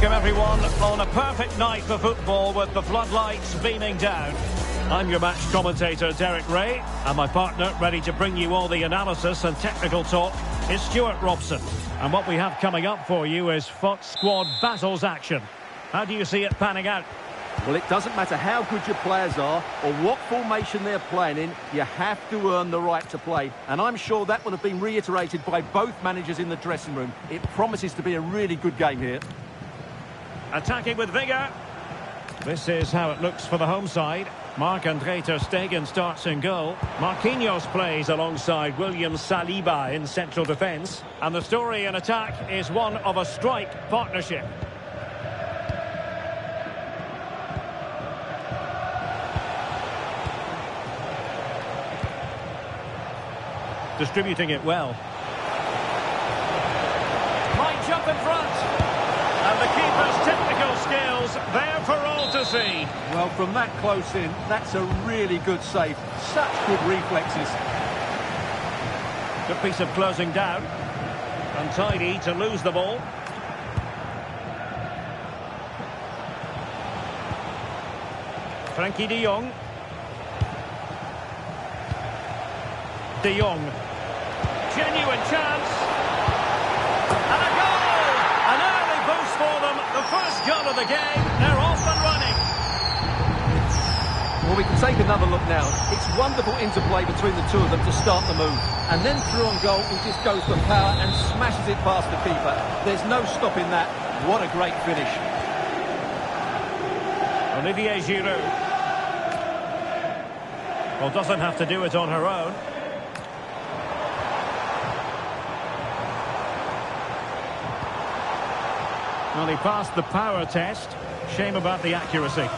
Welcome everyone on a perfect night for football with the floodlights beaming down. I'm your match commentator Derek Ray, and my partner ready to bring you all the analysis and technical talk is Stuart Robson. And what we have coming up for you is Fox Squad Battles action. How do you see it panning out? Well, it doesn't matter how good your players are or what formation they're playing in, you have to earn the right to play. And I'm sure that would have been reiterated by both managers in the dressing room. It promises to be a really good game here. Attacking with vigour. This is how it looks for the home side. Marc-Andre ter Stegen starts in goal. Marquinhos plays alongside William Saliba in central defence. And the story in attack is one of a strike partnership. Distributing it well. Might jump in front. And the keeper's technical skills there for all to see. Well, from that close in, that's a really good save. Such good reflexes. Good piece of closing down. Untidy to lose the ball. Frenkie de Jong. De Jong. Genuine chance. And a goal! An early boost for them. The first goal of the game. They're off and running. Well, we can take another look now. It's wonderful interplay between the two of them to start the move. And then through on goal, he just goes for power and smashes it past the keeper. There's no stopping that. What a great finish. Olivier Giroud. Well, doesn't have to do it on her own. Well, he passed the power test. Shame about the accuracy.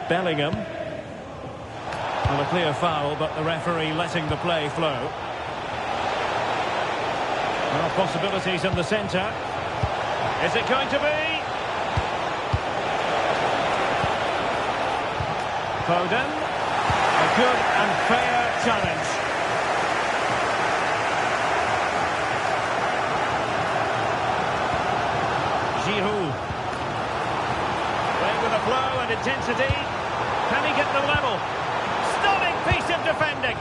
Bellingham. Well, a clear foul, but the referee letting the play flow. Well, possibilities in the centre. Is it going to be? Foden. A good and fair challenge. Giroud. Playing with a flow and intensity. Can he get the level? Stunning piece of defending.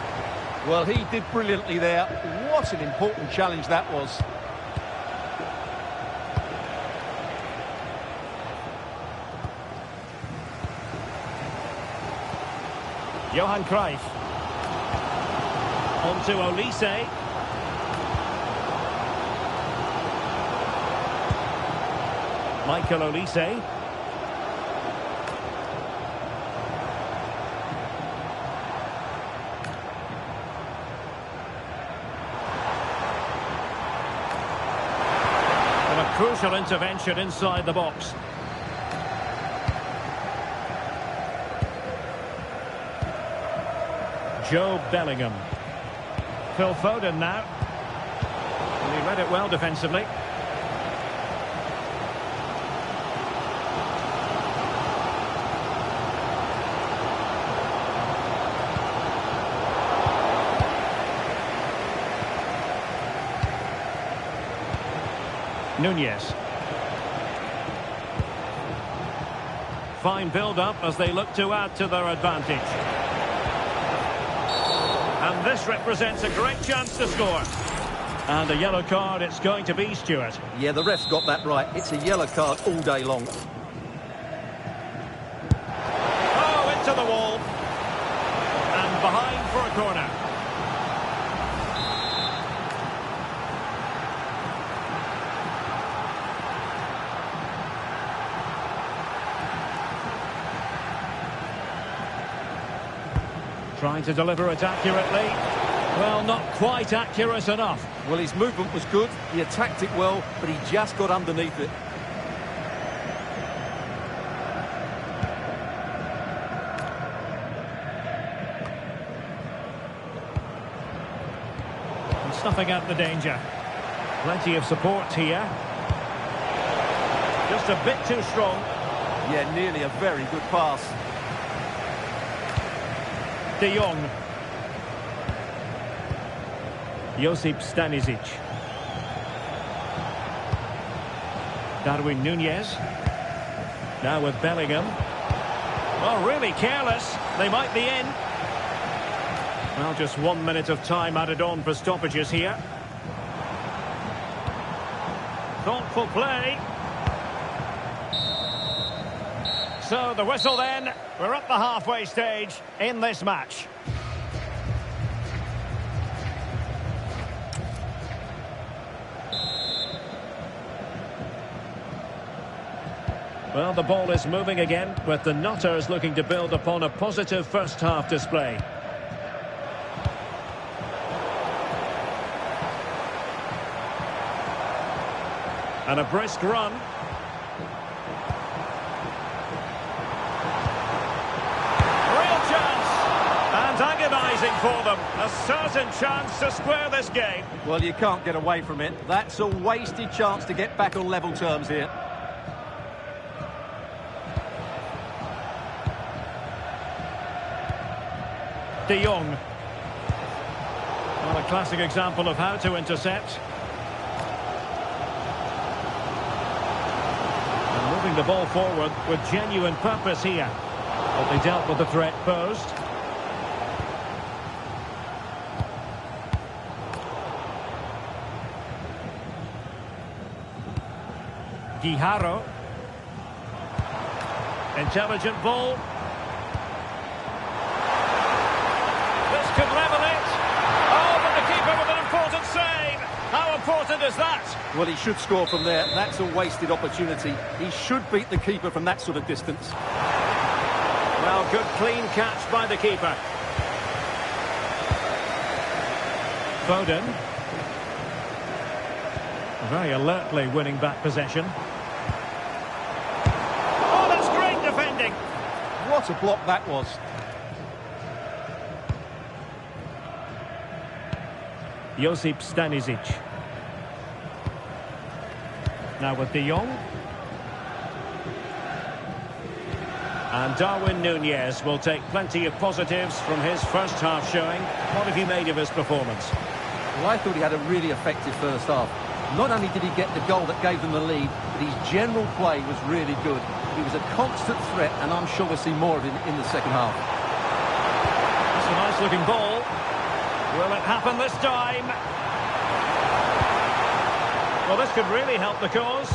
Well, he did brilliantly there. What an important challenge that was. Johan Cruyff. On to Olise. Michael Olise. And a crucial intervention inside the box. Joe Bellingham. Phil Foden now. And he read it well defensively. Nunez. Fine build-up as they look to add to their advantage. And this represents a great chance to score. And a yellow card it's going to be, Stuart. Yeah, the ref's got that right. It's a yellow card all day long. Oh, into the wall. And behind for a corner. Trying to deliver it accurately. Well, not quite accurate enough. Well, his movement was good. He attacked it well, but he just got underneath it. And snuffing out the danger. Plenty of support here. Just a bit too strong. Yeah, nearly a very good pass. De Jong. Josip Stanisic. Darwin Nunez. Now with Bellingham. Oh, really careless. They might be in. Well, just 1 minute of time added on for stoppages here. Thoughtful play. So the whistle then. We're at the halfway stage in this match. Well, the ball is moving again, with the Nutters looking to build upon a positive first-half display. And a brisk run. Real chance! And agonising for them. A certain chance to square this game. Well, you can't get away from it. That's a wasted chance to get back on level terms here. De Jong. Well, a classic example of how to intercept. And moving the ball forward with genuine purpose here. But they dealt with the threat posed. Guijarro. Intelligent ball. Could level it. Oh, but the keeper with an important save. How important is that? Well, he should score from there. That's a wasted opportunity. He should beat the keeper from that sort of distance. Well, good clean catch by the keeper. Foden. Very alertly winning back possession. Oh, that's great defending. What a block that was. Josip Stanisic. Now with De Jong. And Darwin Nunez will take plenty of positives from his first half showing. What have you made of his performance? Well, I thought he had a really effective first half. Not only did he get the goal that gave them the lead, but his general play was really good. He was a constant threat, and I'm sure we'll see more of him in the second half. That's a nice-looking ball. Will it happen this time? Well, this could really help the cause.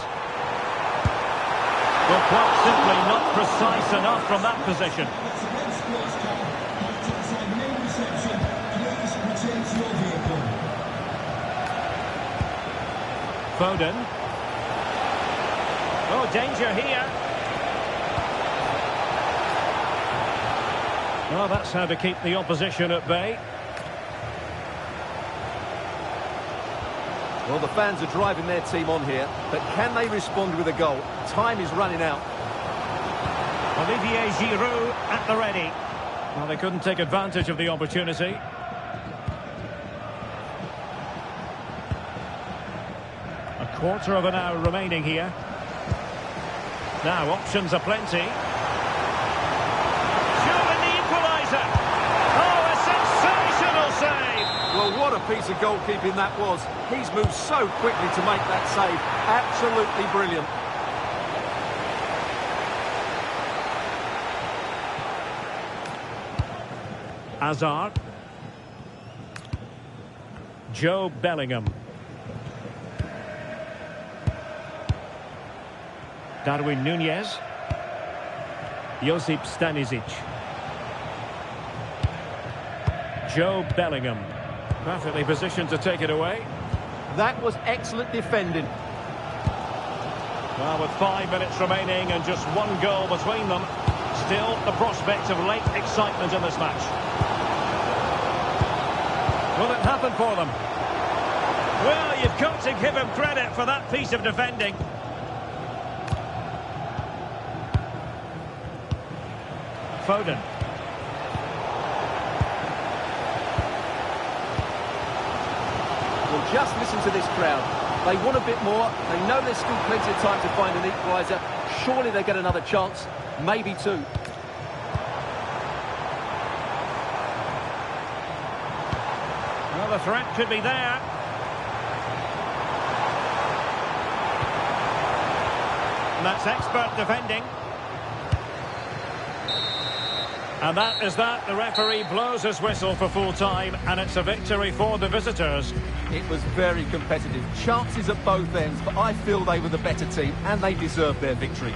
Well, quite simply not precise enough from that position. Foden. Oh, danger here. Well, that's how to keep the opposition at bay. Well, the fans are driving their team on here, but can they respond with a goal? Time is running out. Olivier Giroud at the ready. Well, they couldn't take advantage of the opportunity. A quarter of an hour remaining here. Now, options are plenty. Surely the equaliser. Oh, a sensational save. Well, what a piece of goalkeeping that was. He's moved so quickly to make that save. Absolutely brilliant. Hazard. Joe Bellingham. Darwin Nunez. Josip Stanisic. Joe Bellingham. Perfectly positioned to take it away. That was excellent defending. Well, with 5 minutes remaining and just one goal between them, still the prospect of late excitement in this match. Will it happen for them? Well, you've got to give him credit for that piece of defending. Foden. Well, just listen to this crowd. They want a bit more. They know there's still plenty of time to find an equaliser. Surely they get another chance, maybe two. Well, the threat could be there. And that's expert defending. And that is that. The referee blows his whistle for full time, and it's a victory for the visitors. It was very competitive. Chances at both ends, but I feel they were the better team, and they deserved their victory.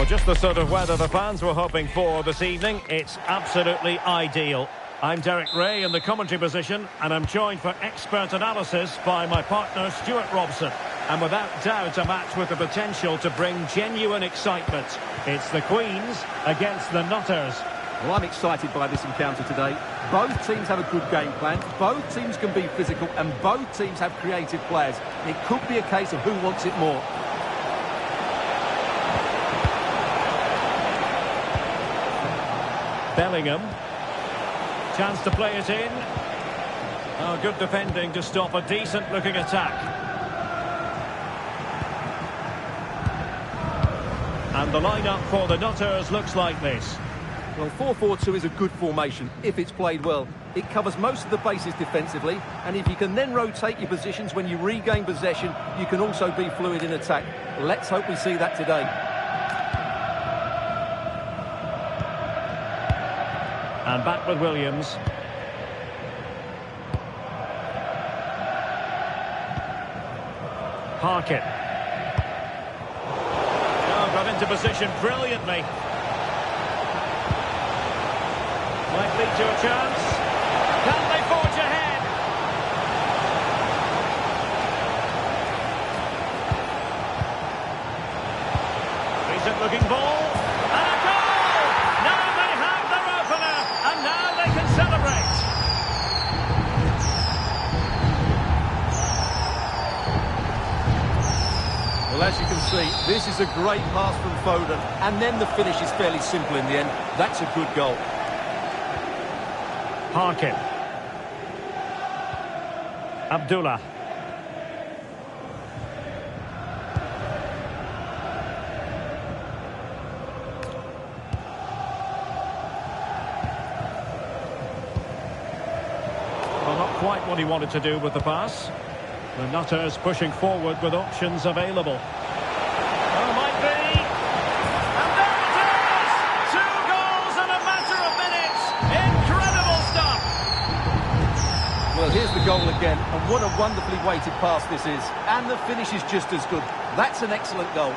Well, just the sort of weather the fans were hoping for this evening. It's absolutely ideal. I'm Derek Ray in the commentary position, and I'm joined for expert analysis by my partner Stuart Robson. And without doubt, a match with the potential to bring genuine excitement. It's the Queens against the Nutters. Well, I'm excited by this encounter today. Both teams have a good game plan, both teams can be physical, and both teams have creative players. It could be a case of who wants it more. Bellingham. Chance to play it in. Oh, good defending to stop a decent-looking attack. And the lineup for the Nutters looks like this. Well, 4-4-2 is a good formation if it's played well. It covers most of the bases defensively, and if you can then rotate your positions when you regain possession, you can also be fluid in attack. Let's hope we see that today. And back with Williams. Harkin. Oh, got into position brilliantly. Might lead to a chance. Can they forge ahead? Decent looking ball. And a goal! Now they have their opener. And now they can celebrate. Well, as you can see, this is a great pass from Foden, and then the finish is fairly simple in the end. That's a good goal. Harkin. Abdullah. Well, not quite what he wanted to do with the pass. The Nutters pushing forward with options available. Oh, might be. And there it is! 2 goals in a matter of minutes. Incredible stuff. Well, here's the goal again, and what a wonderfully weighted pass this is. And the finish is just as good. That's an excellent goal.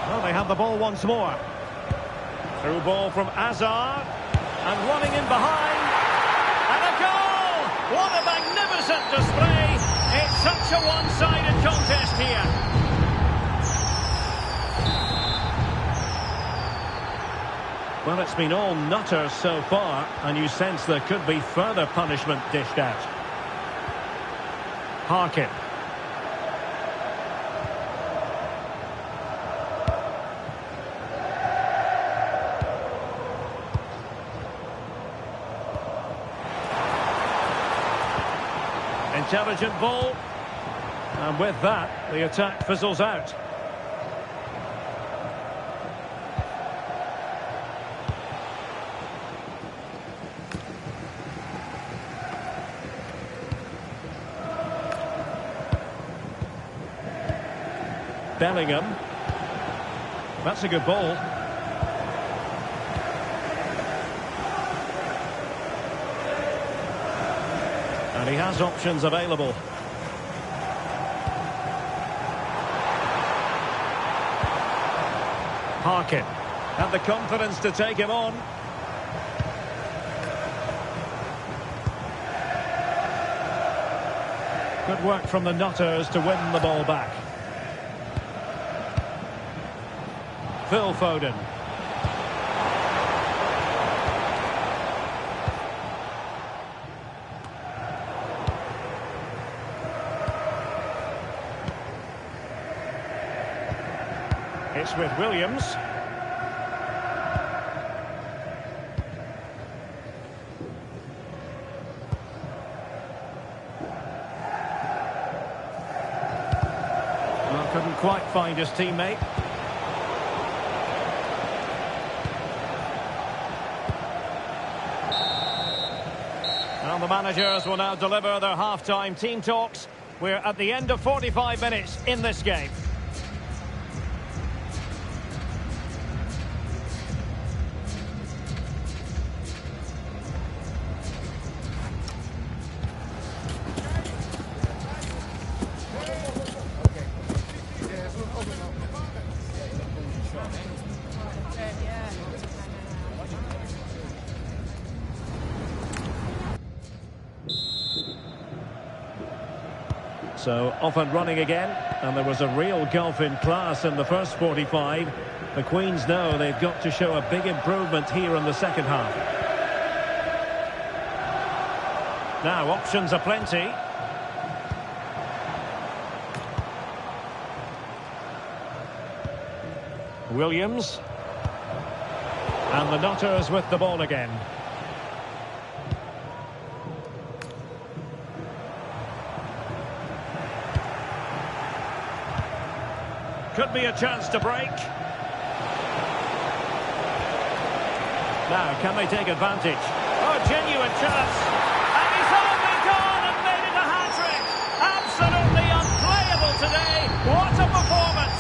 Well, they have the ball once more. Through ball from Azar. And running in behind. And a goal! What a magnificent display! It's such a one-sided contest here. Well, it's been all Nutters so far, and you sense there could be further punishment dished out. Harkin. Intelligent ball. And with that, the attack fizzles out. Bellingham. That's a good ball. And he has options available. Harkin had the confidence to take him on. Good work from the Nutters to win the ball back. Phil Foden. It's with Williams. Well, couldn't quite find his teammate. And the managers will now deliver their half-time team talks. We're at the end of 45 minutes in this game. So off and running again, and there was a real gulf in class in the first 45. The Queens know they've got to show a big improvement here in the second half. Now options are plenty. Williams. And the Nutters with the ball again. Could be a chance to break. Now, can they take advantage? Oh, genuine chance. And he's only gone and made it a hat-trick. Absolutely unplayable today. What a performance.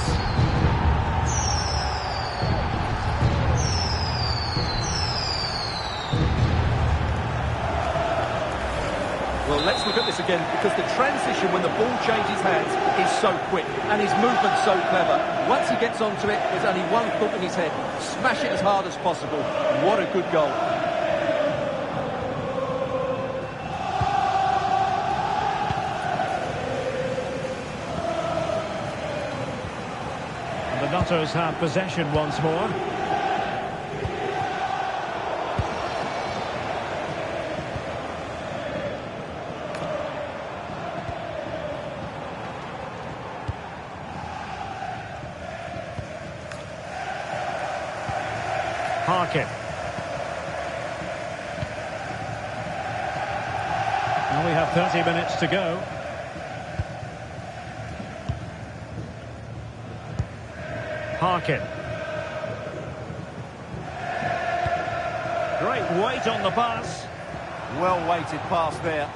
Well, let's look at this again, because the transition when the ball changes hands is so quick, and his movement's so clever. Once he gets onto it, there's only one thought in his head: smash it as hard as possible. What a good goal. And the Nutters have possession once more. Harkin. Now we have 30 minutes to go. Harkin. Great weight on the pass. Well-weighted pass there.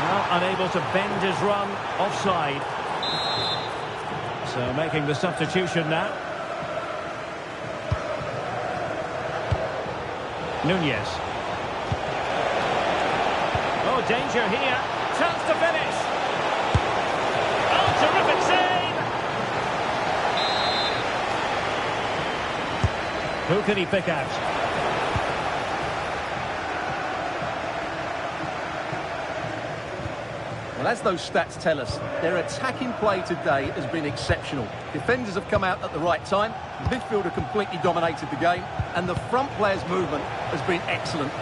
Now unable to bend his run, offside. So making the substitution now. Nunez. Oh, danger here. Chance to finish. Oh, terrific save. Who can he pick out? Well, as those stats tell us, their attacking play today has been exceptional. Defenders have come out at the right time, midfield have completely dominated the game, and the front players' movement has been excellent.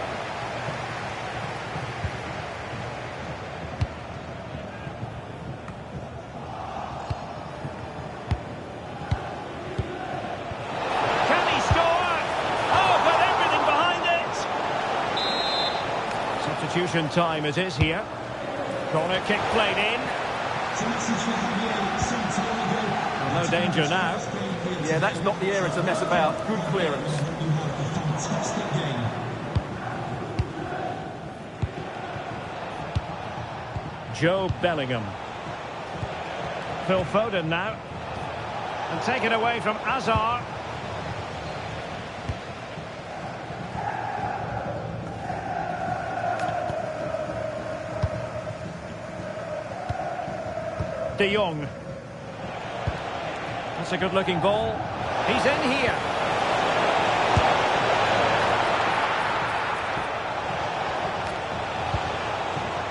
Can he score? Oh, but everything behind it. Substitution time it is here. Corner kick played in. Well, no danger now. Yeah, that's not the area to mess about. Good clearance. Joe Bellingham. Phil Foden now. And taken away from Azar. De Jong. That's a good-looking ball. He's in here.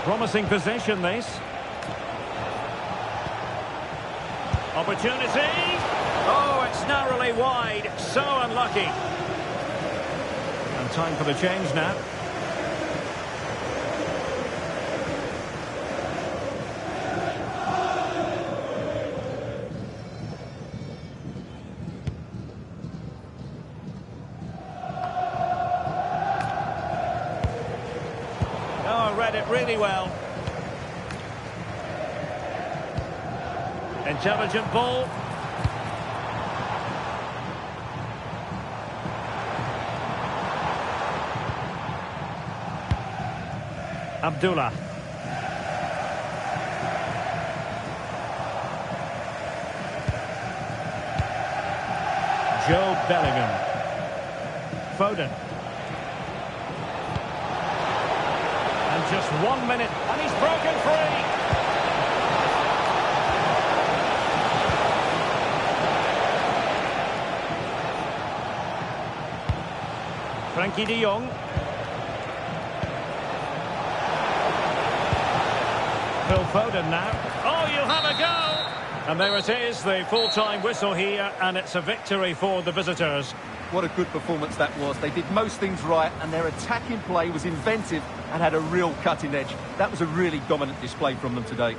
Promising possession, this. Opportunity. Oh, it's narrowly wide. So unlucky. And time for the change now. Read it really well. Intelligent ball. Abdullah. Joe Bellingham. Foden. Just 1 minute, and he's broken free. Frankie de Jong. Phil Foden now. Oh, you'll have a go. And there it is, the full-time whistle here, and it's a victory for the visitors. What a good performance that was. They did most things right, and their attacking play was inventive and had a real cutting edge. That was a really dominant display from them today.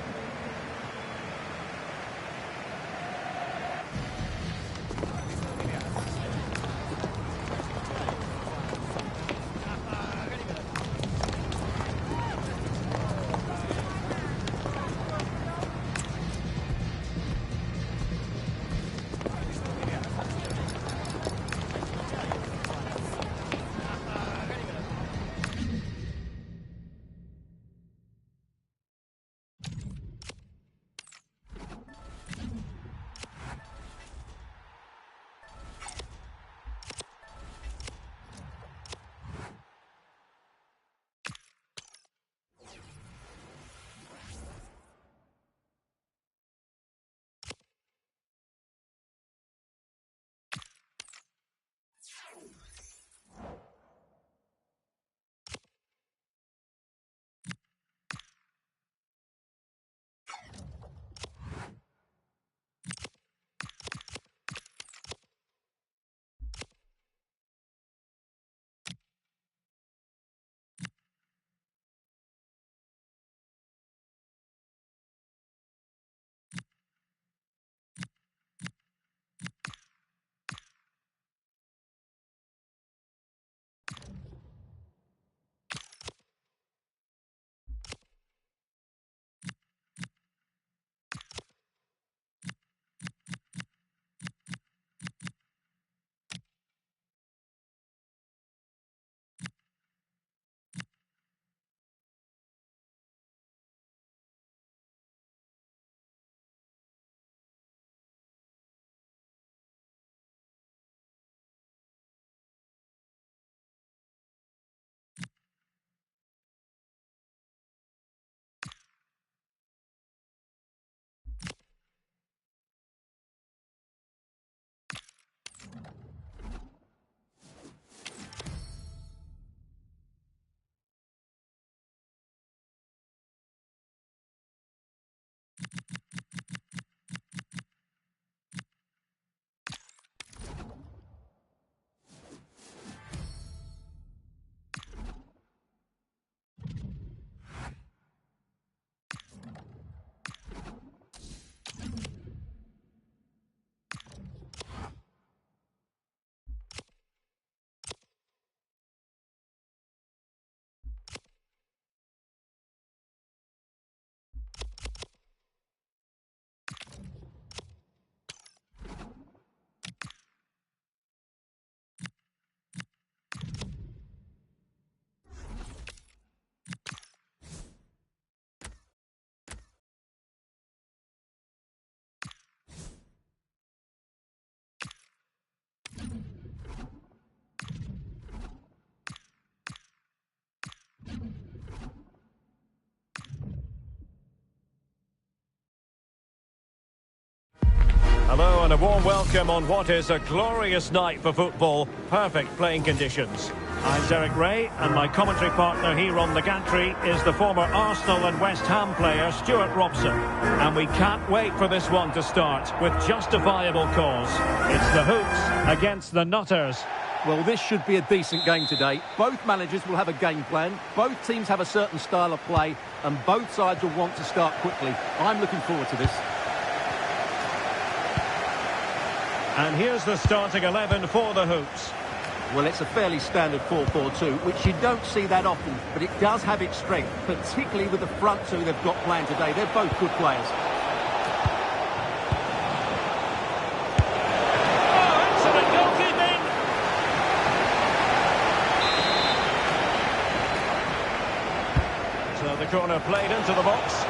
and a warm welcome on what is a glorious night for football. Perfect playing conditions. I'm Derek Ray, and my commentary partner here on the gantry is the former Arsenal and West Ham player Stuart Robson. And we can't wait for this one to start with justifiable cause. It's the Hoops against the Nutters. Well, this should be a decent game today. Both managers will have a game plan, both teams have a certain style of play, and both sides will want to start quickly. I'm looking forward to this. And here's the starting 11 for the Hoops. Well, it's a fairly standard 4-4-2, which you don't see that often, but it does have its strength, particularly with the front two they've got playing today. They're both good players. Oh, excellent goalkeeping! So the corner played into the box.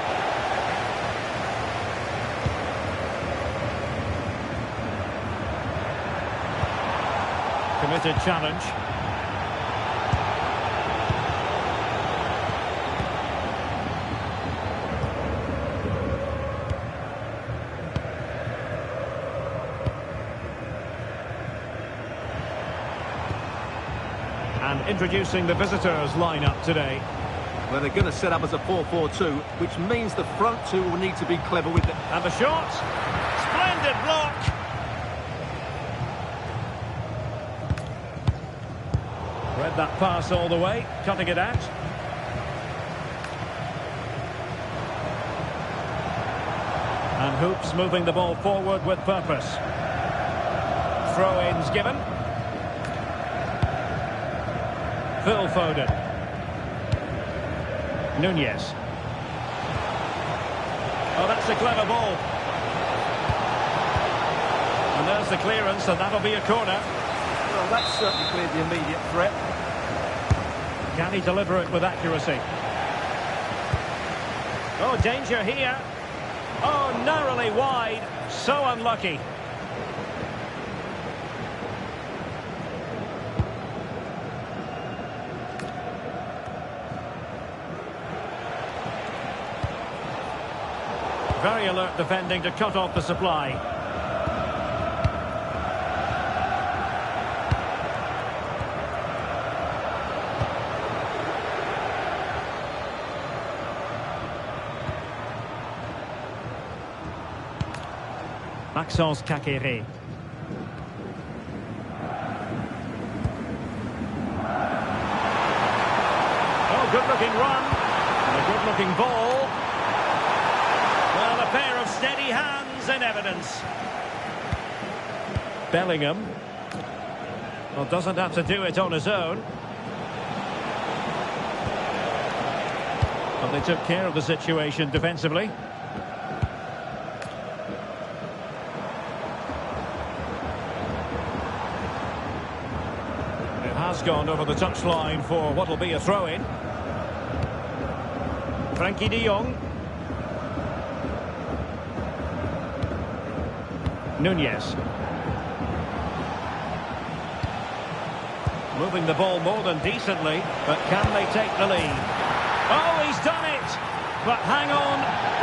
Committed challenge. And introducing the visitors lineup today. Well, they're going to set up as a 4-4-2, which means the front two will need to be clever with it. And the shot. Splendid block. Read that pass all the way, cutting it out. And Hoops moving the ball forward with purpose. Throw-ins given. Phil Foden. Nunez. Oh, that's a clever ball. And there's the clearance, and that'll be a corner. Well, that's certainly cleared the immediate threat. Can he deliver it with accuracy? Oh, danger here. Oh, narrowly wide. So unlucky. Very alert defending to cut off the supply. Maxence Kakere. Oh, good-looking run. And a good-looking ball. Well, a pair of steady hands in evidence. Bellingham. Well, doesn't have to do it on his own. Well, they took care of the situation defensively. Has gone over the touchline for what will be a throw-in. Frankie de Jong. Nunez. Moving the ball more than decently, but can they take the lead? Oh, he's done it! But hang on,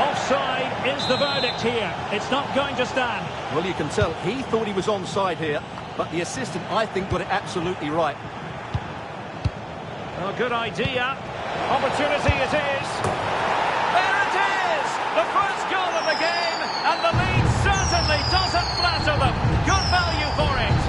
offside is the verdict here. It's not going to stand. Well, you can tell he thought he was onside here, but the assistant, I think, got it absolutely right. Well, good idea. Opportunity it is. There it is! The first goal of the game, and the lead certainly doesn't flatter them. Good value for it.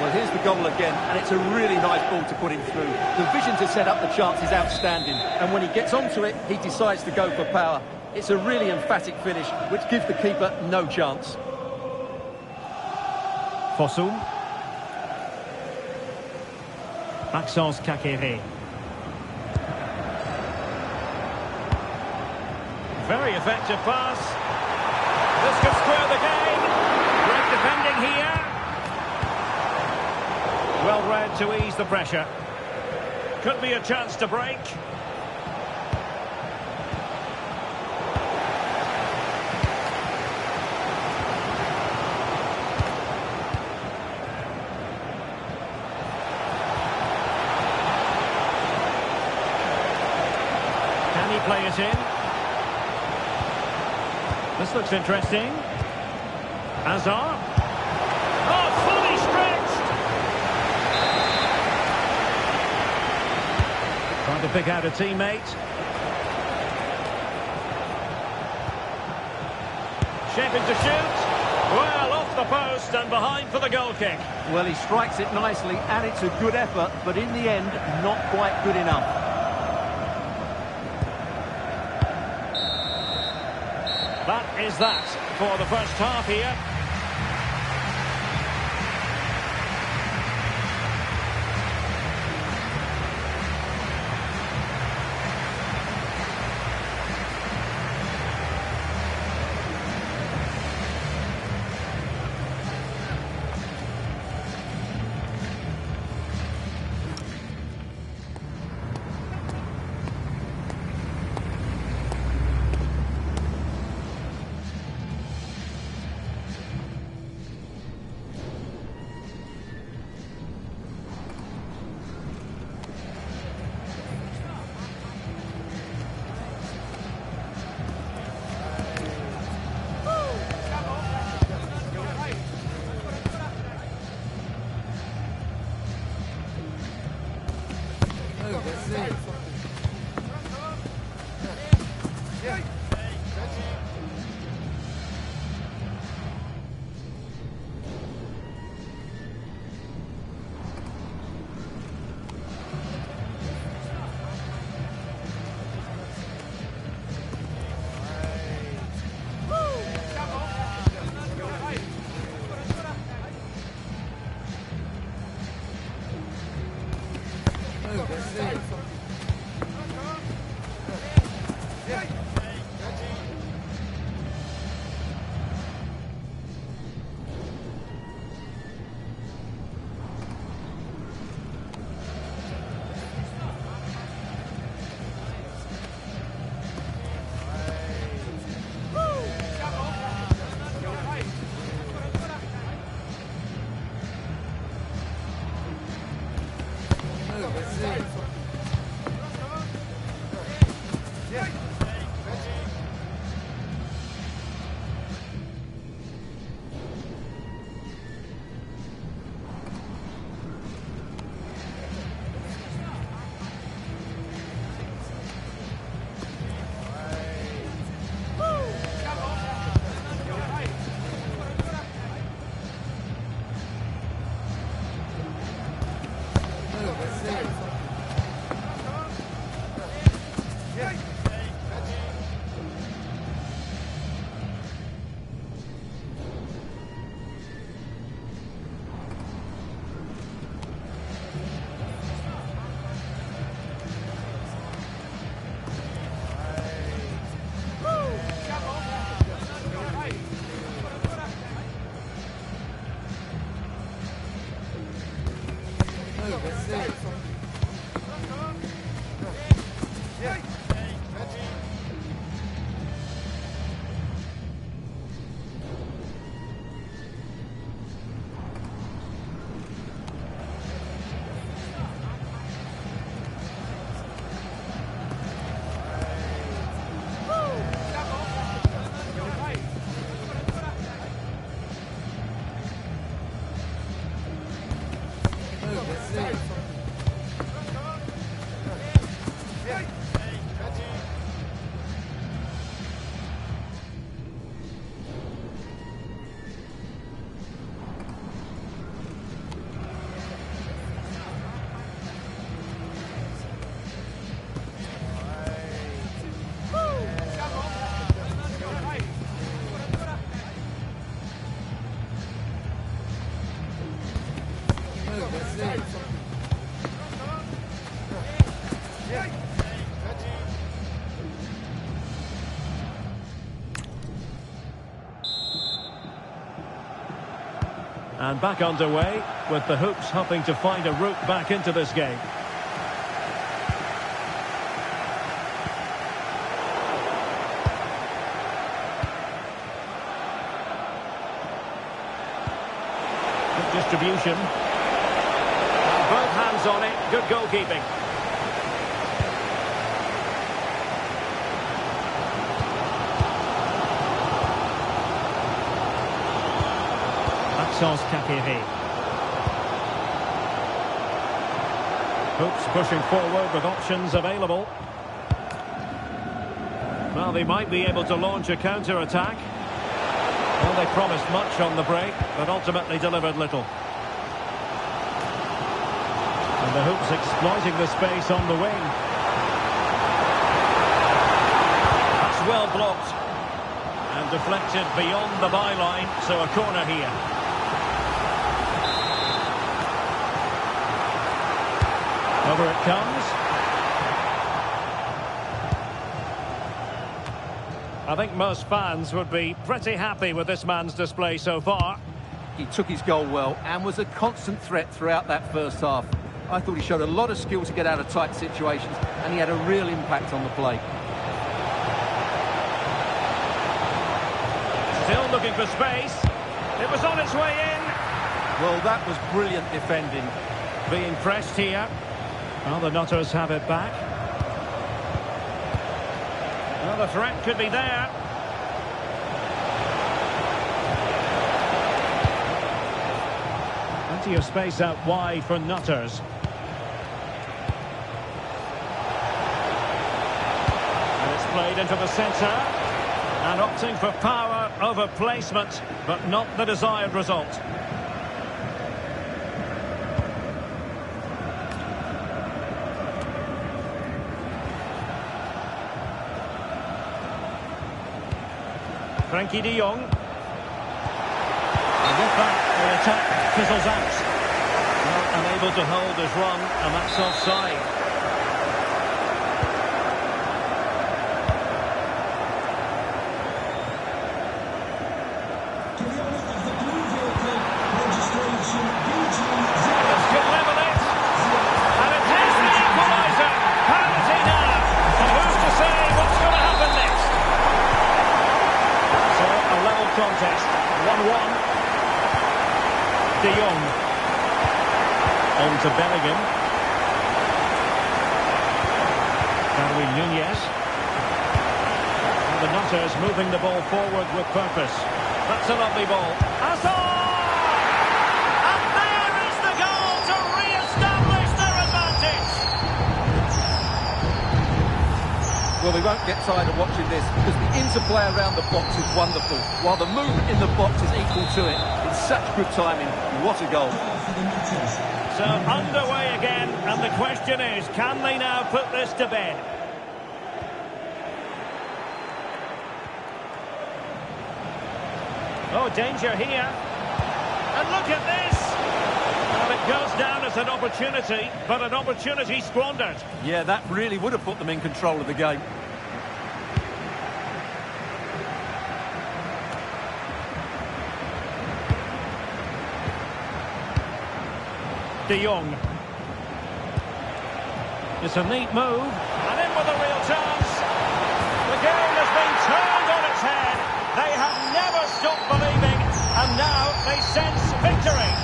Well, here's the goal again, and it's a really nice ball to put him through. The vision to set up the chance is outstanding, and when he gets onto it, he decides to go for power. It's a really emphatic finish, which gives the keeper no chance. Fossum. Maxence Kakere. Very effective pass. This could square the game. Great defending here. Well read to ease the pressure. Could be a chance to break. play it in. This looks interesting. Hazard. Oh, fully stretched! Trying to pick out a teammate. Shaping to shoot. Well, off the post and behind for the goal kick. Well, he strikes it nicely, and it's a good effort, but in the end, not quite good enough. That is that for the first half here. And back underway with the Hoops hoping to find a route back into this game. Good distribution. And both hands on it. Good goalkeeping. Maxence Kakiri. Hoops pushing forward with options available. Well, they might be able to launch a counter-attack. Well, they promised much on the break, but ultimately delivered little. And the Hoops exploiting the space on the wing. That's well blocked. And deflected beyond the byline, so a corner here. Over it comes. I think most fans would be pretty happy with this man's display so far. He took his goal well and was a constant threat throughout that first half. I thought he showed a lot of skill to get out of tight situations, and he had a real impact on the play. Still looking for space. It was on its way in. Well, that was brilliant defending. Being pressed here. Well, the Nutters have it back. Well, the threat could be there. Plenty of space out wide for Nutters. And it's played into the centre. And opting for power over placement, but not the desired result. Frenkie de Jong. And with that, the attack fizzles out. Well, unable to hold his run, and that's offside. Contest, 1-1. De Jong. On to Bellingham. Darwin Núñez. And the Nutters moving the ball forward with purpose. That's a lovely ball. Hazard! And there is the goal to re-establish their advantage. Well, we won't get tired of watching this because the interplay around the box is wonderful, while the movement in the box is equal to it. It's such good timing. What a goal. So underway again, and the question is, can they now put this to bed? Oh, danger here. And look at this. Well, it goes down as an opportunity, but an opportunity squandered. Yeah, that really would have put them in control of the game. De Jong. It's a neat move, and in with a real chance. The game has been turned on its head. They have never stopped believing, and now they sense victory.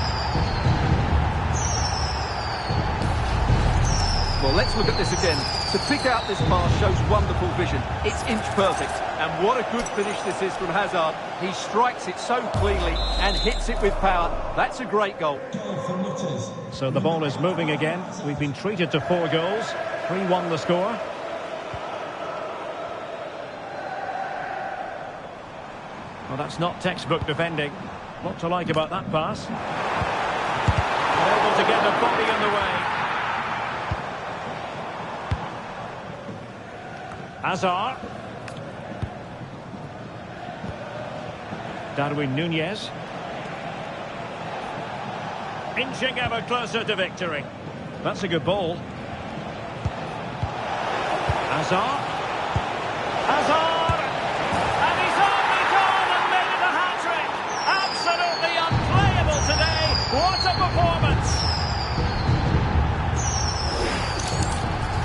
Well, let's look at this again. To pick out this pass shows wonderful vision. It's inch perfect. And what a good finish this is from Hazard. He strikes it so cleanly and hits it with power. That's a great goal. So the ball is moving again. We've been treated to 4 goals. 3-1 the score. Well, that's not textbook defending. What to like about that pass? Able to get the body in the way. Hazard. Darwin Núñez. Inching ever closer to victory. That's a good ball. Hazard. Hazard! And he's only gone and made it a hat-trick! Absolutely unplayable today! What a performance!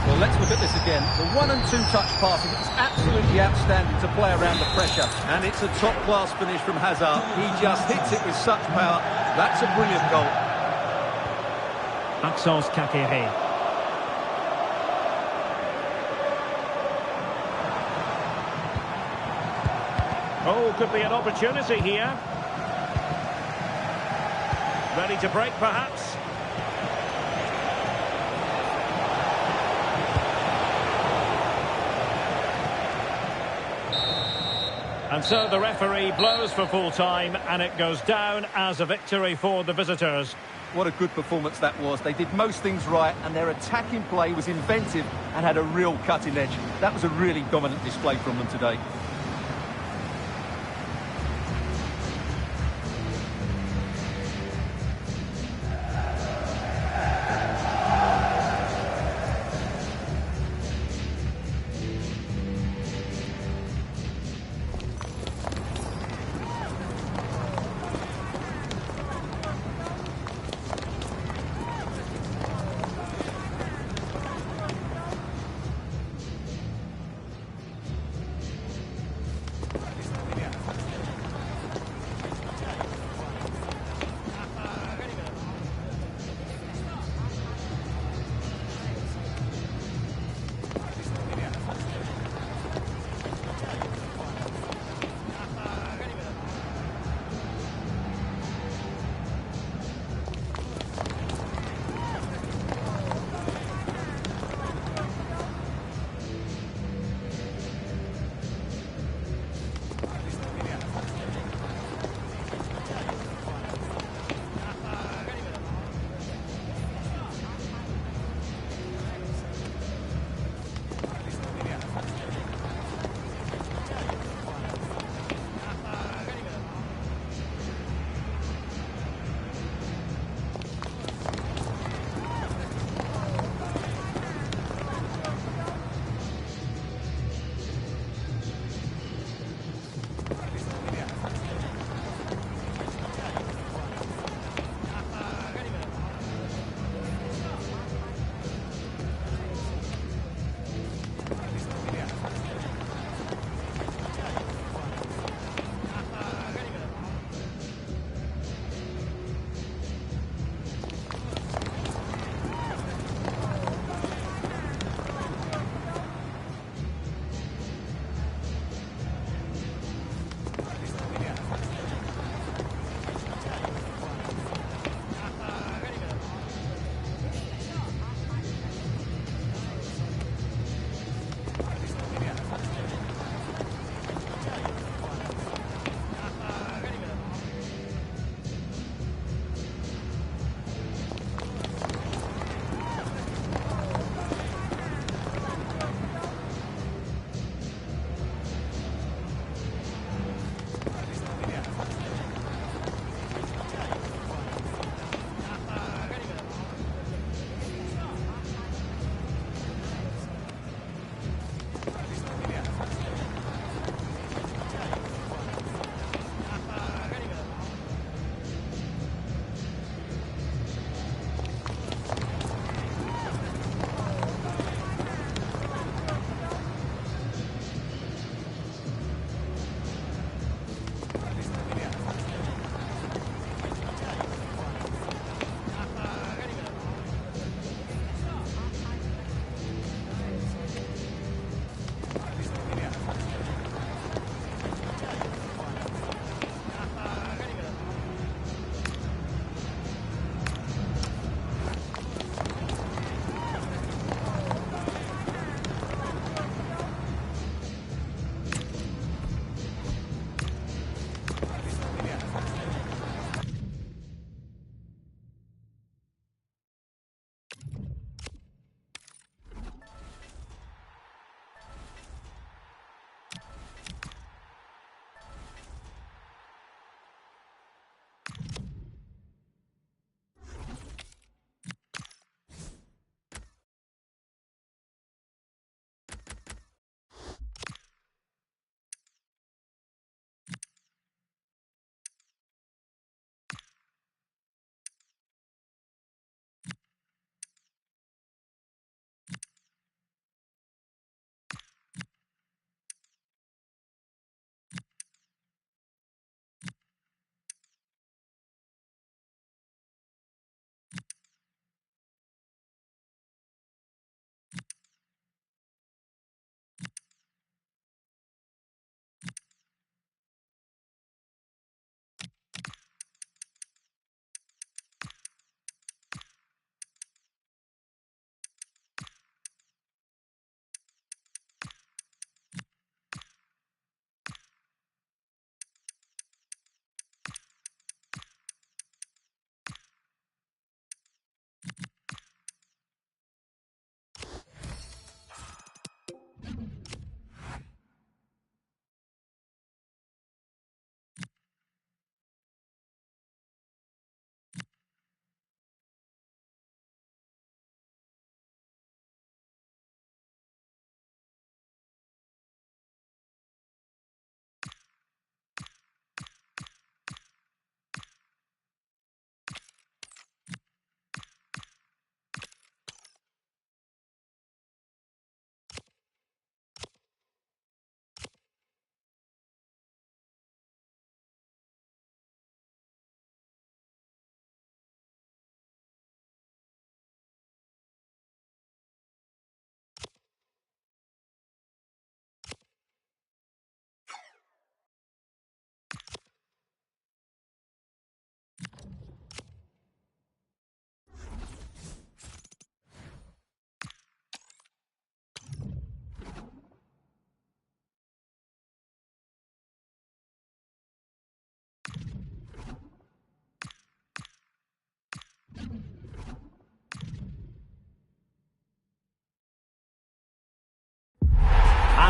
Well, let's look at this again. The 1- and 2-touch passing is absolutely outstanding to play around the pressure. And it's a top-class finish from Hazard. He just hits it with such power. That's a brilliant goal. Maxence Kakiri. Oh, could be an opportunity here. Ready to break, perhaps? And so the referee blows for full time, and it goes down as a victory for the visitors. What a good performance that was. They did most things right, and their attacking play was inventive and had a real cutting edge. That was a really dominant display from them today.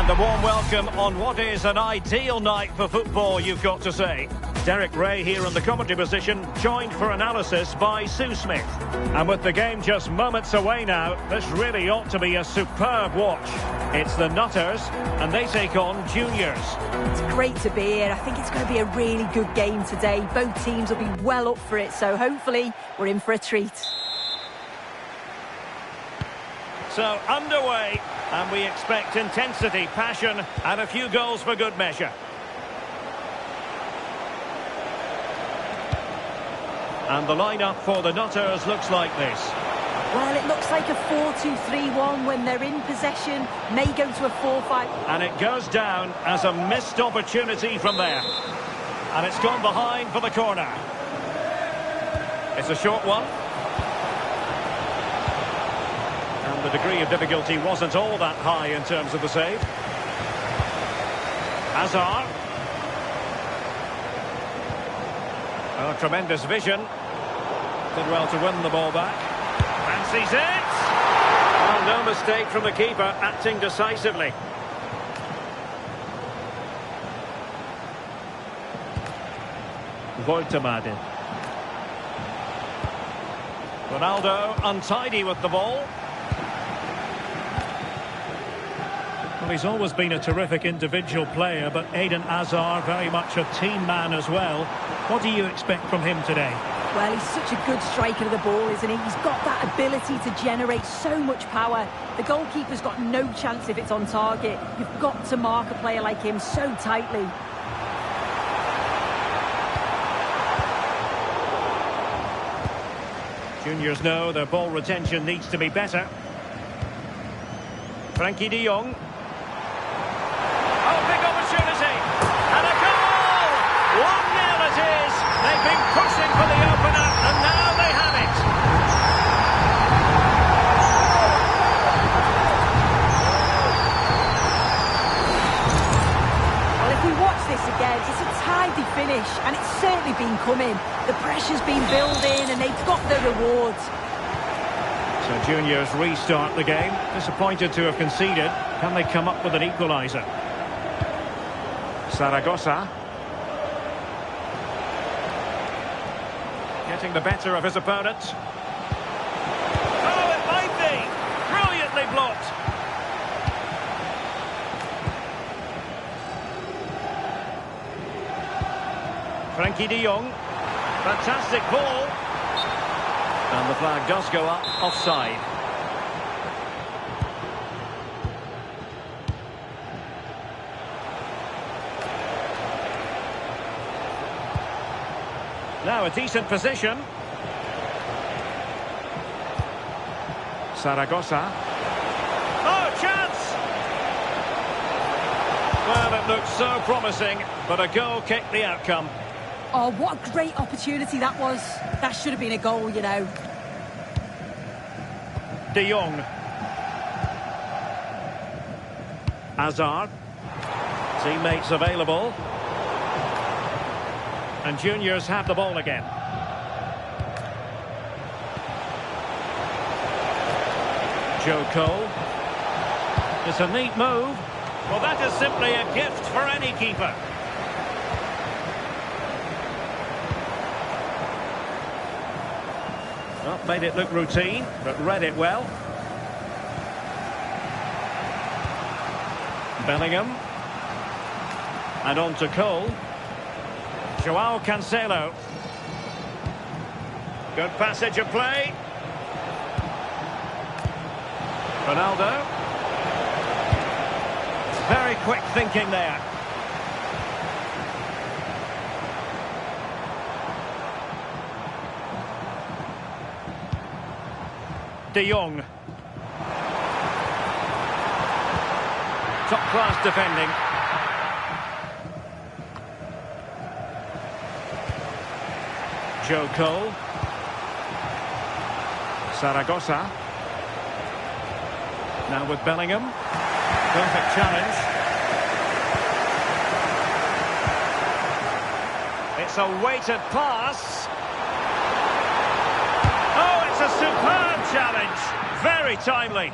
And a warm welcome on what is an ideal night for football, you've got to say. Derek Ray here in the commentary position, joined for analysis by Sue Smith. And with the game just moments away now, this really ought to be a superb watch. It's the Nutters, and they take on Juniors. It's great to be here. I think it's going to be a really good game today. Both teams will be well up for it, so hopefully we're in for a treat. So, underway, and we expect intensity, passion, and a few goals for good measure. And the lineup for the Nutters looks like this. Well, it looks like a 4-2-3-1 when they're in possession, may go to a 4-5. And it goes down as a missed opportunity from there. And it's gone behind for the corner. It's a short one. And the degree of difficulty wasn't all that high in terms of the save. Hazard. Oh, tremendous vision. Did well to win the ball back. Fancies it! Well, no mistake from the keeper, acting decisively. Woltemade. Ronaldo untidy with the ball. Well, he's always been a terrific individual player, but Eden Hazard very much a team man as well. What do you expect from him today? Well, he's such a good striker of the ball, isn't he? He's got that ability to generate so much power. The goalkeeper's got no chance if it's on target. You've got to mark a player like him so tightly. Juniors know their ball retention needs to be better. Frankie de Jong. Oh, big opportunity! And a goal! 1-0 it is! They've been pushing for the opener, and now they have it! Well, if we watch this again, it's a tidy finish, and it's certainly been coming. The pressure's been building, and they've got their rewards. So Juniors restart the game. Disappointed to have conceded. Can they come up with an equaliser? Zaragoza. Getting the better of his opponent. Oh, it might be! Brilliantly blocked. Frankie de Jong. Fantastic ball. And the flag does go up, offside. Now a decent position. Zaragoza. Oh, chance! Well, it looked so promising, but a goal kicked the outcome. Oh, what a great opportunity that was. That should have been a goal, you know. De Jong. Hazard. Teammates available. And Juniors have the ball again. Joe Cole. It's a neat move. Well, that is simply a gift for any keeper. Well, made it look routine, but read it well. Bellingham. And on to Cole. Joao Cancelo. Good passage of play. Ronaldo. Very quick thinking there. De Jong. Top-class defending. Joe Cole. Zaragoza. Now with Bellingham. Perfect challenge. It's a weighted pass. Oh, it's a superb challenge. Very timely.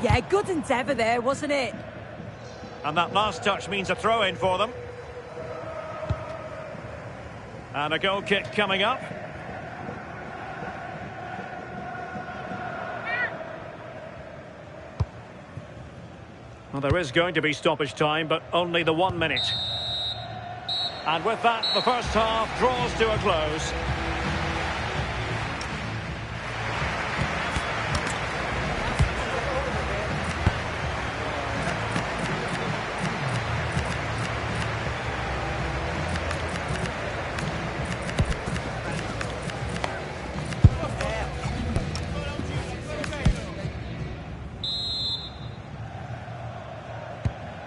Yeah, good endeavour there, wasn't it? And that last touch means a throw-in for them. And a goal kick coming up. Well, there is going to be stoppage time, but only the 1 minute. And with that, the first half draws to a close.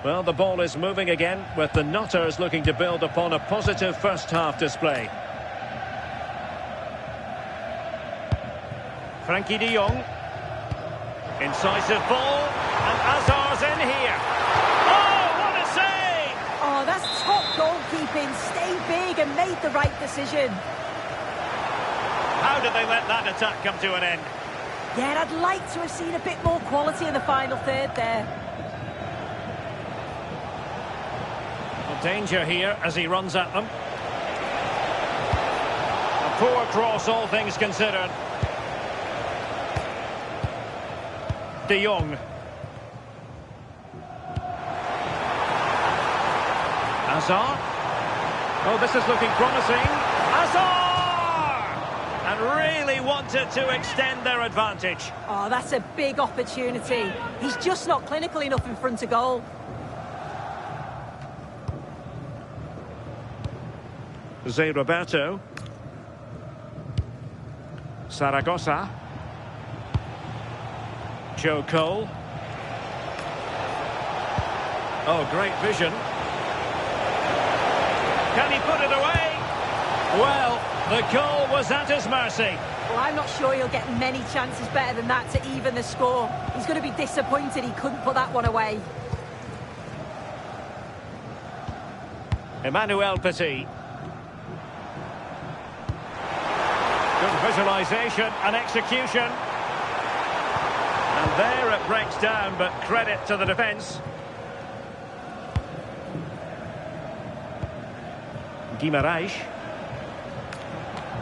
Well, the ball is moving again, with the Nutters looking to build upon a positive first-half display. Frankie de Jong. Incisive ball, and Hazard's in here. Oh, what a save! Oh, that's top goalkeeping. Stayed big and made the right decision. How did they let that attack come to an end? Yeah, I'd like to have seen a bit more quality in the final third there. Danger here as he runs at them. A poor cross, all things considered. De Jong. Hazard. Oh, this is looking promising. Hazard! And really wanted to extend their advantage. Oh, that's a big opportunity. He's just not clinical enough in front of goal. Zé Roberto. Zaragoza. Joe Cole. Oh, great vision. Can he put it away? Well, the goal was at his mercy. Well, I'm not sure he'll get many chances better than that to even the score. He's going to be disappointed he couldn't put that one away. Emmanuel Petit. Good visualisation and execution. And there it breaks down, but credit to the defence. Guimarães.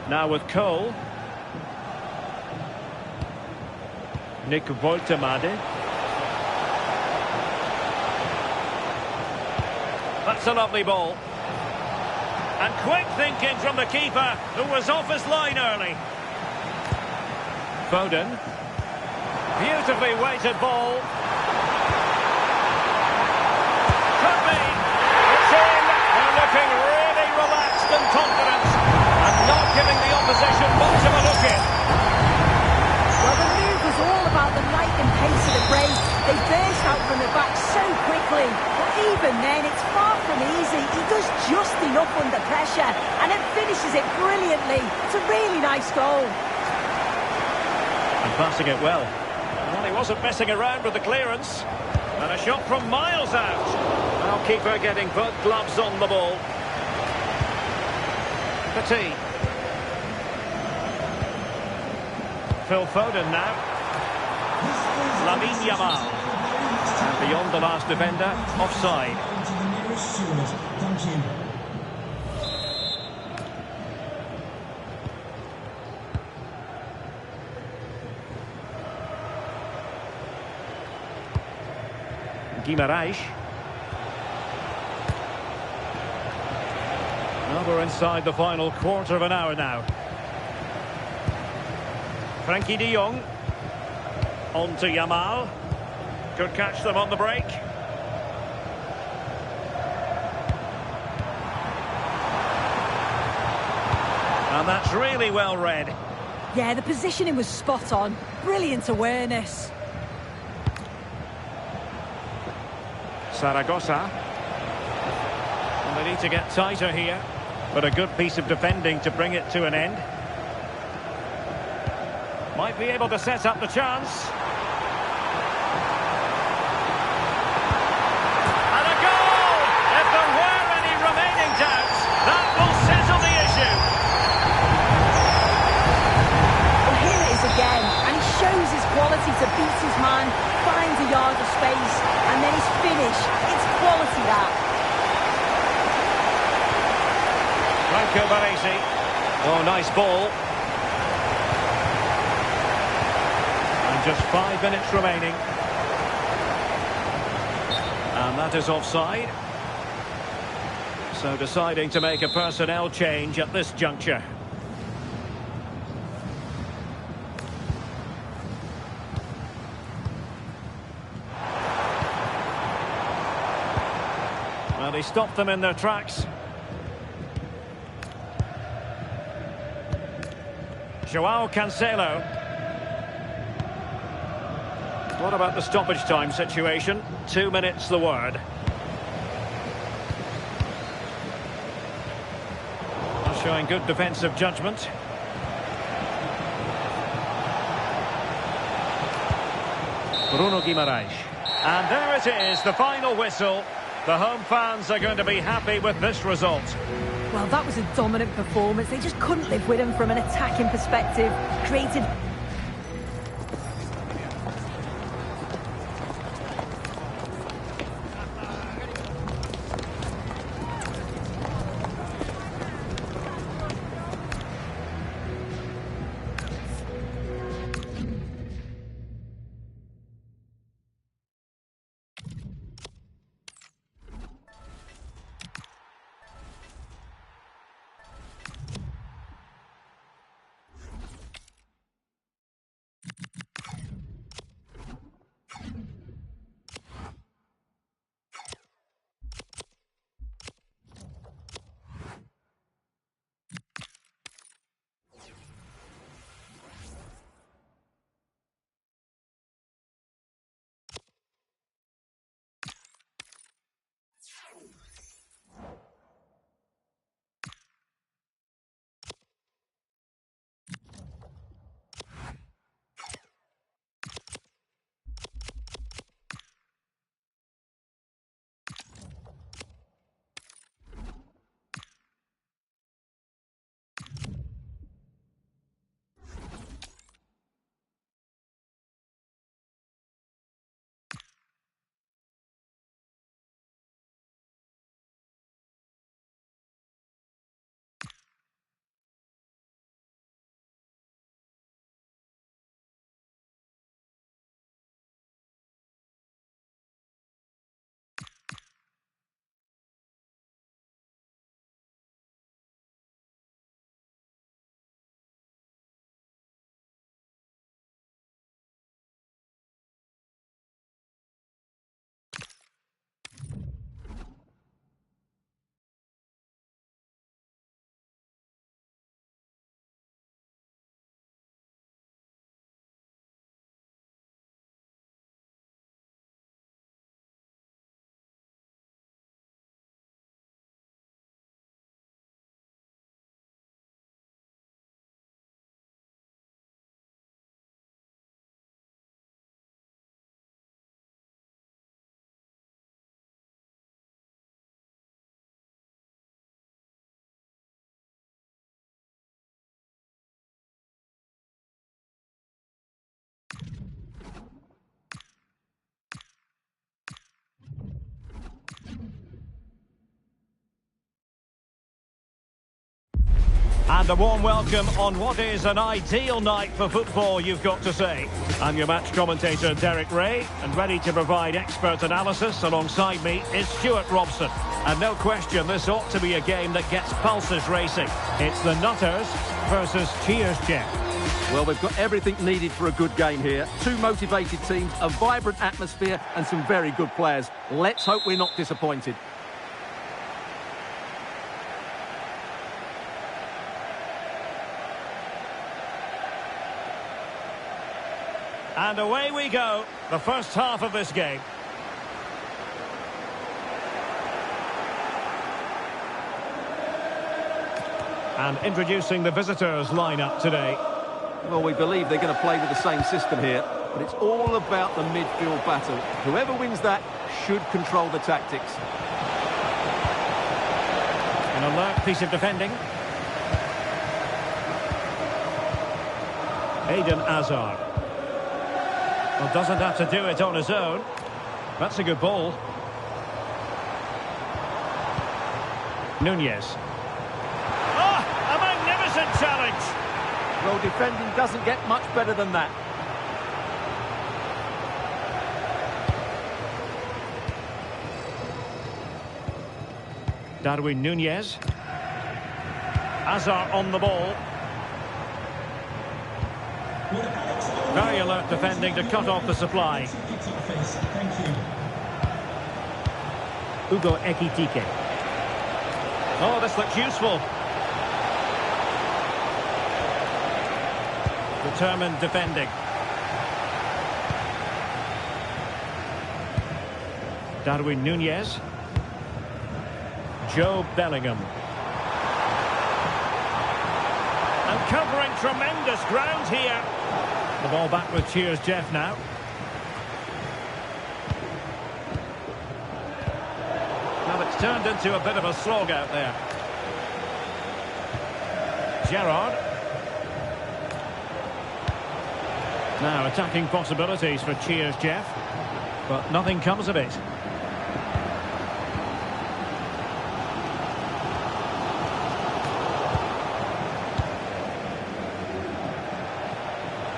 Now with Cole. Nick Woltemade. That's a lovely ball. And quick thinking from the keeper, who was off his line early. Foden. Beautifully weighted ball. Could be. It's in. They're looking really relaxed and confident. And not giving the opposition much of a look in. Well, the move was all about the light and pace of the break. They burst out from the back so quickly. But even then, it's far from easy. He does just enough under pressure and then finishes it brilliantly. It's a really nice goal. And passing it well. Well, he wasn't messing around with the clearance. And a shot from miles out. Well, keeper getting both gloves on the ball. Petit. Phil Foden now. Lamine Yamal. And beyond the last defender, offside. Thank you. Guimarães. Well, we're inside the final quarter of an hour now. Frankie de Jong. On to Yamal. Could catch them on the break. And that's really well read. Yeah, the positioning was spot on. Brilliant awareness. Zaragoza. And they need to get tighter here. But a good piece of defending to bring it to an end. Might be able to set up the chance. And a goal! If there were any remaining doubts, that will settle the issue. Well, here it is again, and he shows his quality to beat his man, finds a yard of space, and then his finish. It's Marco Baresi. Oh, nice ball. And just 5 minutes remaining. And that is offside. So deciding to make a personnel change at this juncture. Well, he stopped them in their tracks. Joao Cancelo. What about the stoppage time situation? 2 minutes the word. Showing good defensive judgment. Bruno Guimaraes. And there it is, the final whistle. The home fans are going to be happy with this result. Well, that was a dominant performance. They just couldn't live with him from an attacking perspective. Created... And a warm welcome on what is an ideal night for football, you've got to say. I'm your match commentator, Derek Ray, and ready to provide expert analysis alongside me is Stuart Robson. And no question, this ought to be a game that gets pulses racing. It's the Nutters versus Cheers Jeff. Well, we've got everything needed for a good game here. Two motivated teams, a vibrant atmosphere, and some very good players. Let's hope we're not disappointed. And away we go, the first half of this game. And introducing the visitors lineup today. Well, we believe they're going to play with the same system here, but it's all about the midfield battle. Whoever wins that should control the tactics. An alert piece of defending. Eden Hazard. Well, doesn't have to do it on his own. That's a good ball. Nunez. Oh, Decent challenge. Well, defending doesn't get much better than that. Darwin Nunez. Hazard on the ball. Very alert defending to cut off the supply. Ugo Ekitike. Oh, this looks useful. Determined defending. Darwin Nunez. Joe Bellingham. And covering tremendous ground here. The ball back with Cheers Jeff now. Well, it's turned into a bit of a slog out there. Gerrard. Now attacking possibilities for Cheers Jeff, but nothing comes of it.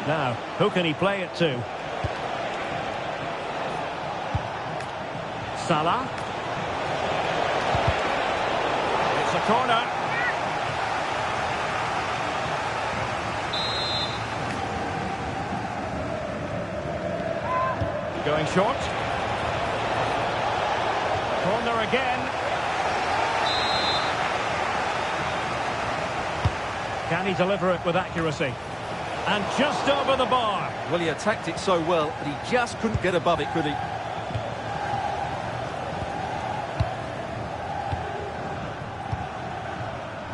Now, who can he play it to? Salah. It's a corner. Going short. Corner again. Can he deliver it with accuracy? And just over the bar. Well, he attacked it so well, but he just couldn't get above it, could he?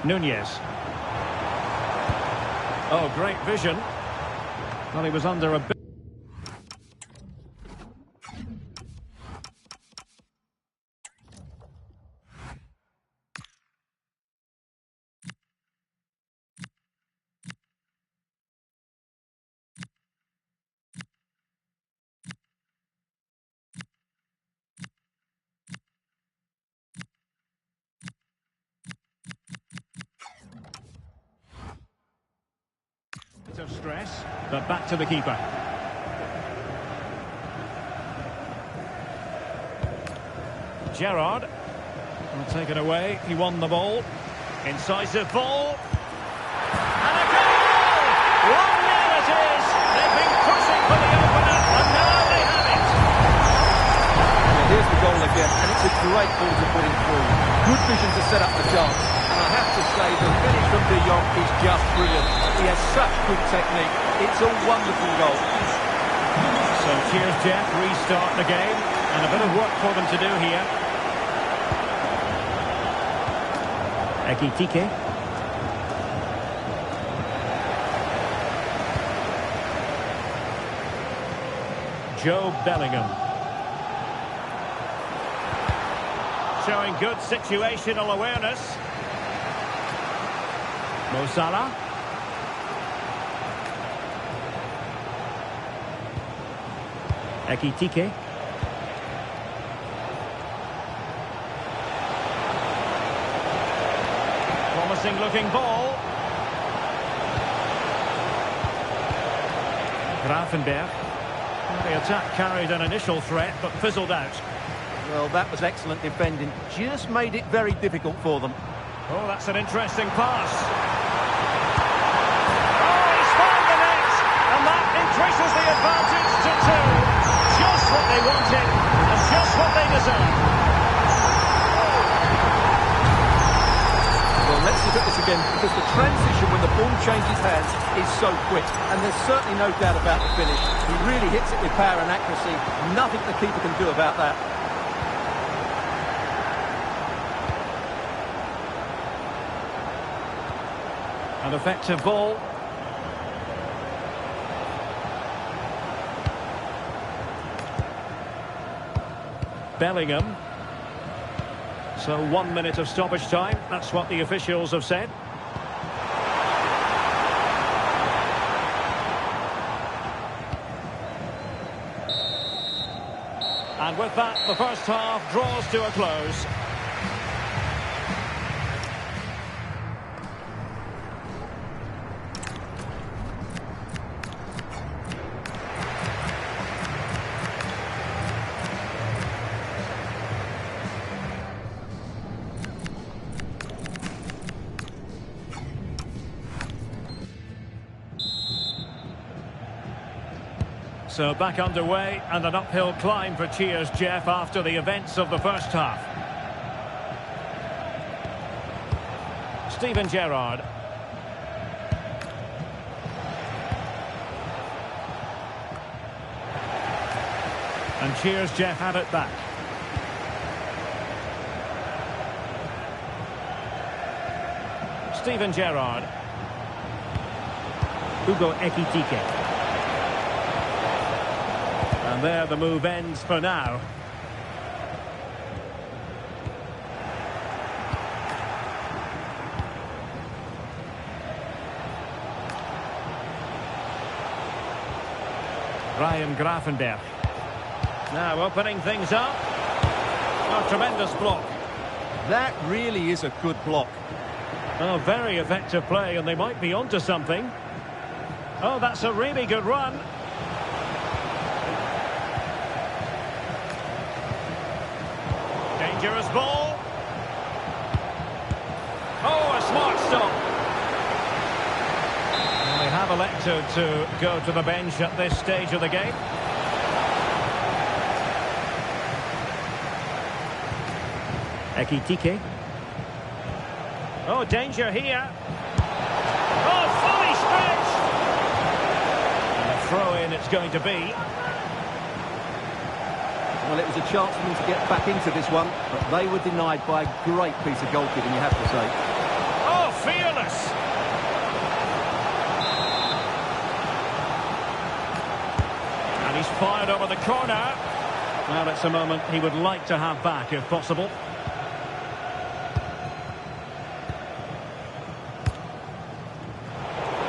Nunez. Oh, great vision. Well, he was under a bit. Of stress, but back to the keeper. Gerrard will take it away. He won the ball. Incisive ball. And a goal! 1-0 it is. They've been pushing for the opener, and now they have it. Well, here's the goal again, and it's a great ball to put him through. Good vision to set up the chance. And I have to say, the finish from De Jong is just brilliant. He has such good technique. It's a wonderful goal. So Cheers Jeff restart the game, and a bit of work for them to do here. Ekitike. Joe Bellingham. Showing good situational awareness. Mo Salah. Ekitike. Promising looking ball. Gravenberch. The attack carried an initial threat but fizzled out. Well, that was excellent defending. Just made it very difficult for them. Oh, that's an interesting pass. Oh, he's found the net! And that increases the advantage to 2. Just what they wanted, and just what they deserve. Well, let's look at this again, because the transition when the ball changes hands is so quick. And there's certainly no doubt about the finish. He really hits it with power and accuracy. Nothing the keeper can do about that. An effective ball. Bellingham. So 1 minute of stoppage time. That's what the officials have said. And with that, the first half draws to a close. So back underway and an uphill climb for Cheers Jeff after the events of the first half. Steven Gerrard. And Cheers Jeff had it back. Steven Gerrard. Hugo Ekitike. And there the move ends for now. Ryan Gravenberch. Now opening things up. Oh, tremendous block. That really is a good block. Oh, very effective play, and they might be onto something. Oh, that's a really good run. Dangerous ball. Oh, a smart stop. And they have elected to go to the bench at this stage of the game. Ekitike. Oh, danger here. Oh, fully stretched. And a throw-in it's going to be. Well, it was a chance for them to get back into this one, but they were denied by a great piece of goalkeeping, you have to say. Oh, fearless. And he's fired over the corner. Well, it's a moment he would like to have back, if possible.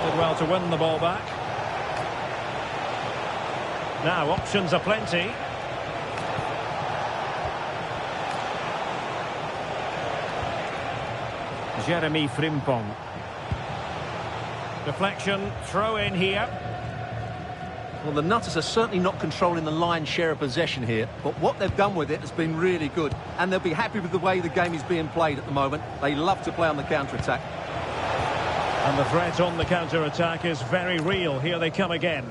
Did well to win the ball back. Now, options are plenty. Jeremy Frimpong. Deflection, throw in here. Well, the Nutters are certainly not controlling the lion's share of possession here, but what they've done with it has been really good, and they'll be happy with the way the game is being played at the moment. They love to play on the counter-attack. And the threat on the counter-attack is very real. Here they come again.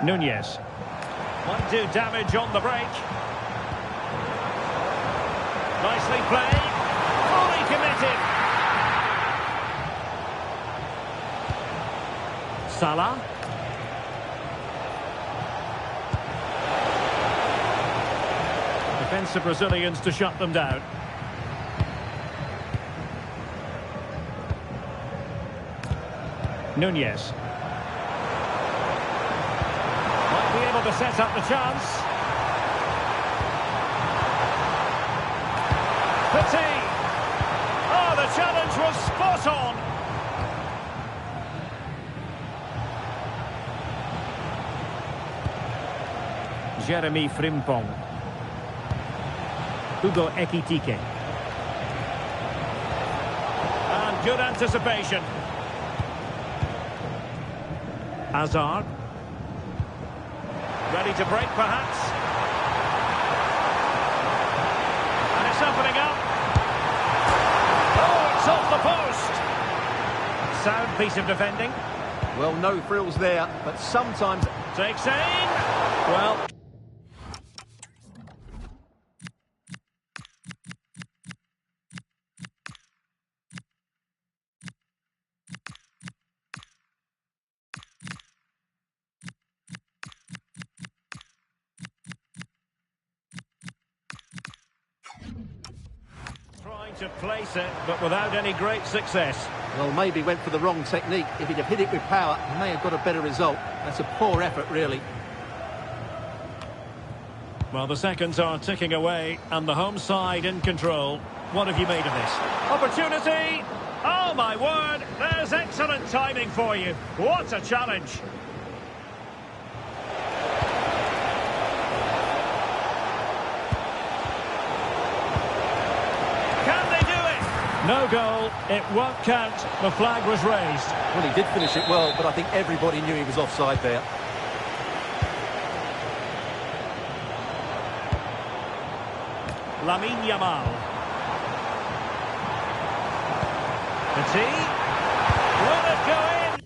Nunez. Might do damage on the break. Nicely played. Fully committed. Salah. Defensive Brazilians to shut them down. Nunez. Might be able to set up the chance. Petit. Oh, the challenge was spot on. Jeremy Frimpong. Hugo Ekitike. And good anticipation. Hazard. Ready to break, perhaps. And it's opening up. Oh, it's off the post. Sound piece of defending. Well, no frills there, but sometimes... Takes aim. Well... Trying to place it, but without any great success. Well, maybe went for the wrong technique. If he'd have hit it with power, he may have got a better result. That's a poor effort, really. Well, the seconds are ticking away, and the home side in control. What have you made of this? Opportunity! Oh, my word! There's excellent timing for you. What a challenge! No goal, it won't count. The flag was raised. Well, he did finish it well, but I think everybody knew he was offside there. Lamine Yamal. Petit. Will it go in?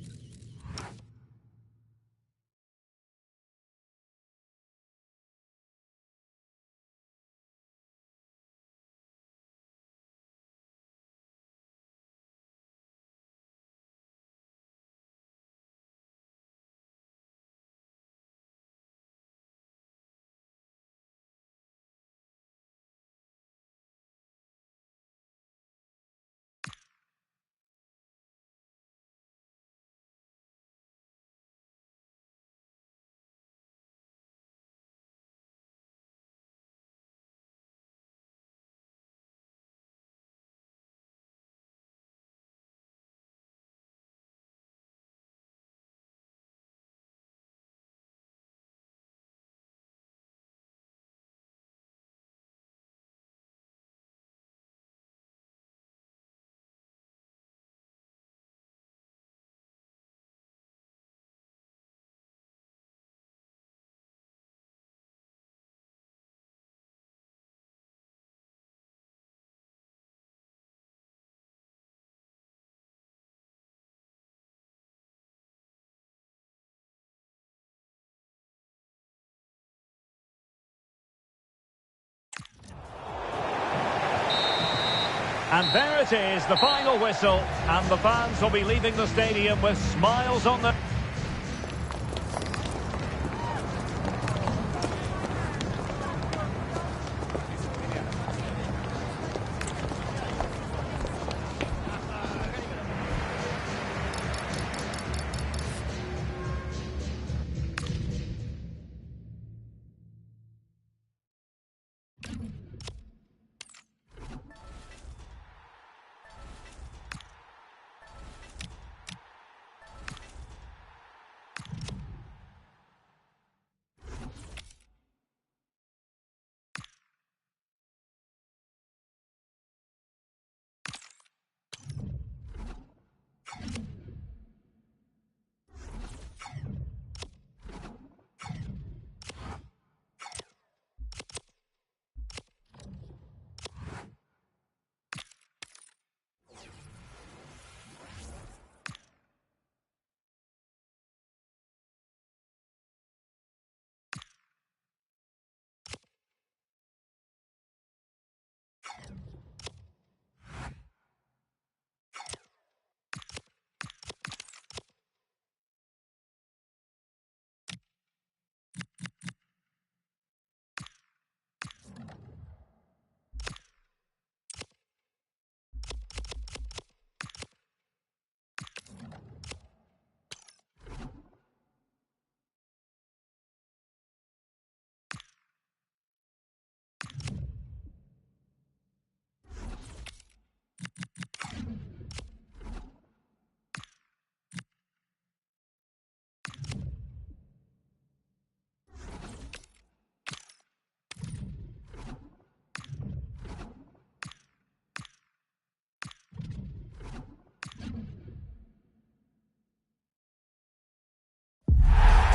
And there it is, the final whistle, and the fans will be leaving the stadium with smiles on their...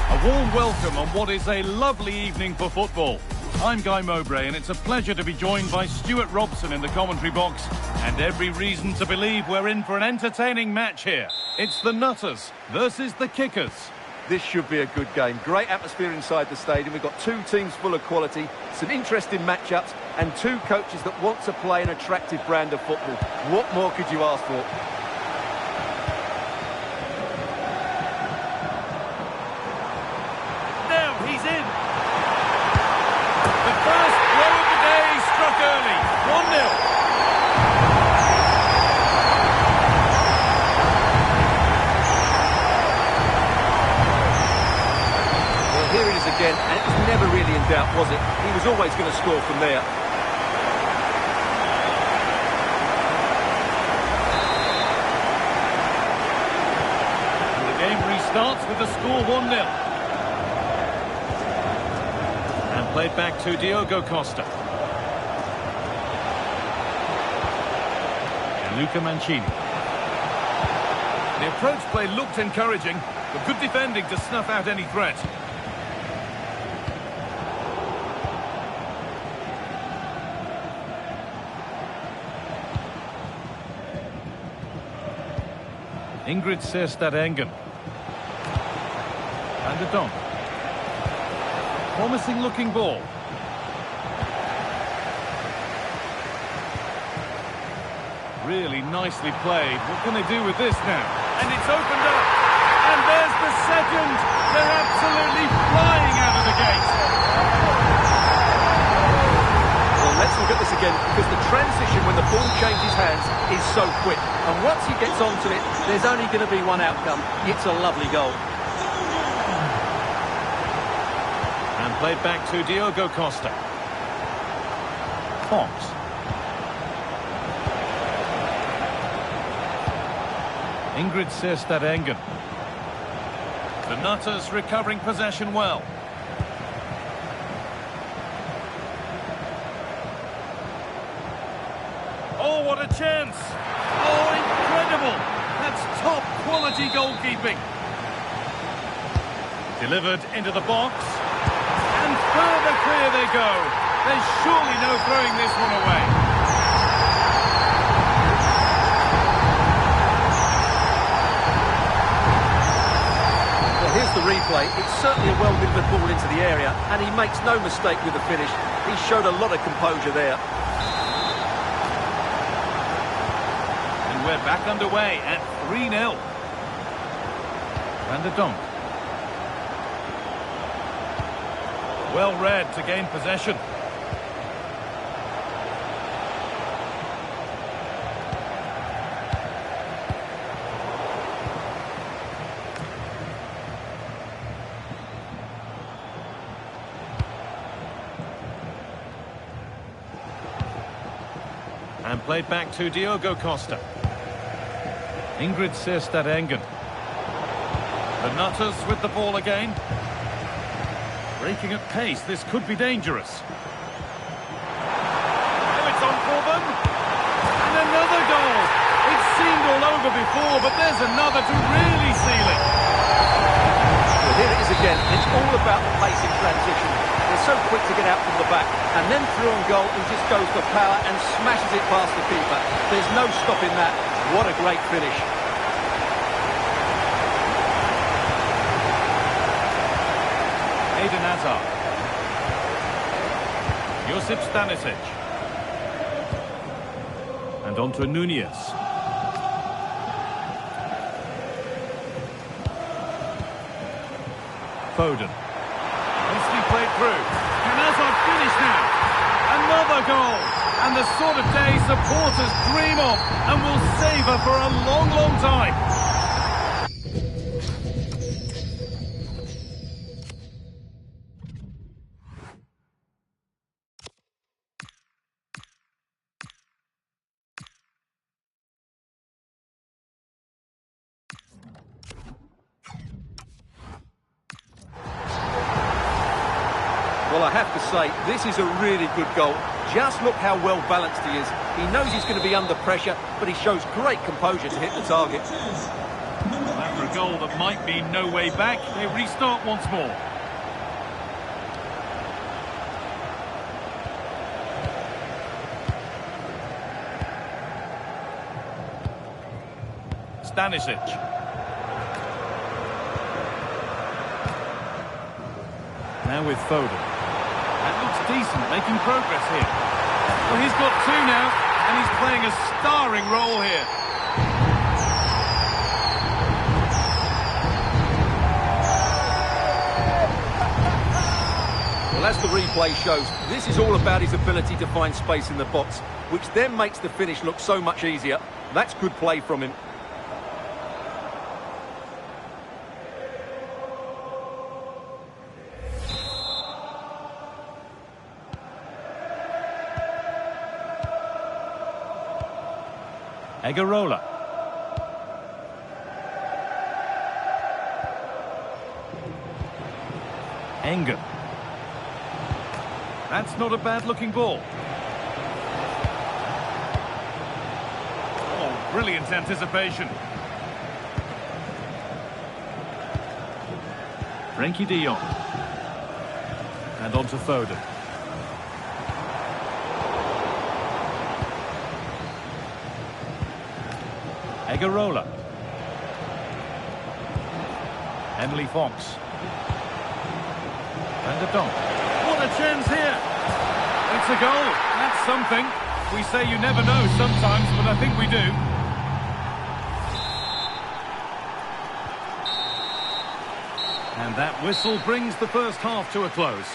A warm welcome on what is a lovely evening for football. I'm Guy Mowbray, and it's a pleasure to be joined by Stuart Robson in the commentary box, and every reason to believe we're in for an entertaining match here. It's the Nutters versus the Kickers. This should be a good game. Great atmosphere inside the stadium. We've got two teams full of quality, some interesting matchups, and two coaches that want to play an attractive brand of football. What more could you ask for? He's in. The first blow of the day struck early. 1-0. Well, here it is again, and it was never really in doubt, was it? He was always going to score from there. And the game restarts with the score 1-0. Played back to Diogo Costa. And Luca Mancini. The approach play looked encouraging, but good defending to snuff out any threat. Ingrid Sjöstedt Engen. And de Donk. Promising looking ball. Really nicely played. What can they do with this now? And it's opened up. And there's the second. They're absolutely flying out of the gate. Well, let's look at this again, because the transition when the ball changes hands is so quick. And once he gets onto it, there's only going to be one outcome. It's a lovely goal. Played back to Diogo Costa. Fox. Ingrid Sjöstedt Engen. The Nutters recovering possession well. Oh, what a chance! Oh, incredible! That's top quality goalkeeping. Delivered into the box. And further clear they go. There's surely no throwing this one away. Well, here's the replay. It's certainly a well-delivered ball into the area, and he makes no mistake with the finish. He showed a lot of composure there. we're back underway at 3-0. Van der Donk. Well read to gain possession. And played back to Diogo Costa. Ingrid Sierstad Engen. The Nutters with the ball again. Breaking at pace, this could be dangerous. Now it's on for them. And another goal. It seemed all over before, but there's another to really seal it. Well, here it is again. It's all about the pace in transition. They're so quick to get out from the back. And then through on goal, he just goes for power and smashes it past the keeper. There's no stopping that. What a great finish. Eden Hazard. Josip Stanisic. And on to Nunez. Foden. Nicely played through. Can Hazard finish now? Another goal. And the sort of day supporters dream of and will savour for a long, long time. Well, I have to say, this is a really good goal. Just look how well balanced he is. He knows he's going to be under pressure, but he shows great composure to hit the target. After a goal that might be no way back, they restart once more. Stanisic. Now with Foden. That looks decent, making progress here. Well, he's got two now, and he's playing a starring role here. Well, as the replay shows, this is all about his ability to find space in the box, which then makes the finish look so much easier. That's good play from him. Egarola. Engen. That's not a bad-looking ball. Oh, brilliant anticipation. Frenkie de Jong. And on to Foden. Egarola. Emily Fox. Van der Donk. What a chance here! It's a goal. That's something. We say you never know sometimes, but I think we do. And that whistle brings the first half to a close.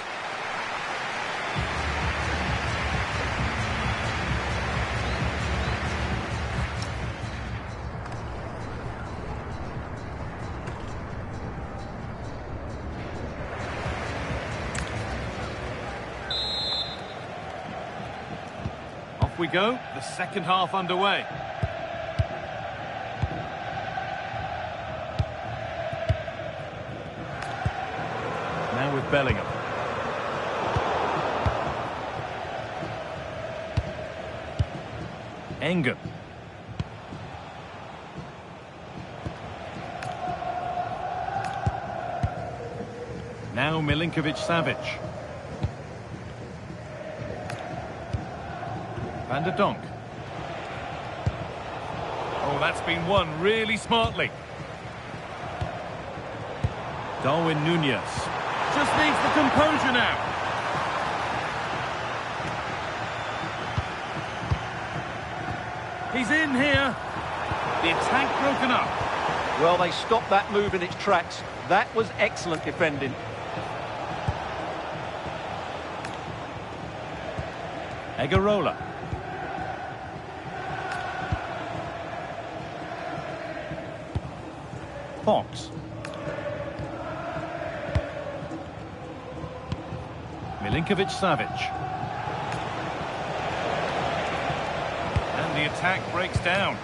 We go, the second half underway. Now with Bellingham. Engen. Now Milinkovic-Savic. Van der Donk. Oh, that's been won really smartly. Darwin Nunez. Just needs the composure now. He's in here. The attack broken up. Well, they stopped that move in its tracks. That was excellent defending. Egarola. Fox. Milinkovic-Savic. And the attack breaks down.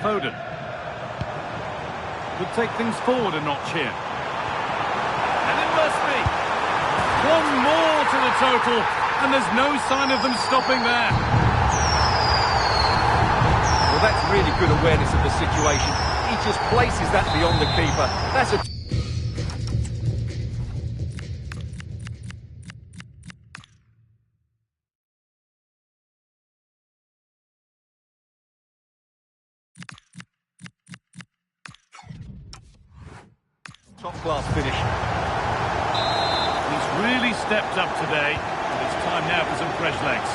Foden. Could take things forward a notch here. And it must be. One more to the total, and there's no sign of them stopping there. Well, that's really good awareness of the situation. He just places that beyond the keeper. That's a... top-class finish. He's really stepped up today, and it's time now for some fresh legs.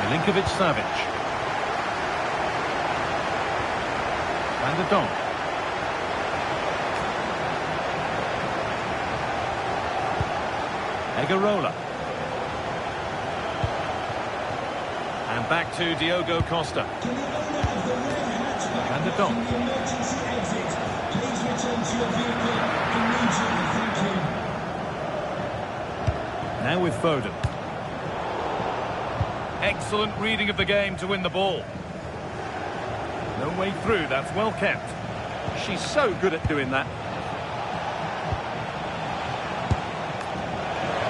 Milinkovic-Savic. Van der Donk. Egarola. And back to Diogo Costa. Van der Donk. Now with Foden. Excellent reading of the game to win the ball. No way through, that's well kept. She's so good at doing that.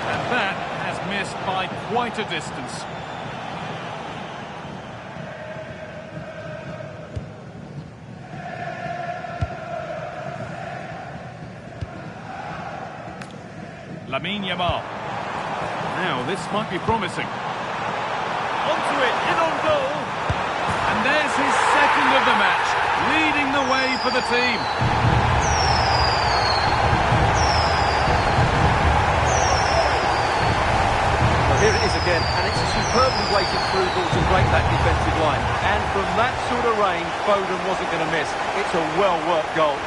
And that has missed by quite a distance. Lamine Yamal. Now, this might be promising. Onto it, in on goal. And there's his second of the match, leading the way for the team. Well, here it is again, and it's a superbly weighted through ball to break that defensive line. And from that sort of range, Foden wasn't going to miss. It's a well-worked goal.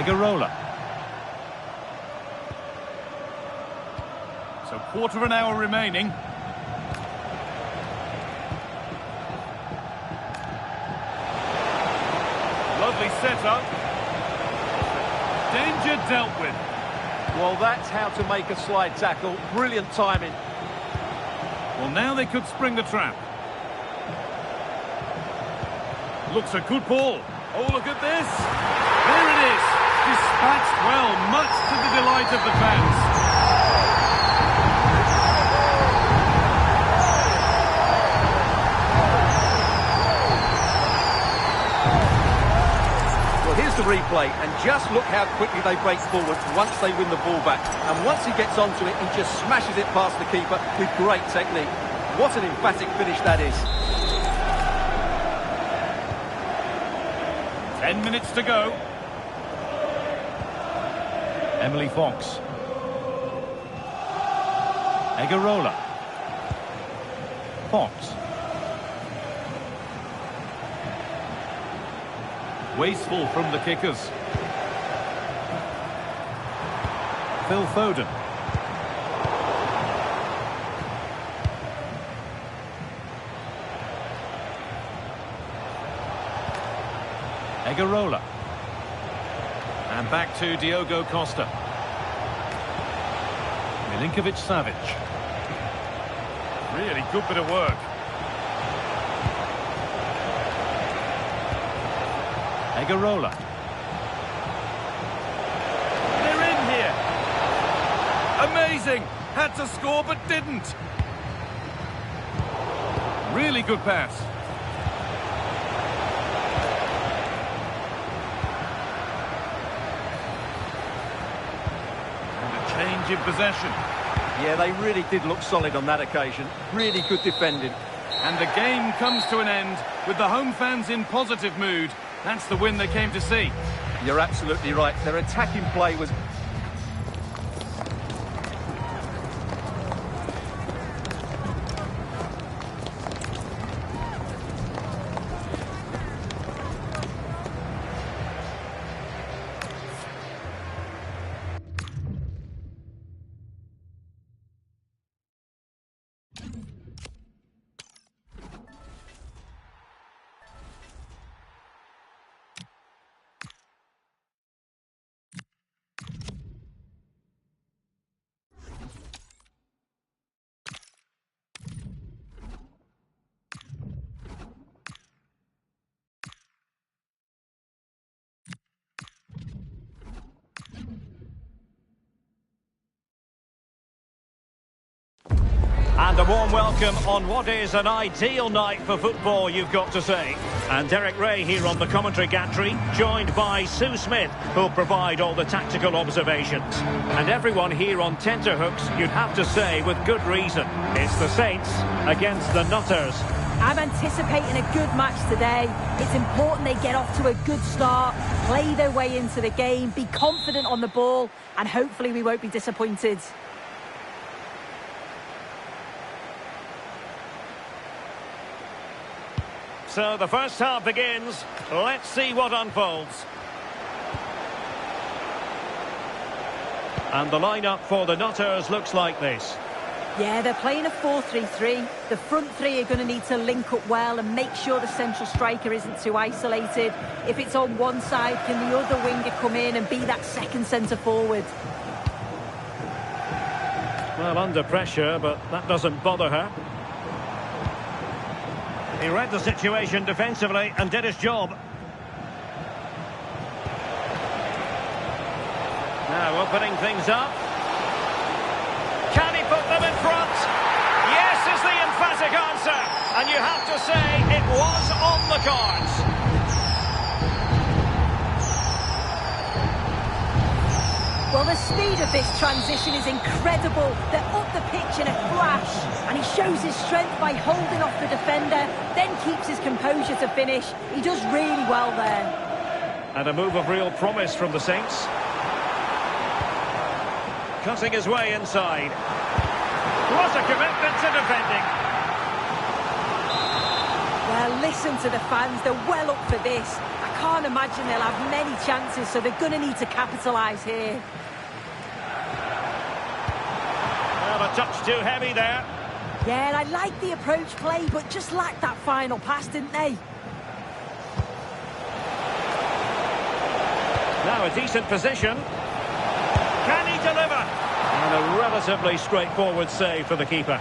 Egarola. So quarter of an hour remaining. Lovely setup. Danger dealt with. Well, that's how to make a slide tackle. Brilliant timing. Well, now they could spring the trap. Looks a good ball. Oh, look at this. There it is. Dispatched well, much to the delight of the fans. Well, here's the replay, and just look how quickly they break forward once they win the ball back. And once he gets onto it, he just smashes it past the keeper with great technique. What an emphatic finish that is. 10 minutes to go. Emily Fox. Egarola. Fox. Wasteful from the kickers. Phil Foden. Egarola. And back to Diogo Costa. Milinkovic-Savic. Really good bit of work. Egarola. They're in here. Amazing. Had to score but didn't. Really good pass. In possession. Yeah, they really did look solid on that occasion. Really good defending. And the game comes to an end With the home fans in positive mood, that's the win they came to see. You're absolutely right. Their attacking play was... And a warm welcome on what is an ideal night for football, you've got to say. And Derek Ray here on the commentary gantry, joined by Sue Smith, who'll provide all the tactical observations. And everyone here on tenterhooks, you'd have to say with good reason. It's the Saints against the Nutters. I'm anticipating a good match today. It's important they get off to a good start, play their way into the game, be confident on the ball, and hopefully we won't be disappointed. So the first half begins. Let's see what unfolds. And the lineup for the Nutters looks like this. Yeah, they're playing a 4-3-3. The front three are going to need to link up well and make sure the central striker isn't too isolated. If it's on one side, can the other winger come in and be that second centre forward? Well, under pressure, but that doesn't bother her. He read the situation defensively and did his job. Now opening things up. Can he put them in front? Yes is the emphatic answer. And you have to say it was on the cards. Well, the speed of this transition is incredible. They're up the pitch in a flash. And he shows his strength by holding off the defender, then keeps his composure to finish. He does really well there. And a move of real promise from the Saints. Cutting his way inside. What a commitment to defending. Well, listen to the fans. They're well up for this. I can't imagine they'll have many chances, so they're going to need to capitalise here. Well, a touch too heavy there. Yeah, and I like the approach play, but just lacked that final pass, didn't they? Now a decent position. Can he deliver? And a relatively straightforward save for the keeper.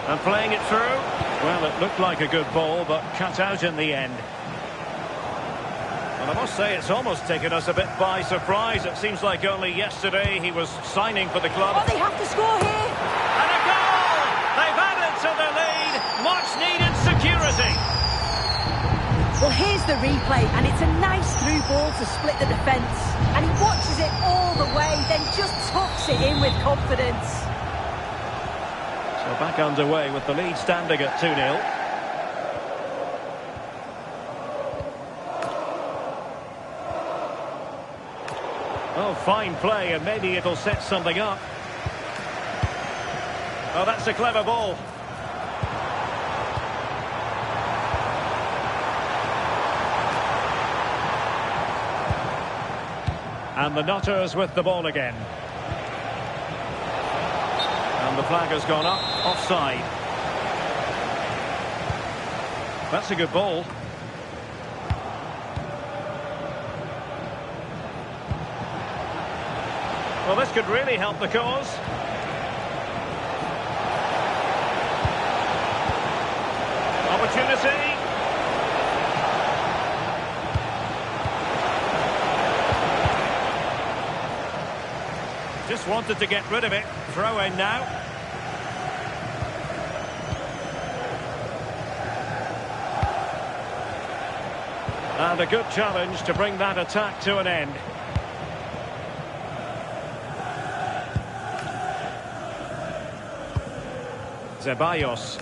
And playing it through. Well, it looked like a good ball, but cut out in the end. Well, I must say it's almost taken us a bit by surprise. It seems like only yesterday he was signing for the club. Oh, they have to score here! And a goal! They've added to the lead. Much needed security. Well, here's the replay, and it's a nice through ball to split the defence. And he watches it all the way, then just tucks it in with confidence. So back underway with the lead standing at 2-0. Oh, fine play, and maybe it'll set something up. Oh, that's a clever ball. And the Nutters with the ball again. And the flag has gone up, offside. That's a good ball. Well, this could really help the cause. Opportunity. Just wanted to get rid of it. Throw in now. And a good challenge to bring that attack to an end. Ceballos.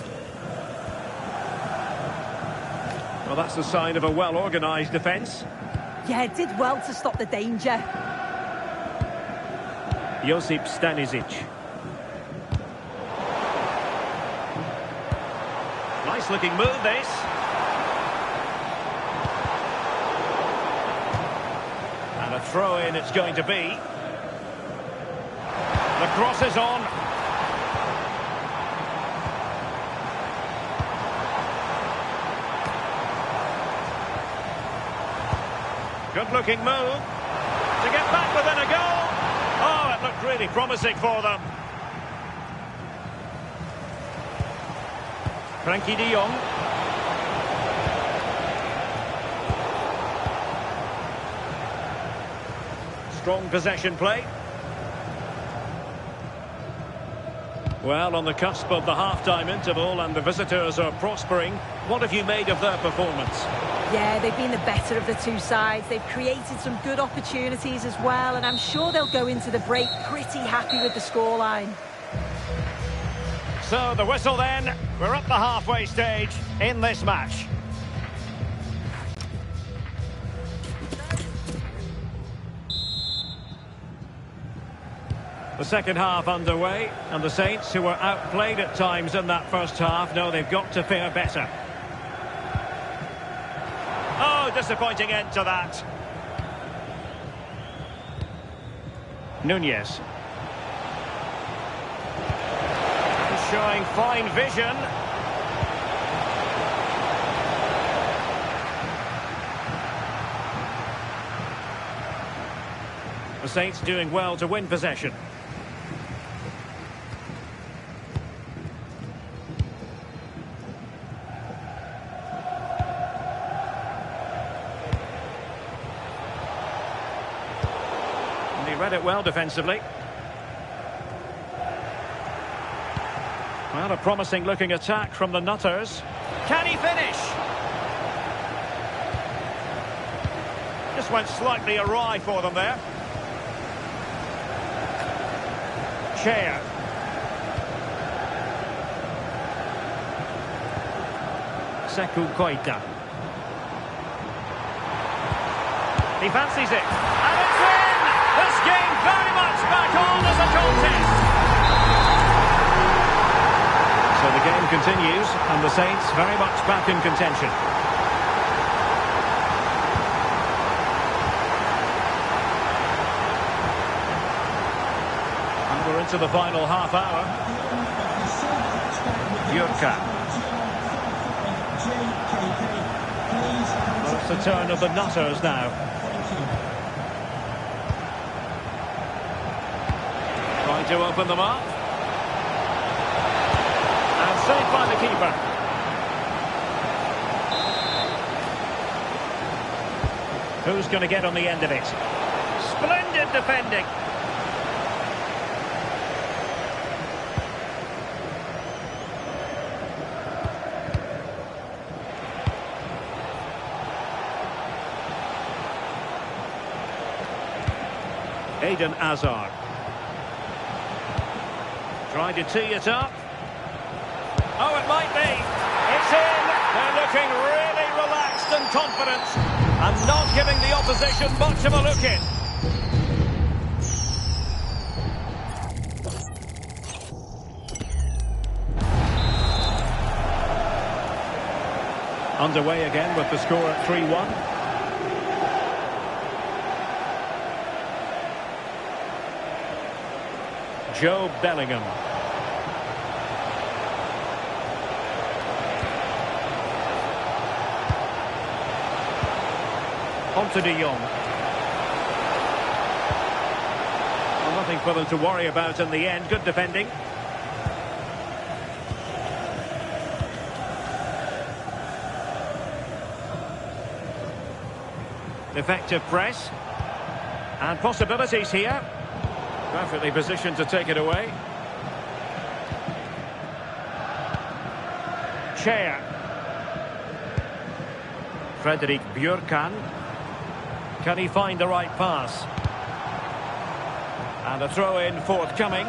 Well, that's the sign of a well-organised defence. Yeah, did well to stop the danger. Josip Stanisic. Nice-looking move, this. And a throw-in it's going to be. The cross is on. Good-looking move to get back within a goal. Oh, it looked really promising for them. Frankie de Jong. Strong possession play. Well, on the cusp of the half-time interval and the visitors are prospering. What have you made of their performance? Yeah, they've been the better of the two sides. They've created some good opportunities as well, and I'm sure they'll go into the break pretty happy with the scoreline. So, the whistle then. We're at the halfway stage in this match. The second half underway, and the Saints, who were outplayed at times in that first half, know they've got to fare better. Oh, disappointing end to that. Nunez. Showing fine vision. The Saints doing well to win possession. Read it well defensively. Well, a promising looking attack from the Nutters. Can he finish? Just went slightly awry for them there. Chair. Sekou Koita. He fancies it. And it's in! This game very much back on as a contest. So the game continues, and the Saints very much back in contention. And we're into the final half hour. Bjorka. Well, it's the turn of the Nutters now. Trying to open them up. And saved by the keeper. Who's going to get on the end of it? Splendid defending. Eden Hazard. Trying to tee it up. Oh, it might be. It's in. They're looking really relaxed and confident and not giving the opposition much of a look in. Underway again with the score at 3-1. Joe Bellingham. On to de Jong. Well, nothing for them to worry about in the end. Good defending. Effective press. And possibilities here. Perfectly positioned to take it away. Chair. Fredrik Bjorkan. Can he find the right pass? And a throw-in forthcoming.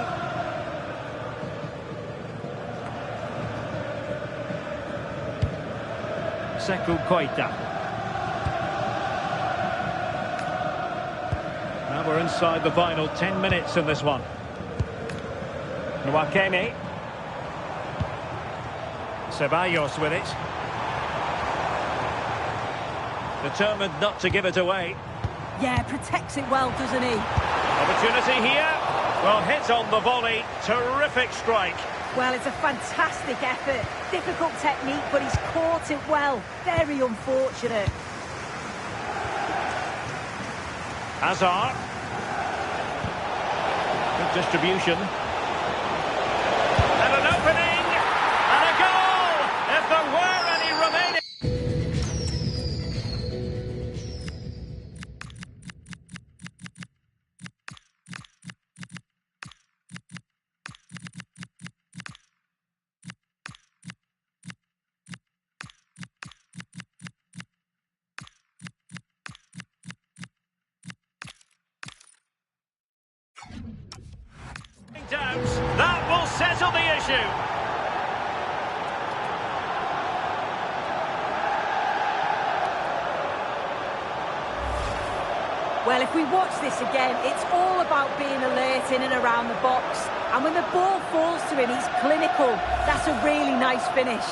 Sekou Koita. Now we're inside the final 10 minutes in this one. Nwakeme. Ceballos with it. Determined not to give it away. Yeah, protects it well, doesn't he? Opportunity here. Well, hit on the volley. Terrific strike. Well, it's a fantastic effort. Difficult technique, but he's caught it well. Very unfortunate. Hazard. Good distribution. And an opening. And a goal! If there were any remaining. Doubts. That will settle the issue. Well, if we watch this again, it's all about being alert in and around the box. And when the ball falls to him, he's clinical. That's a really nice finish.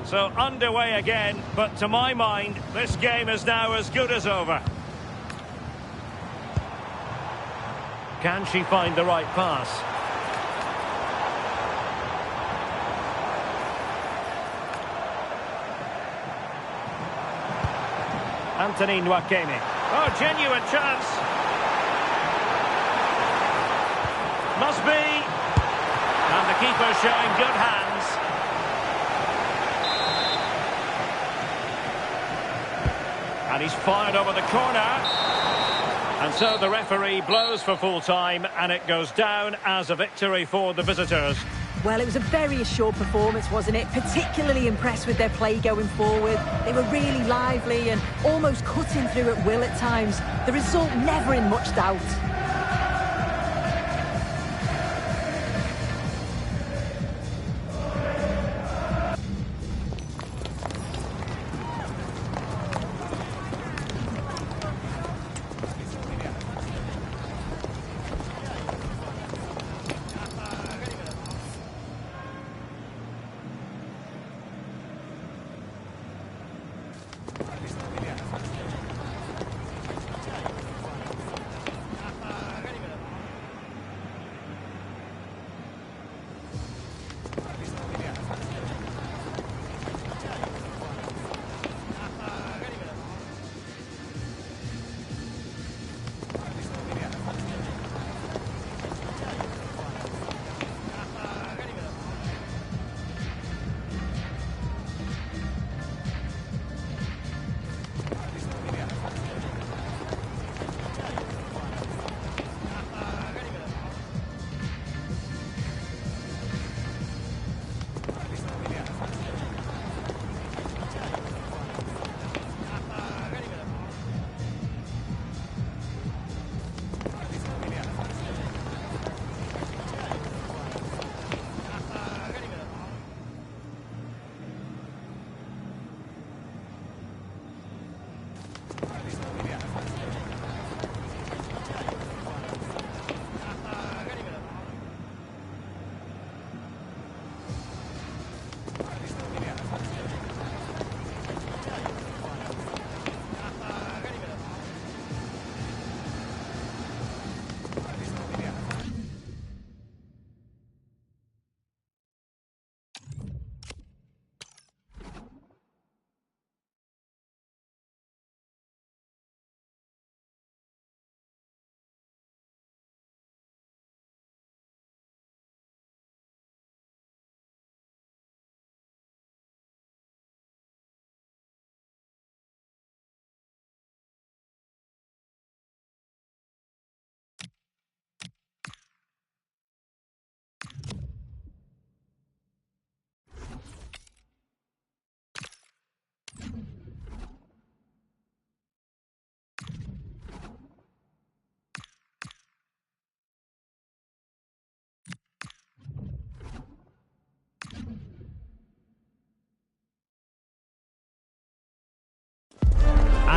So underway again, but to my mind, this game is now as good as over. Can she find the right pass? Anthony Nwakeme. Oh, genuine chance. Must be. And the keeper showing good hands. And he's fired over the corner. And so the referee blows for full time, and it goes down as a victory for the visitors. Well, it was a very assured performance, wasn't it? Particularly impressed with their play going forward. They were really lively and almost cutting through at will at times. The result never in much doubt.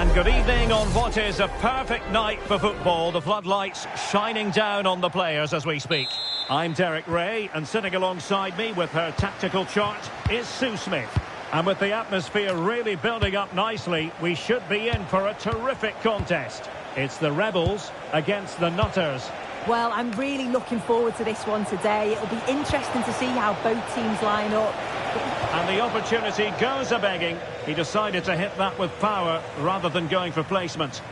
And good evening on what is a perfect night for football. The floodlights shining down on the players as we speak. I'm Derek Ray, and sitting alongside me with her tactical chart is Sue Smith. And with the atmosphere really building up nicely, we should be in for a terrific contest. It's the Rebels against the Nutters. Well, I'm really looking forward to this one today. It'll be interesting to see how both teams line up. And the opportunity goes a-begging. He decided to hit that with power rather than going for placement.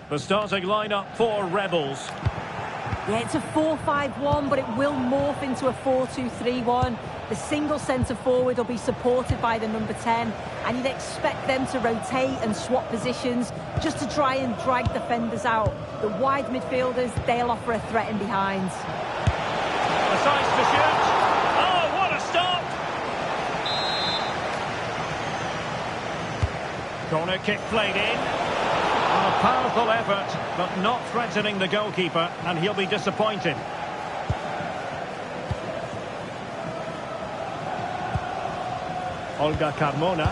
The starting lineup for Rebels. Yeah, it's a 4-5-1, but it will morph into a 4-2-3-1. The single centre-forward will be supported by the number 10, and you'd expect them to rotate and swap positions just to try and drag defenders out. The wide midfielders, they'll offer a threat in behind. Decides to shoot. Oh, what a stop! Corner kick played in. A powerful effort, but not threatening the goalkeeper, and he'll be disappointed. Olga Carmona.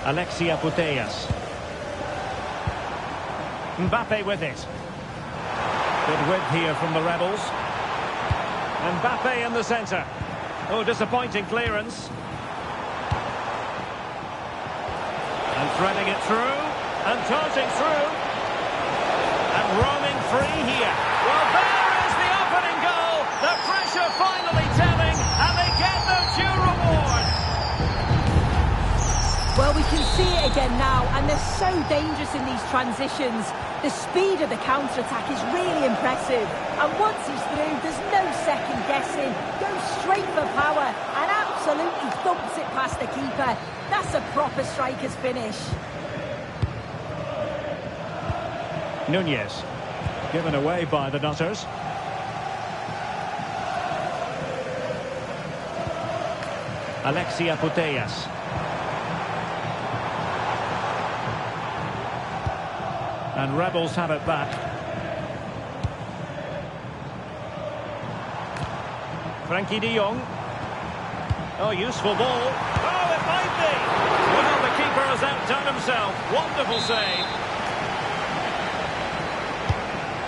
Alexia Putellas. Mbappe with it. Good width here from the Rebels. Mbappe in the centre. Oh, disappointing clearance. And threading it through. And darting through. And roaming free here. Well, there is the opening goal. The pressure finally telling. And they get their due reward. Well, we can see it again now. And they're so dangerous in these transitions. The speed of the counter-attack is really impressive. And once he's through, there's no second guessing. Goes straight for power and absolutely thumps it past the keeper. That's a proper striker's finish. Nunez. Given away by the Nutters. Alexia Putellas. And Rebels have it back. Frankie de Jong. Oh, useful ball. Oh, it might be. Well, the keeper has outdone himself. Wonderful save.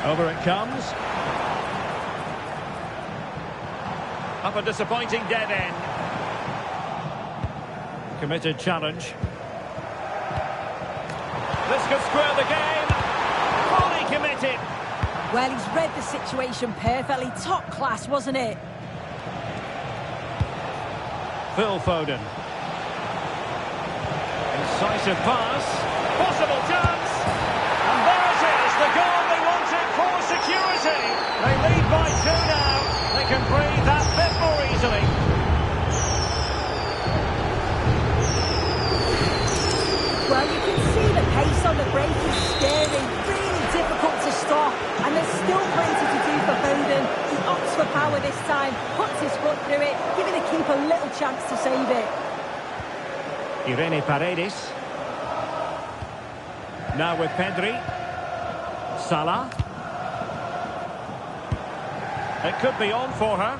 Over it comes. Up a disappointing dead end. Committed challenge. This could square the game. Fully committed. Well, he's read the situation perfectly. Top class, wasn't it? Phil Foden. Incisive pass. Possible chance. And there it is. The goal they wanted for security. They lead by 2 now. They can breathe that bit more easily. Well, you can see the pace on the break is scary, really difficult to stop, and there's still plenty to do for Foden. He opts for power this time, puts his foot through it, giving the keeper little chance to save it. Irene Paredes. Now with Pedri. Salah. It could be on for her.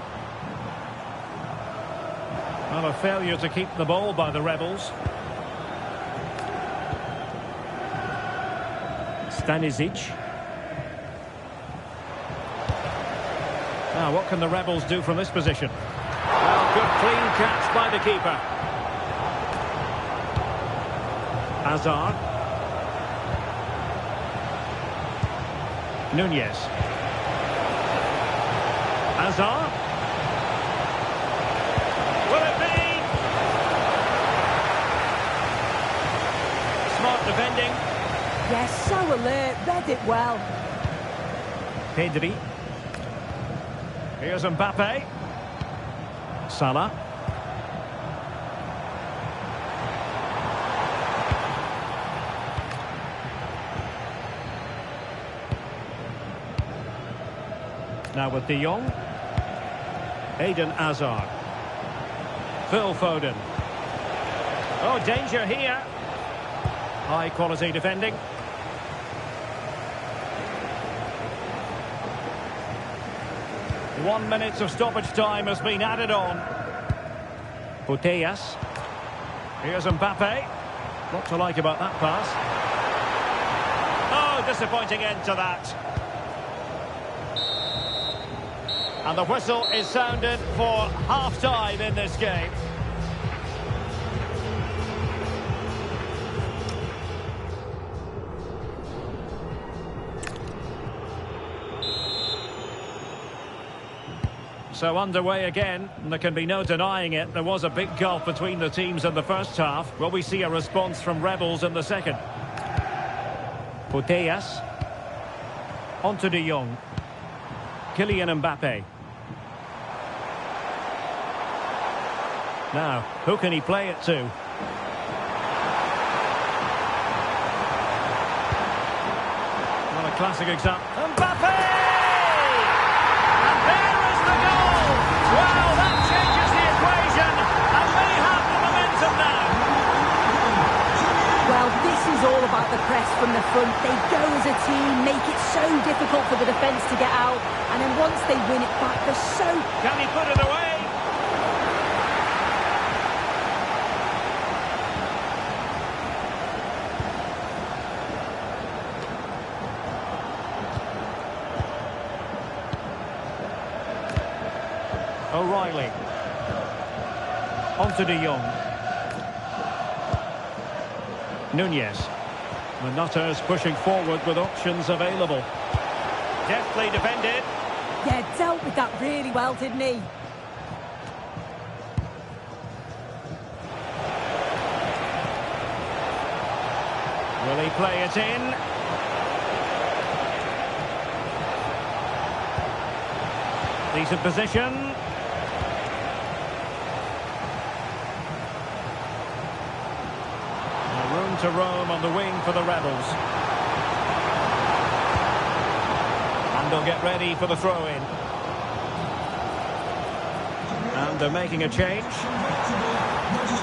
Well, a failure to keep the ball by the Rebels. Stanisic. Now, what can the Rebels do from this position? Well, good clean catch by the keeper. Hazard. Nunez. Hazard. Will it be? Smart defending. Yes, so alert, read it well. Pedri. Here's Mbappe. Salah. Now with de Jong. Eden Hazard. Phil Foden. Oh, danger here. High quality defending. .1 minute of stoppage time has been added on. Putellas. Here's Mbappe. What to like about that pass? Oh, disappointing end to that. And the whistle is sounded for half-time in this game. So underway again, and there can be no denying it. There was a big gulf between the teams in the first half. Will we see a response from Rebels in the second? Putellas. On to De Jong. Kylian Mbappe. Now, who can he play it to? What a classic example. Mbappe! And there is the goal! Well, that changes the equation, and they have the momentum now. Well, this is all about the press from the front. They go as a team, make it so difficult for the defence to get out, and then once they win it back, they're so... Can he put it away? O'Reilly. On to De Jong. Nunez. The Nutters pushing forward with options available. Deftly defended. Yeah, dealt with that really well, didn't he? Will he play it in? Decent position. Room to roam on the wing for the Rebels. And they'll get ready for the throw-in. And they're making a change.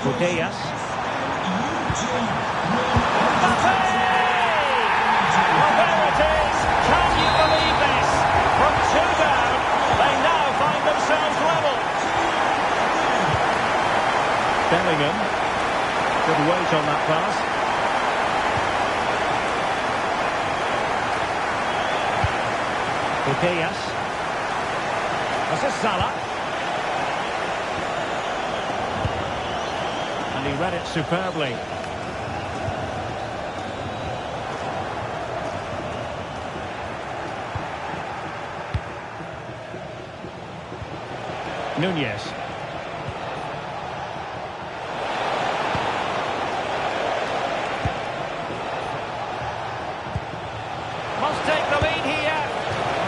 Putellas. Mbappe! Well, there it is. Can you believe this? From 2 down, they now find themselves level. Bellingham. Good weight on that pass. Putellas. This is Salah. And he read it superbly. Nunez. Must take the lead here.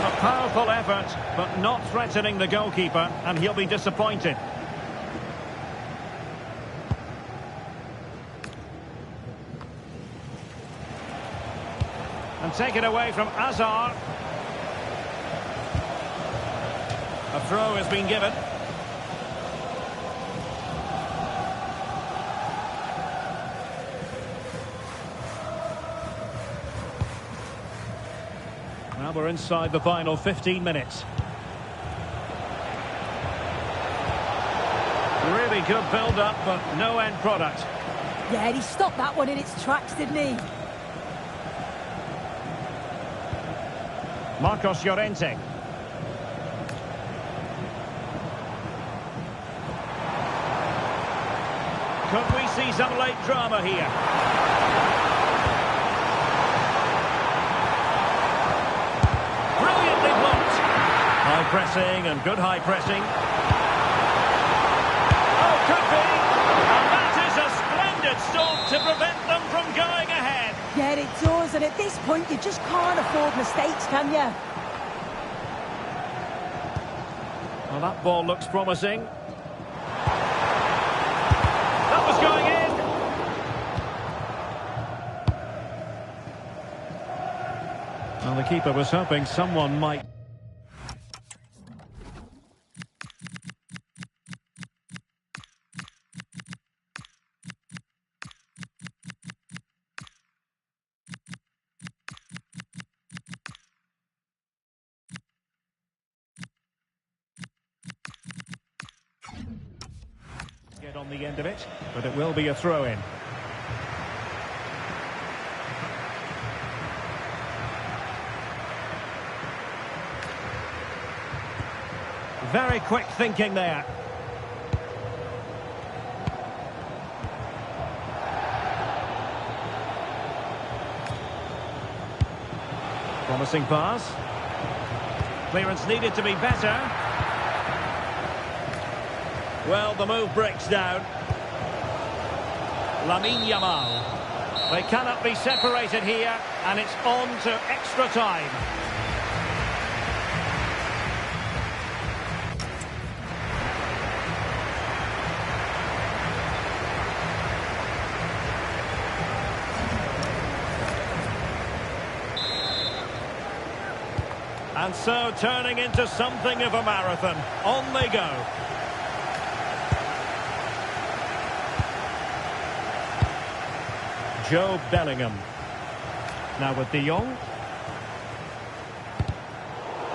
A powerful effort, but not threatening the goalkeeper, and he'll be disappointed. And taken away from Azar. A throw has been given. Now we're inside the final 15 minutes. Really good build-up, but no end product. Yeah, he stopped that one in its tracks, didn't he? Marcos Llorente. Could we see some late drama here? Brilliantly blocked. High pressing and good high pressing. Oh, could be. And that is a splendid stop to prevent them from going ahead. Yeah, it does, and at this point you just can't afford mistakes, can you? Well, that ball looks promising. That was going in. Well, the keeper was hoping someone might... get on the the end of it, but it will be a throw-in. Very quick thinking there. Promising pass. Clearance needed to be better. Well, the move breaks down. Lamine Yamal. They cannot be separated here, and it's on to extra time. And so turning into something of a marathon. On they go. Joe Bellingham. Now with De Jong.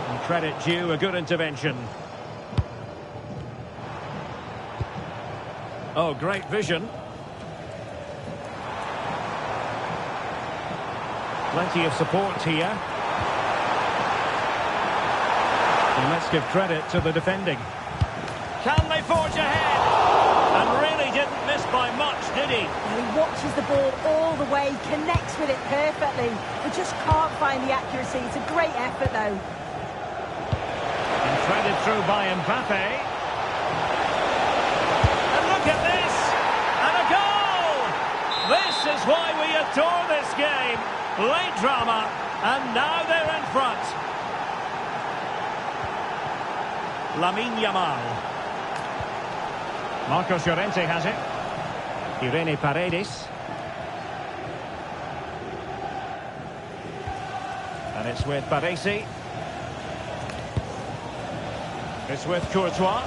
And credit due, a good intervention. Oh, great vision. Plenty of support here. And let's give credit to the defending. Can they forge ahead? And really didn't miss by much, did he? He watches the ball all the way, connects with it perfectly. He just can't find the accuracy. It's a great effort, though. And threaded through by Mbappe. And look at this! And a goal! This is why we adore this game. Late drama, and now they're in front. Lamine Yamal. Marcos Llorente has it. Irene Paredes. And it's with Baresi. It's with Courtois.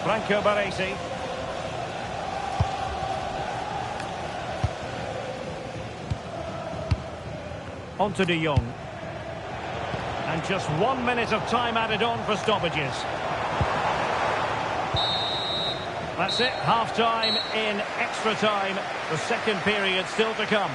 Franco Baresi. On to De Jong. And just 1 minute of time added on for stoppages. That's it, half-time in extra time. The second period still to come.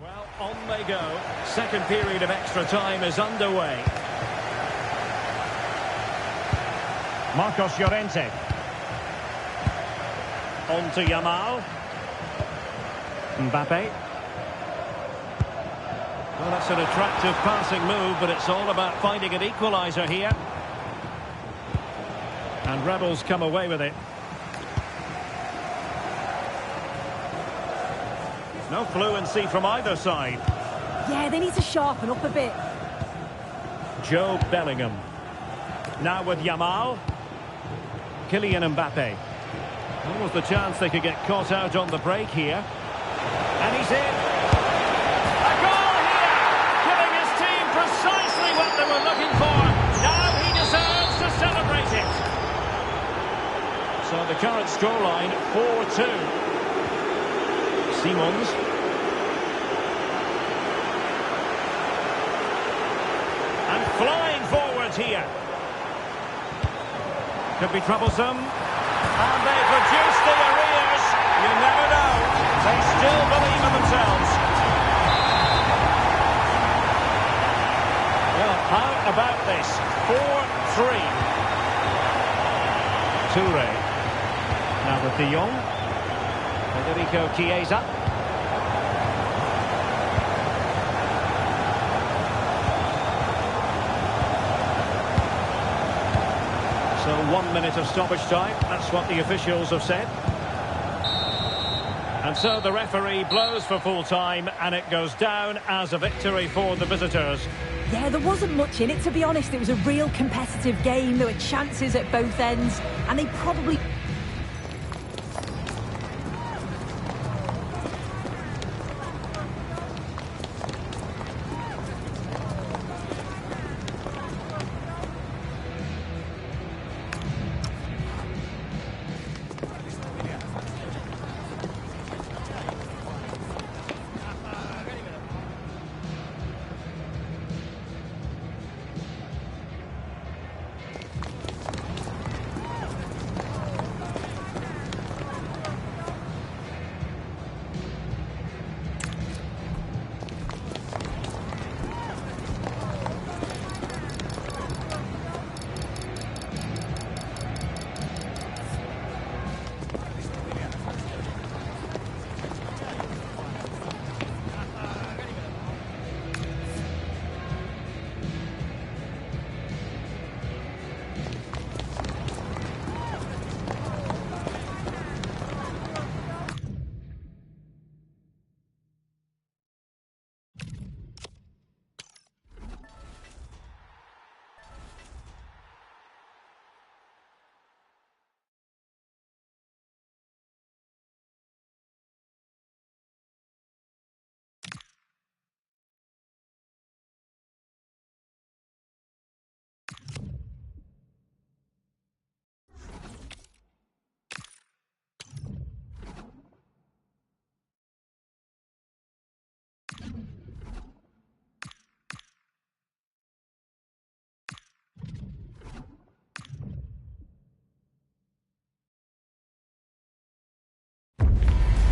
Well, on they go. Second period of extra time is underway. Marcos Llorente. On to Yamal. Mbappe. Well, that's an attractive passing move, but it's all about finding an equaliser here. And Rebels come away with it. No fluency from either side. Yeah, they need to sharpen up a bit. Joe Bellingham. Now with Yamal. Kylian Mbappe. Almost the chance they could get caught out on the break here. And he's in. A goal here! Giving his team precisely what they were looking for. Now he deserves to celebrate it. So the current scoreline, 4-2. Simons. And flying forwards here. Could be troublesome. And they produce the arrears. You never know. They still believe in themselves. Well, how about this? 4-3. Toure. Now with De Jong. Federico Chiesa. So 1 minute of stoppage time. That's what the officials have said. And so the referee blows for full time, and it goes down as a victory for the visitors. Yeah, there wasn't much in it, to be honest. It was a real competitive game. There were chances at both ends, and they probably...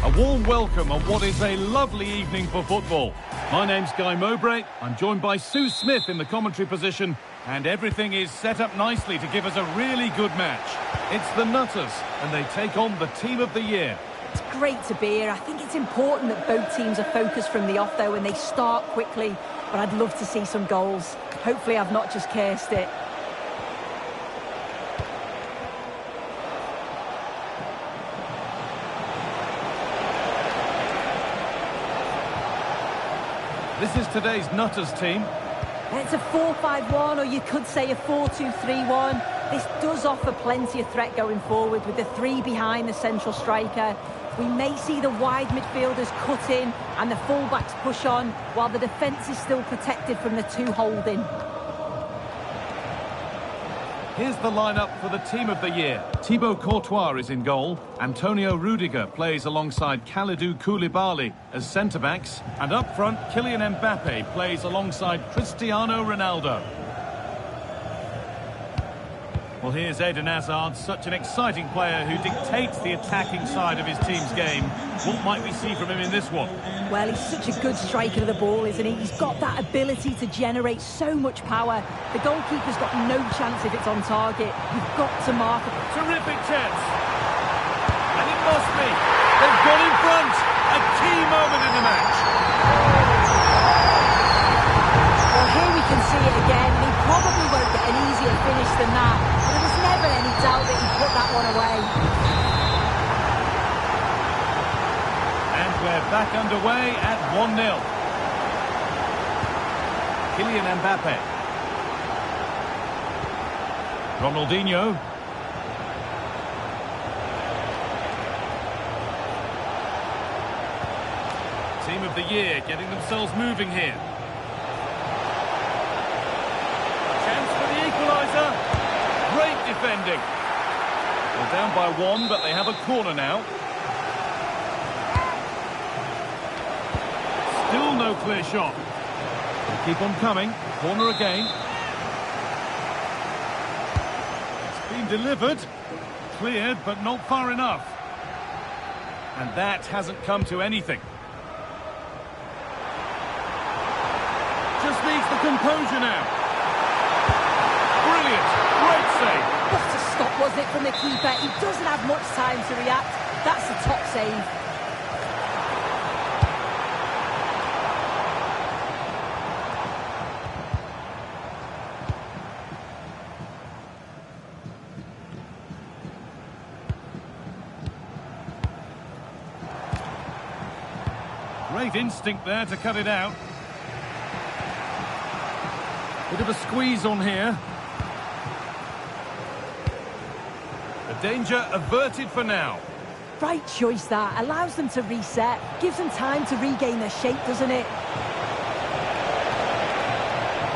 A warm welcome on what is a lovely evening for football. My name's Guy Mowbray. I'm joined by Sue Smith in the commentary position, and everything is set up nicely to give us a really good match. It's the Nutters, and they take on the team of the year. It's great to be here. I think it's important that both teams are focused from the off, though, and they start quickly. But I'd love to see some goals. Hopefully I've not just cursed it. This is today's Nutters team. It's a 4-5-1, or you could say a 4-2-3-1. This does offer plenty of threat going forward with the three behind the central striker. We may see the wide midfielders cut in and the fullbacks push on, while the defence is still protected from the two holding. Here's the lineup for the team of the year. Thibaut Courtois is in goal. Antonio Rudiger plays alongside Kalidou Koulibaly as centre-backs. And up front, Kylian Mbappe plays alongside Cristiano Ronaldo. Well, here's Eden Hazard, such an exciting player who dictates the attacking side of his team's game. What might we see from him in this one? Well, he's such a good striker of the ball, isn't he? He's got that ability to generate so much power. The goalkeeper's got no chance if it's on target. You've got to mark it. Terrific chance. And it must be. They've got in front. A key moment in the match. Well, here we can see it again. He probably won't get an easier finish than that. But there was never any doubt that he put that one away. And we're back underway at 1-0. Kylian Mbappe. Ronaldinho. Team of the year getting themselves moving here. Chance for the equaliser. Great defending. They're down by one, but they have a corner now. Still no clear shot. They keep on coming. Corner again. It's been delivered. Cleared, but not far enough. And that hasn't come to anything. Just needs the composure now. Brilliant. Great save. What a stop was it from the keeper. He doesn't have much time to react. That's a top save. Great instinct there to cut it out. Bit of a squeeze on here. The danger averted for now. Right choice that. Allows them to reset. Gives them time to regain their shape, doesn't it?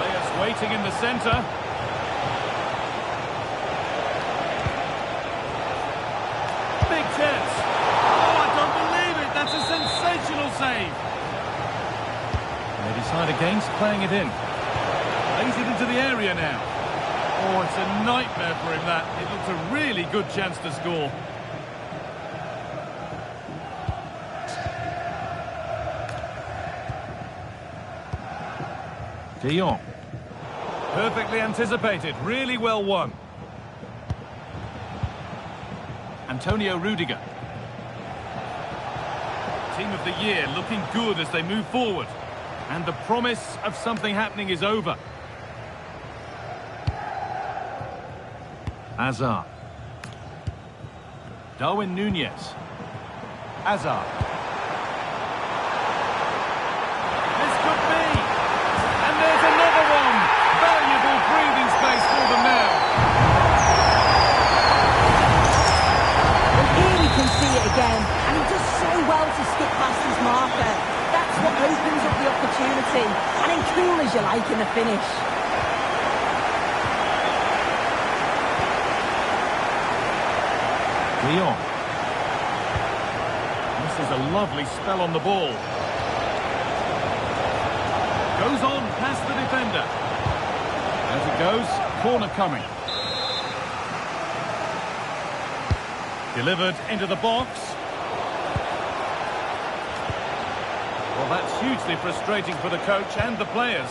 Players waiting in the centre. Big chance. Oh, I don't believe it. That's a sensational save. And they decide against playing it in. Lays it into the area now. Oh, it's a nightmare for him, that. It looks a really good chance to score. De Jong. Perfectly anticipated. Really well won. Antonio Rudiger. Team of the year looking good as they move forward. And the promise of something happening is over. Hazard. Darwin Nunez. Hazard. This could be. And there's another one. Valuable breathing space for them now. Well, here we can see it again. And he does so well to skip past his marker. That's what opens up the opportunity. And then cool as you like in the finish. De Jong. This is a lovely spell on the ball. Goes on past the defender. As it goes, corner coming. Delivered into the box. that's hugely frustrating for the coach and the players.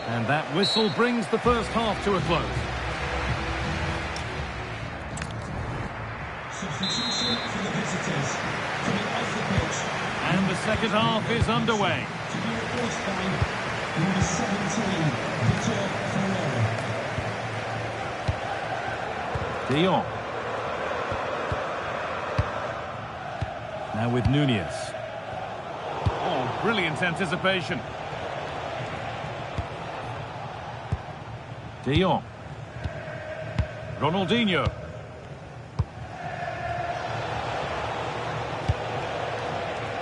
And that whistle brings the first half to a close. Substitution for the visitors. Coming off the pitch. And the second half is underway. To be replaced by number 17, Vitor Ferreira. De Jong. Now with Nunez. Oh, brilliant anticipation. De Jong. Ronaldinho.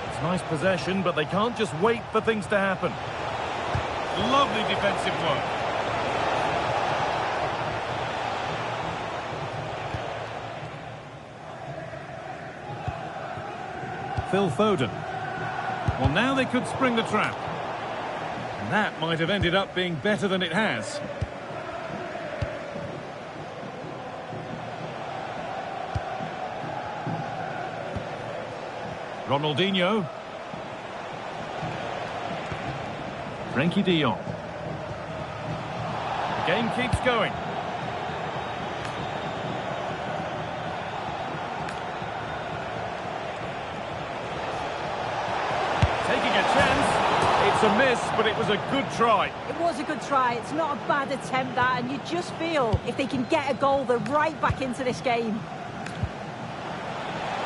It's nice possession, but they can't just wait for things to happen. Lovely defensive work. Phil Foden. Well, now they could spring the trap. And that might have ended up being better than it has. Ronaldinho. Frenkie de Jong. The game keeps going. Taking a chance. It's a miss, but it was a good try. It was a good try. It's not a bad attempt, that, and you just feel if they can get a goal, they're right back into this game.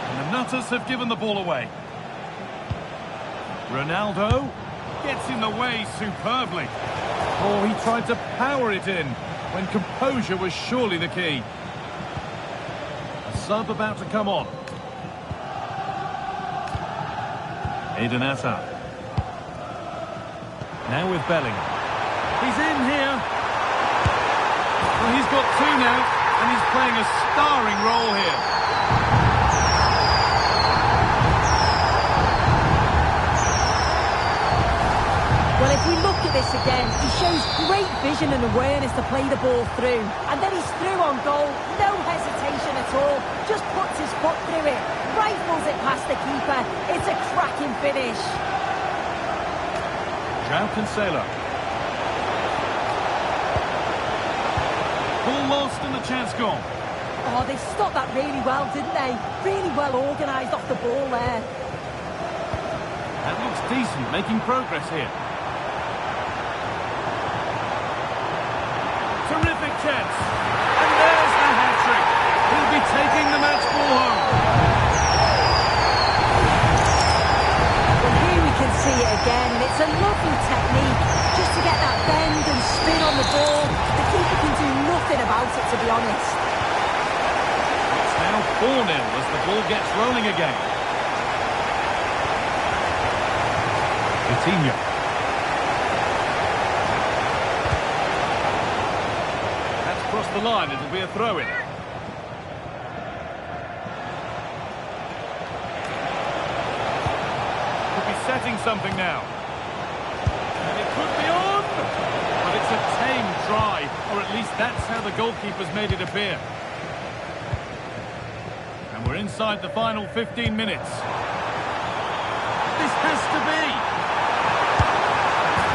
And the Nutters have given the ball away. Ronaldo gets in the way superbly. Oh, he tried to power it in when composure was surely the key. A sub about to come on. Eden Hazard. Now with Bellingham. He's in here. Well, he's got two now, and he's playing a starring role here. Well, if we look at this again, he shows great vision and awareness to play the ball through. And then he's through on goal, no hesitation at all, just puts his foot through it, rifles it past the keeper. It's a cracking finish. João Cancelo. Ball lost and the chance gone. Oh, they stopped that really well, didn't they? Really well organised off the ball there. That looks decent, making progress here. Terrific chance. And there's the hat-trick. He'll be taking the match ball home. Well, here we can see it again, and it's a lovely technique. Just to get that bend and spin on the ball. The keeper can do nothing about it, to be honest. It's now 4-0 as the ball gets rolling again. Coutinho. That's crossed the line. It'll be a throw-in. Could be setting something now. And it could be on! But it's a tame try, or at least that's how the goalkeeper's made it appear. And we're inside the final 15 minutes. This has to be!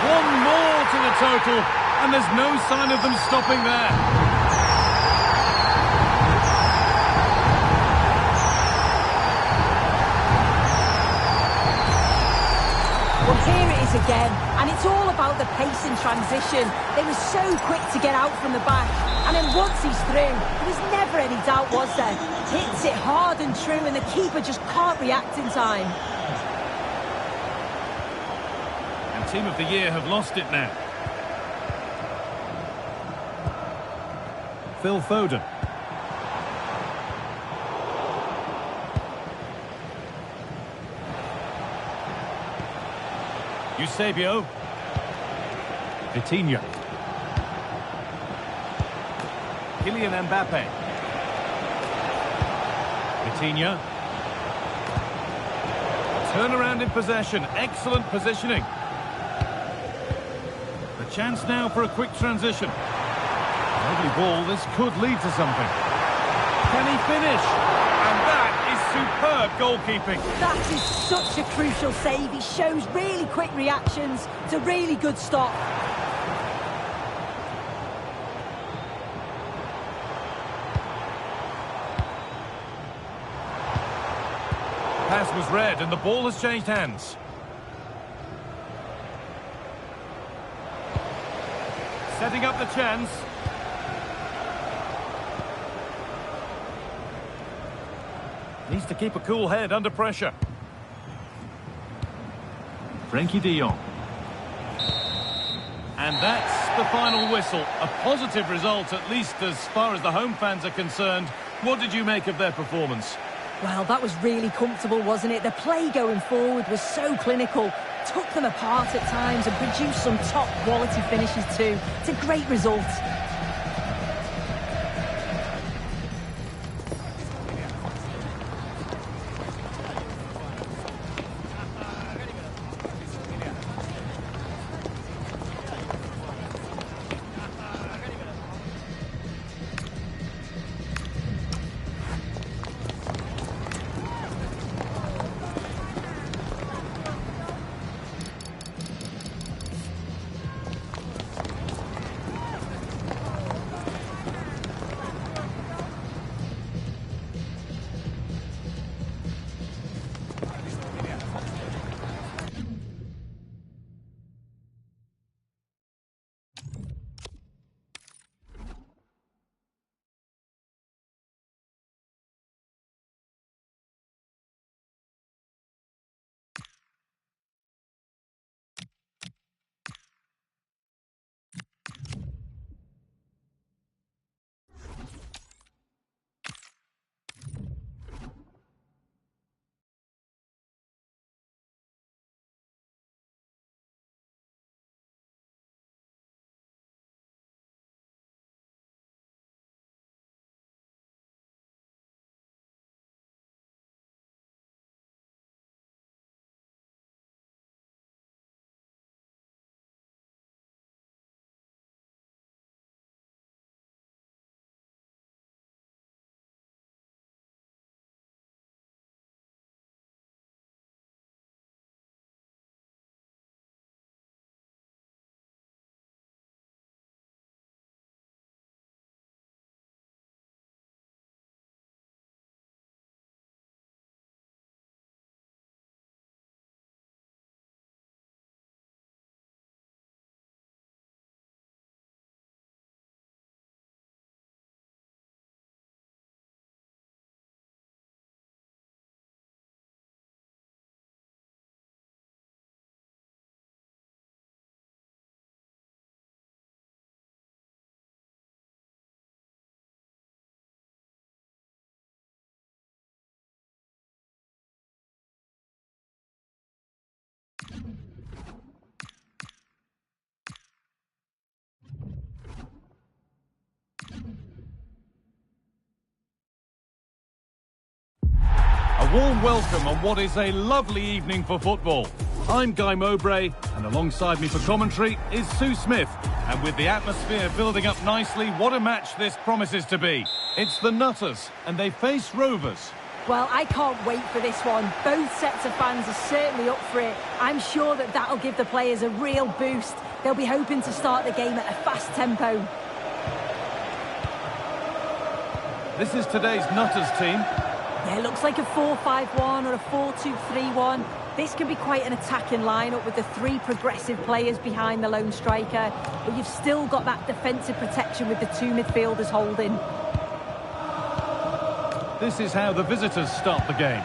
One more to the total, and there's no sign of them stopping there. Well, here it is again, and it's all about the pace in transition. They were so quick to get out from the back, and then once he's through, there was never any doubt, was there? Hits it hard and true, and the keeper just can't react in time. And Team of the Year have lost it now. Phil Foden. Eusebio. Coutinho. Kylian Mbappe. Coutinho. Turnaround in possession. Excellent positioning. The chance now for a quick transition. Lovely ball. This could lead to something. Can he finish? And that is superb goalkeeping. That is such a crucial save. He shows really quick reactions. It's a really good stop. Pass was read and the ball has changed hands. Setting up the chance. Needs to keep a cool head under pressure. Frenkie de Jong. And that's the final whistle. A positive result, at least as far as the home fans are concerned. What did you make of their performance? Well, that was really comfortable, wasn't it? The play going forward was so clinical. Took them apart at times and produced some top-quality finishes too. It's a great result. A warm welcome on what is a lovely evening for football. I'm Guy Mowbray, and alongside me for commentary is Sue Smith. And with the atmosphere building up nicely, what a match this promises to be. It's the Nutters, and they face Rovers. Well, I can't wait for this one. Both sets of fans are certainly up for it. I'm sure that that'll give the players a real boost. They'll be hoping to start the game at a fast tempo. This is today's Nutters team. Yeah, it looks like a 4-5-1 or a 4-2-3-1. This can be quite an attacking lineup with the three progressive players behind the lone striker, but you've still got that defensive protection with the two midfielders holding. This is how the visitors start the game.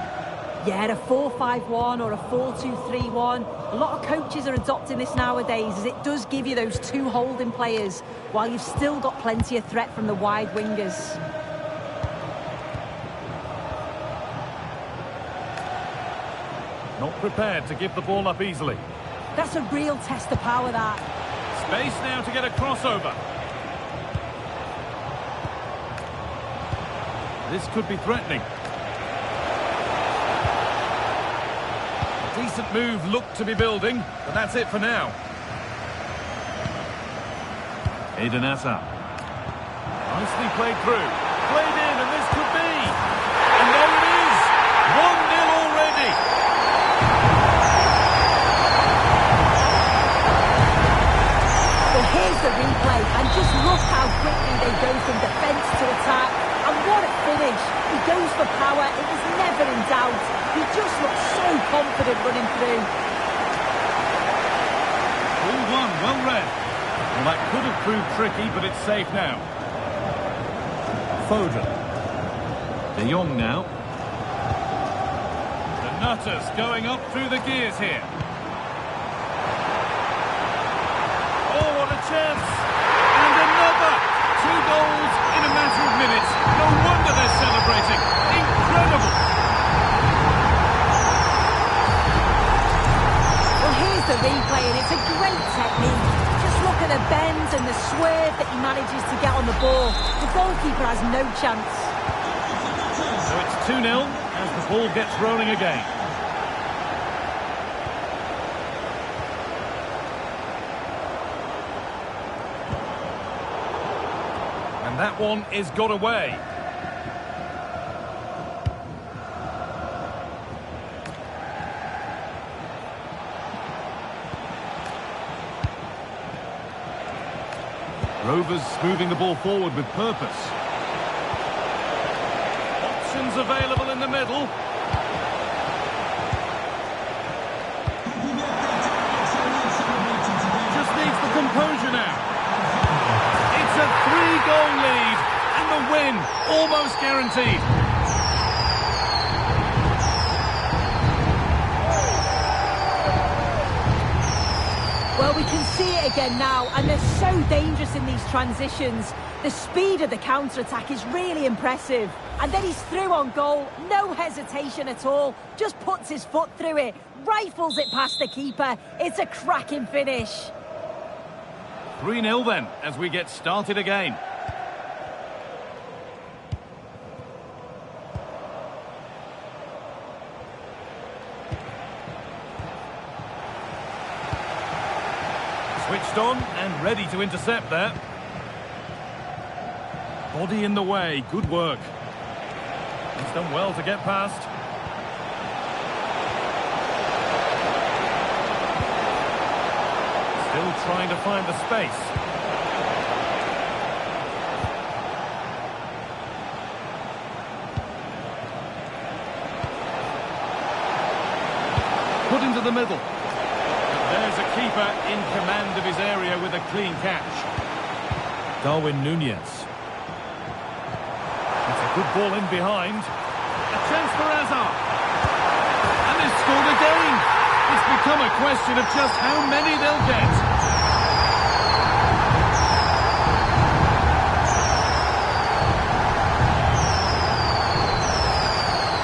Yeah, a 4-5-1 or a 4-2-3-1. A lot of coaches are adopting this nowadays as it does give you those two holding players while you've still got plenty of threat from the wide wingers. Not prepared to give the ball up easily. That's a real test of power, that. Space now to get a crossover. This could be threatening. A decent move looked to be building, but that's it for now. Eden Hazard. Nicely played through. played in, and this could be. And there it is. 1-0 already. Well, here's the replay, and just look how quickly they go from defence to attack. And what a finish. He goes for power. It was never in doubt. He just looks so confident running through. 3-1, well read. Well, that could have proved tricky, but it's safe now. Foden. De Jong now. The Nutters going up through the gears here. Oh, what a chance! And another! 2 goals in a matter of minutes. No wonder they're celebrating. Incredible! Well, here's the replay, and it's a great technique. Just look at the bend and the swerve that he manages to get on the ball. The goalkeeper has no chance. So it's 2-0 as the ball gets rolling again. And that one is got away. Rovers moving the ball forward with purpose. Options available in the middle. Just needs the composure now. It's a 3-goal lead, and the win almost guaranteed. Well, we can see it again now, and they're so dangerous in these transitions. The speed of the counter-attack is really impressive. And then he's through on goal, no hesitation at all. Just puts his foot through it, rifles it past the keeper. It's a cracking finish. 3-0 then, as we get started again. Switched on and ready to intercept there. Body in the way, good work. He's done well to get past. Still trying to find the space. Put into the middle. There's a keeper in command of his area with a clean catch. Darwin Nunez. It's a good ball in behind. A chance for Hazard. And they've scored again. It's become a question of just how many they'll get.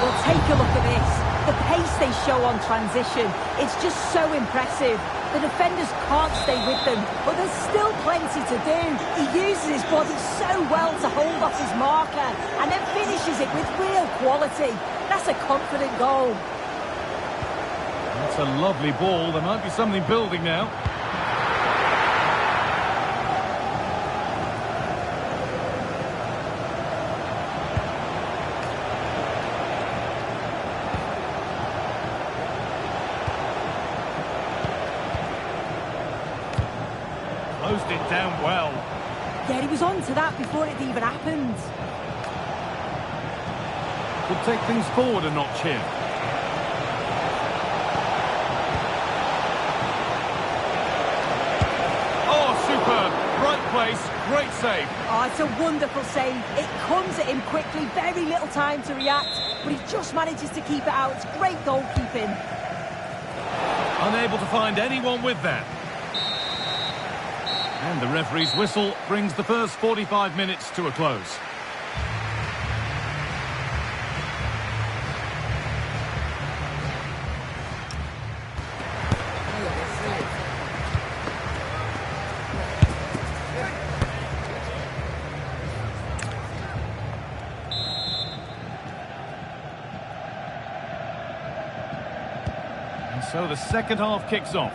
Well, take a look at this. The pace they show on transition, it's just so impressive. The defenders can't stay with them, but there's still plenty to do. He uses his body so well to hold off his marker, and then finishes it with real quality. That's a confident goal. That's a lovely ball. There might be something building now. Closed it down well. Yeah, he was on to that before it even happened. Could take things forward a notch here. Oh, superb. Right place, great save. Oh, it's a wonderful save. It comes at him quickly, very little time to react, but he just manages to keep it out. It's great goalkeeping. Unable to find anyone with that. And the referee's whistle brings the first 45 minutes to a close. And so the second half kicks off.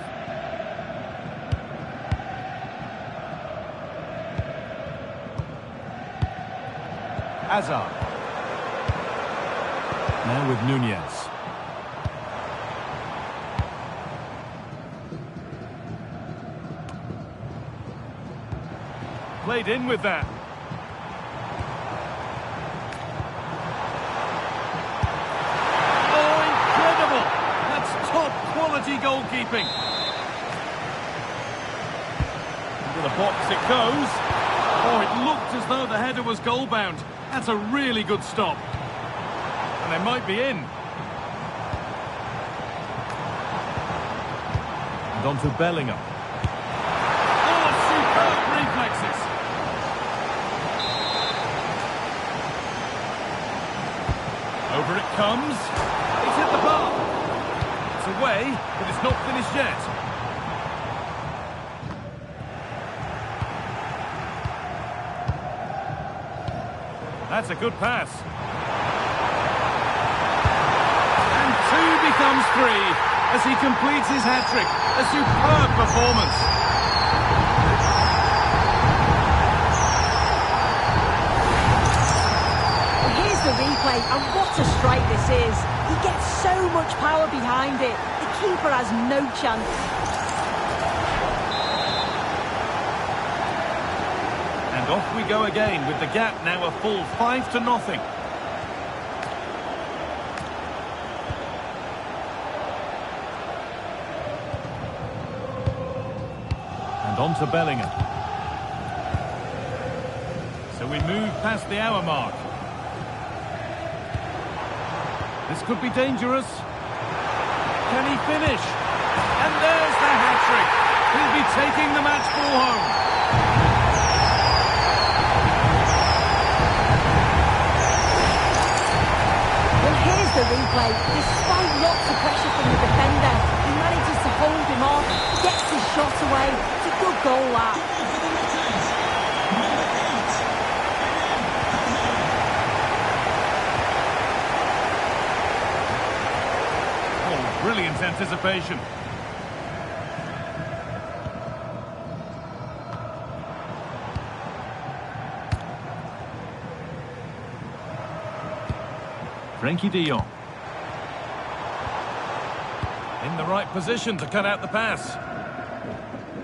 Hazard. Now with Nunez. Played in with that. Oh, incredible! That's top quality goalkeeping. Into the box it goes. Oh, it looked as though the header was goal-bound. That's a really good stop. And they might be in. And on to Bellingham. Oh, superb reflexes. Over it comes. It's hit the bar. It's away, but it's not finished yet. That's a good pass. And 2 becomes 3 as he completes his hat-trick. A superb performance. Here's the replay, and what a strike this is. He gets so much power behind it. The keeper has no chance. And off we go again with the gap now a full 5-0. And on to Bellingham. So we move past the hour mark. This could be dangerous. Can he finish? And there's the hat-trick. He'll be taking the match ball home. Well, here's the replay. Despite lots of pressure from the defender, he manages to hold him off, gets his shot away. It's a good goal, that. Brilliant anticipation. Frenkie de Jong. In the right position to cut out the pass.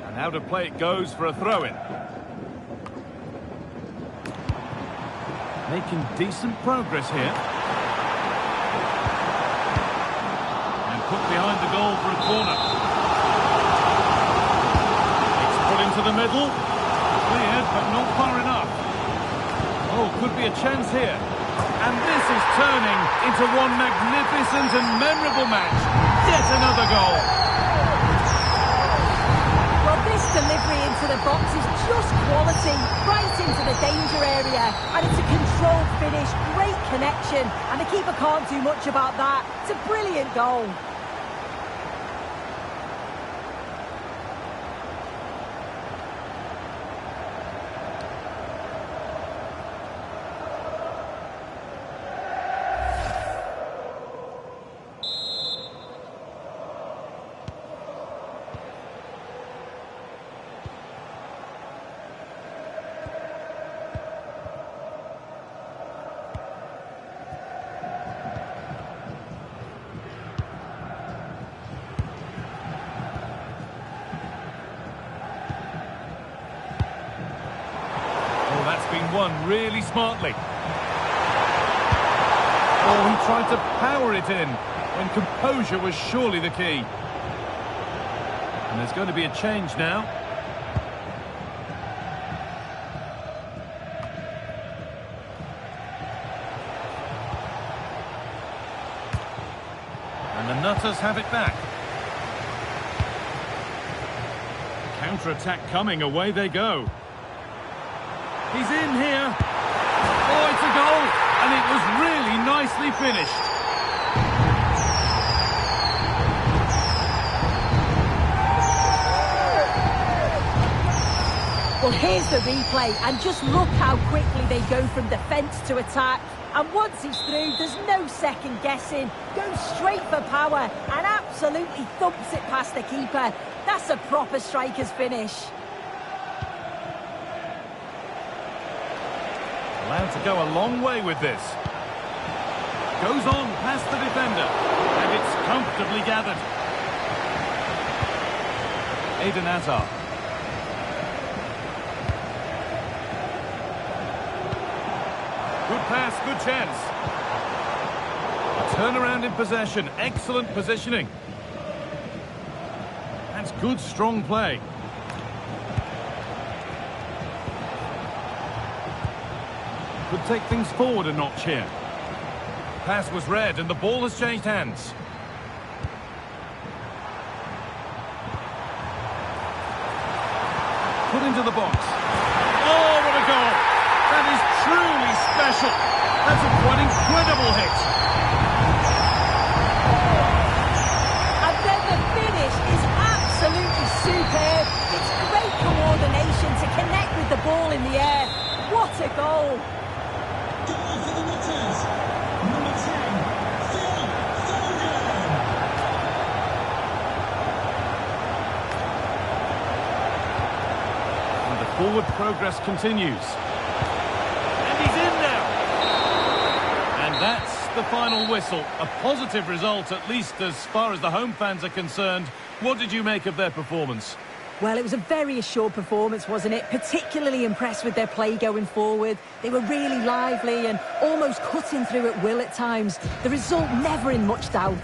And out of play it goes for a throw-in. Making decent progress here. Put behind the goal for a corner. It's put into the middle. Cleared, but not far enough. Oh, could be a chance here. And this is turning into one magnificent and memorable match. Yet another goal. Well, this delivery into the box is just quality. Right into the danger area. And it's a controlled finish. Great connection. And the keeper can't do much about that. It's a brilliant goal. Been won really smartly. Oh, he tried to power it in when composure was surely the key. And there's going to be a change now. And the Nutters have it back. Counter-attack coming, away they go. He's in here. Oh, it's a goal. And it was really nicely finished. Well, here's the replay. And just look how quickly they go from defence to attack. And once he's through, there's no second guessing. Goes straight for power and absolutely thumps it past the keeper. That's a proper striker's finish. Allowed to go a long way with this. Goes on past the defender. And it's comfortably gathered. Eden Hazard. Good pass, good chance. A turnaround in possession. Excellent positioning. That's good, strong play. Could take things forward a notch here. Pass was read and the ball has changed hands. Put into the box. Oh, what a goal! That is truly special. That's a quite incredible hit. And then the finish is absolutely superb. It's great coordination to connect with the ball in the air. What a goal! Goal for the Whitters. Number 10, Phil Foden. And the forward progress continues. And he's in now. And that's the final whistle. A positive result, at least as far as the home fans are concerned. What did you make of their performance? Well, it was a very assured performance, wasn't it? Particularly impressed with their play going forward. They were really lively and almost cutting through at will at times. The result never in much doubt.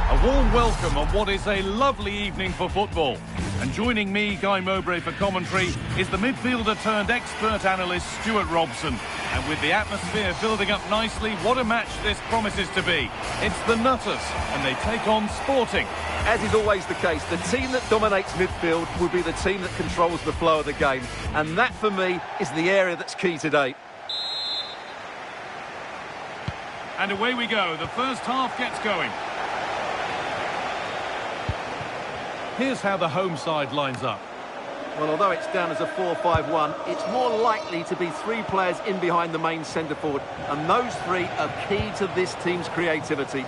A warm welcome on what is a lovely evening for football. And joining me, Guy Mowbray, for commentary is the midfielder turned expert analyst Stuart Robson. And with the atmosphere building up nicely, what a match this promises to be. It's the Nutters, and they take on Sporting. As is always the case, the team that dominates midfield will be the team that controls the flow of the game. And that, for me, is the area that's key today. And away we go. The first half gets going. Here's how the home side lines up. Well, although it's down as a 4-5-1, it's more likely to be three players in behind the main centre forward. And those three are key to this team's creativity.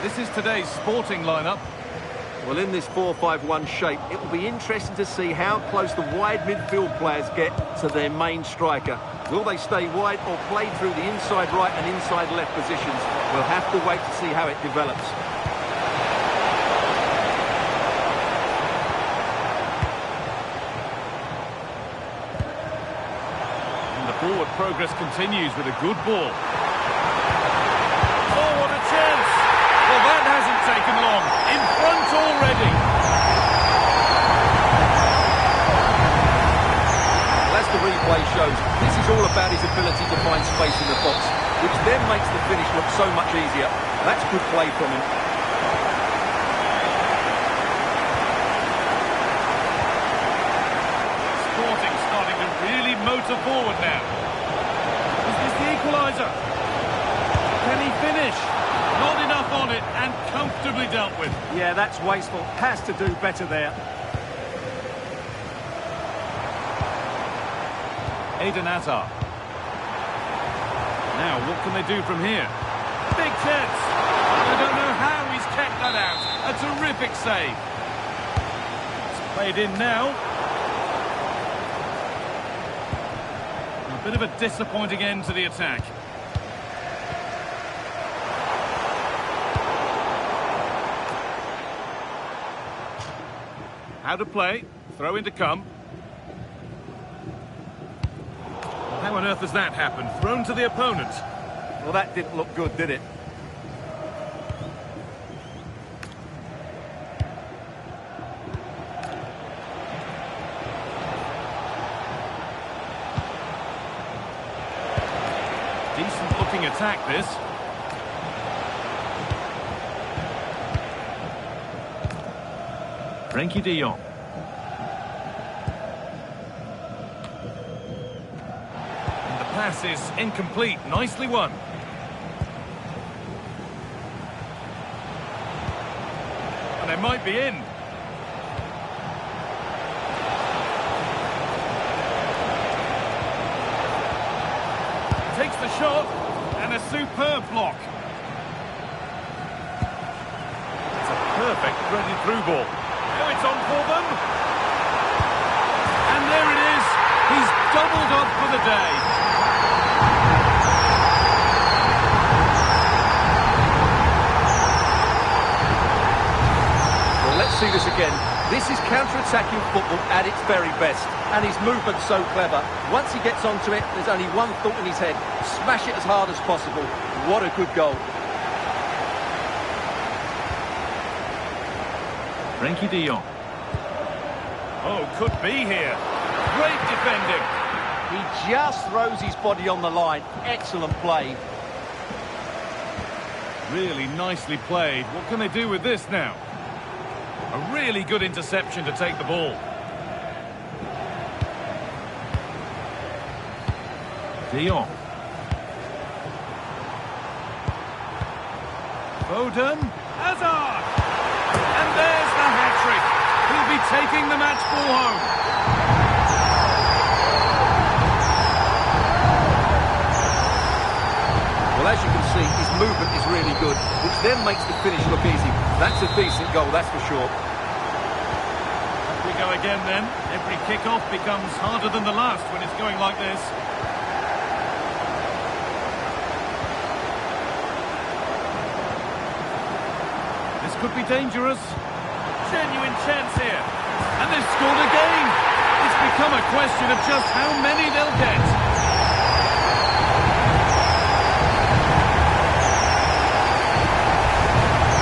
This is today's Sporting lineup. Well, in this 4-5-1 shape, it will be interesting to see how close the wide midfield players get to their main striker. Will they stay wide or play through the inside right and inside left positions? We'll have to wait to see how it develops. Forward progress continues with a good ball. Oh, what a chance! Well, that hasn't taken long. In front already. It's all about his ability to find space in the box, which then makes the finish look so much easier. That's good play from him. Sporting starting to really motor forward now. Is this the equaliser? Can he finish? Not enough on it and comfortably dealt with. Yeah, that's wasteful. Has to do better there. Eden Hazard. Now, what can they do from here? Big chance. I don't know how he's kept that out. A terrific save. It's played in now. A bit of a disappointing end to the attack. How to play. Throw in to come. How on earth has that happened? Thrown to the opponent. Well, that didn't look good, did it? Decent looking attack, this. Frenkie de Jong. And the pass is incomplete. Nicely won. And they might be in. Takes the shot, and a superb block. It's a perfect threaded through ball. Now it's on for them. And there it is. He's doubled up for the day. Well, let's see this again. This is counter-attacking football at its very best. And his movement's so clever. Once he gets onto it, there's only one thought in his head. Smash it as hard as possible. What a good goal. Frenkie de Jong. Oh, could be here. Great defending. He just throws his body on the line. Excellent play. Really nicely played. What can they do with this now? A really good interception to take the ball. De Jong. Foden. Hazard. And there's the hat-trick. He'll be taking the match ball home. Well, as you can see, his movement is really good, which then makes the finish look easy. That's a decent goal, that's for sure. Up we go again then. Every kick-off becomes harder than the last when it's going like this. This could be dangerous. Genuine chance here. And they've scored again. It's become a question of just how many they'll get.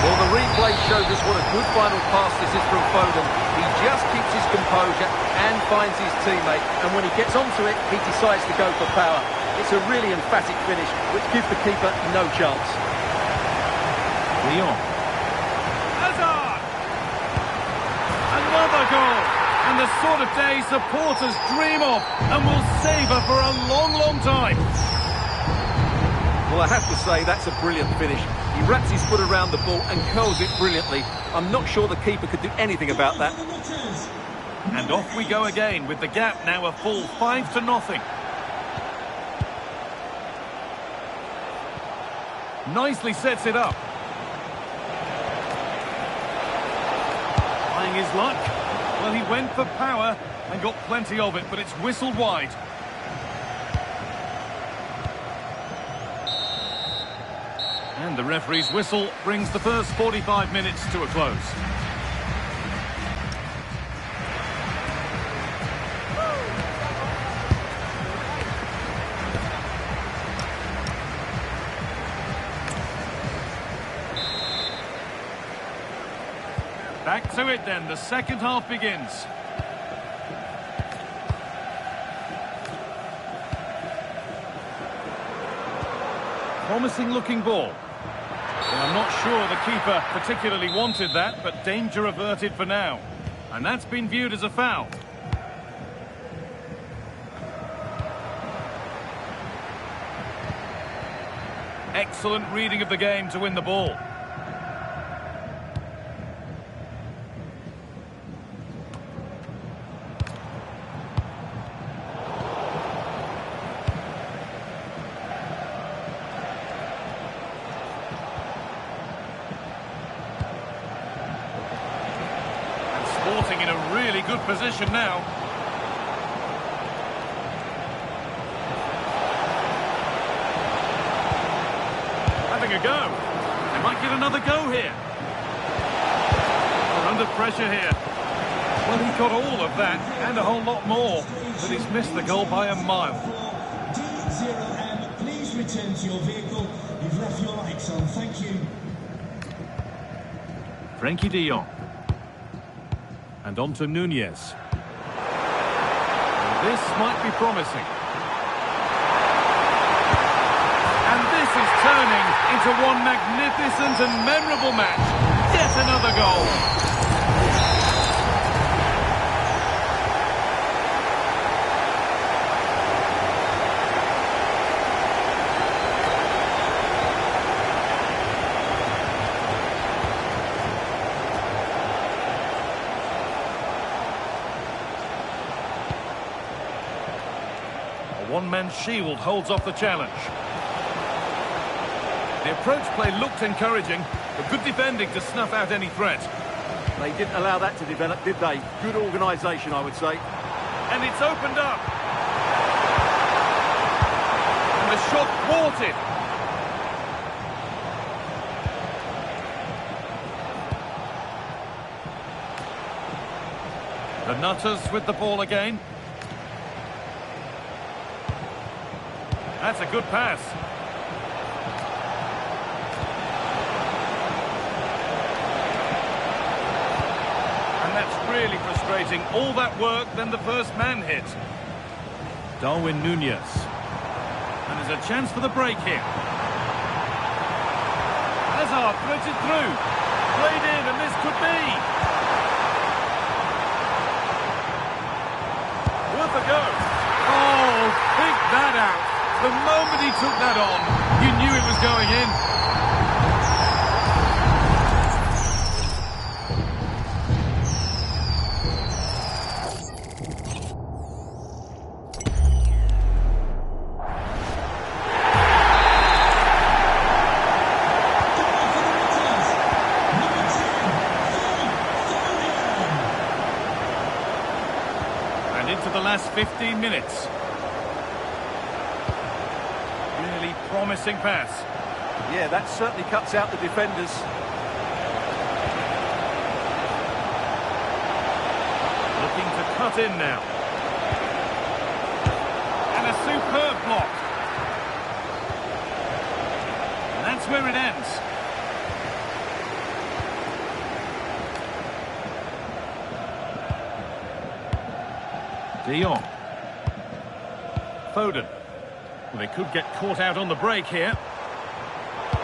Well, the replay showed us what a good final pass this is from Foden. He just keeps his composure and finds his teammate. And when he gets onto it, he decides to go for power. It's a really emphatic finish, which gives the keeper no chance. Lyon. Hazard! Another goal! And the sort of day supporters dream of and will savour for a long, long time. Well, I have to say, that's a brilliant finish. He wraps his foot around the ball and curls it brilliantly. I'm not sure the keeper could do anything about that. And off we go again, with the gap now a full 5-0. Nicely sets it up. Trying his luck. Well, he went for power and got plenty of it, but it's whistled wide. And the referee's whistle brings the first 45 minutes to a close. Back to it then, the second half begins. Promising looking ball. Well, I'm not sure the keeper particularly wanted that, but danger averted for now. And that's been viewed as a foul. Excellent reading of the game to win the ball. Sporting in a really good position now. Having a go. They might get another go here. They're under pressure here. Well, he got all of that and a whole lot more, but he's missed the goal by a mile. D0M, please return to your vehicle. You've left your lights on. Thank you. Frenkie de Jong. And on to Nunez. And this might be promising. And this is turning into one magnificent and memorable match. Yet another goal. One-man shield holds off the challenge. The approach play looked encouraging, but good defending to snuff out any threat. They didn't allow that to develop, did they? Good organisation, I would say. And it's opened up. And the shot thwarted. The Nutters with the ball again. That's a good pass. And that's really frustrating. All that work, then the first man hit. Darwin Nunez. And there's a chance for the break here. Hazard threads it through. Played in, and this could be. Worth a go. Oh, pick that out. The moment he took that on, you knew it was going in. And into the last 15 minutes. Really promising pass. Yeah, that certainly cuts out the defenders. Looking to cut in now. And a superb block. And that's where it ends. De Jong. Foden. Well, they could get caught out on the break here.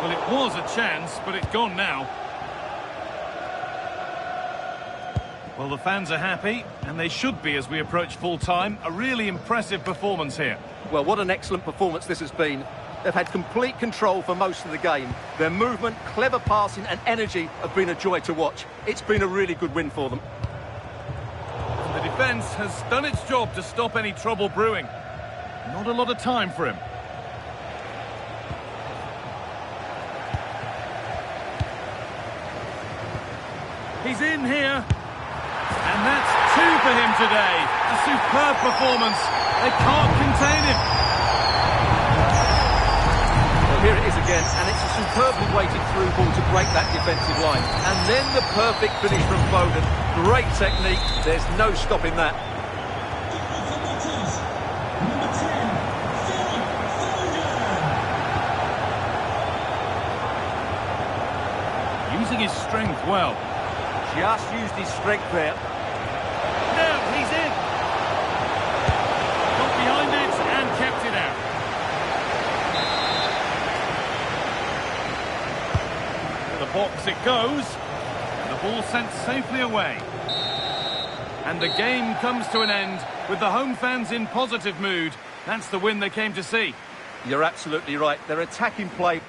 Well, it was a chance, but it's gone now. Well, the fans are happy, and they should be as we approach full-time. A really impressive performance here. Well, what an excellent performance this has been. They've had complete control for most of the game. Their movement, clever passing and energy have been a joy to watch. It's been a really good win for them. The defence has done its job to stop any trouble brewing. Not a lot of time for him. He's in here. And that's two for him today. A superb performance. They can't contain him. Well, here it is again, and it's a superbly weighted through ball to break that defensive line. And then the perfect finish from Foden. Great technique. There's no stopping that. Using his strength well. Just used his strength there. Now he's in. Got behind it and kept it out. box it goes. And the ball sent safely away. And the game comes to an end with the home fans in positive mood. That's the win they came to see. You're absolutely right. Their attacking play...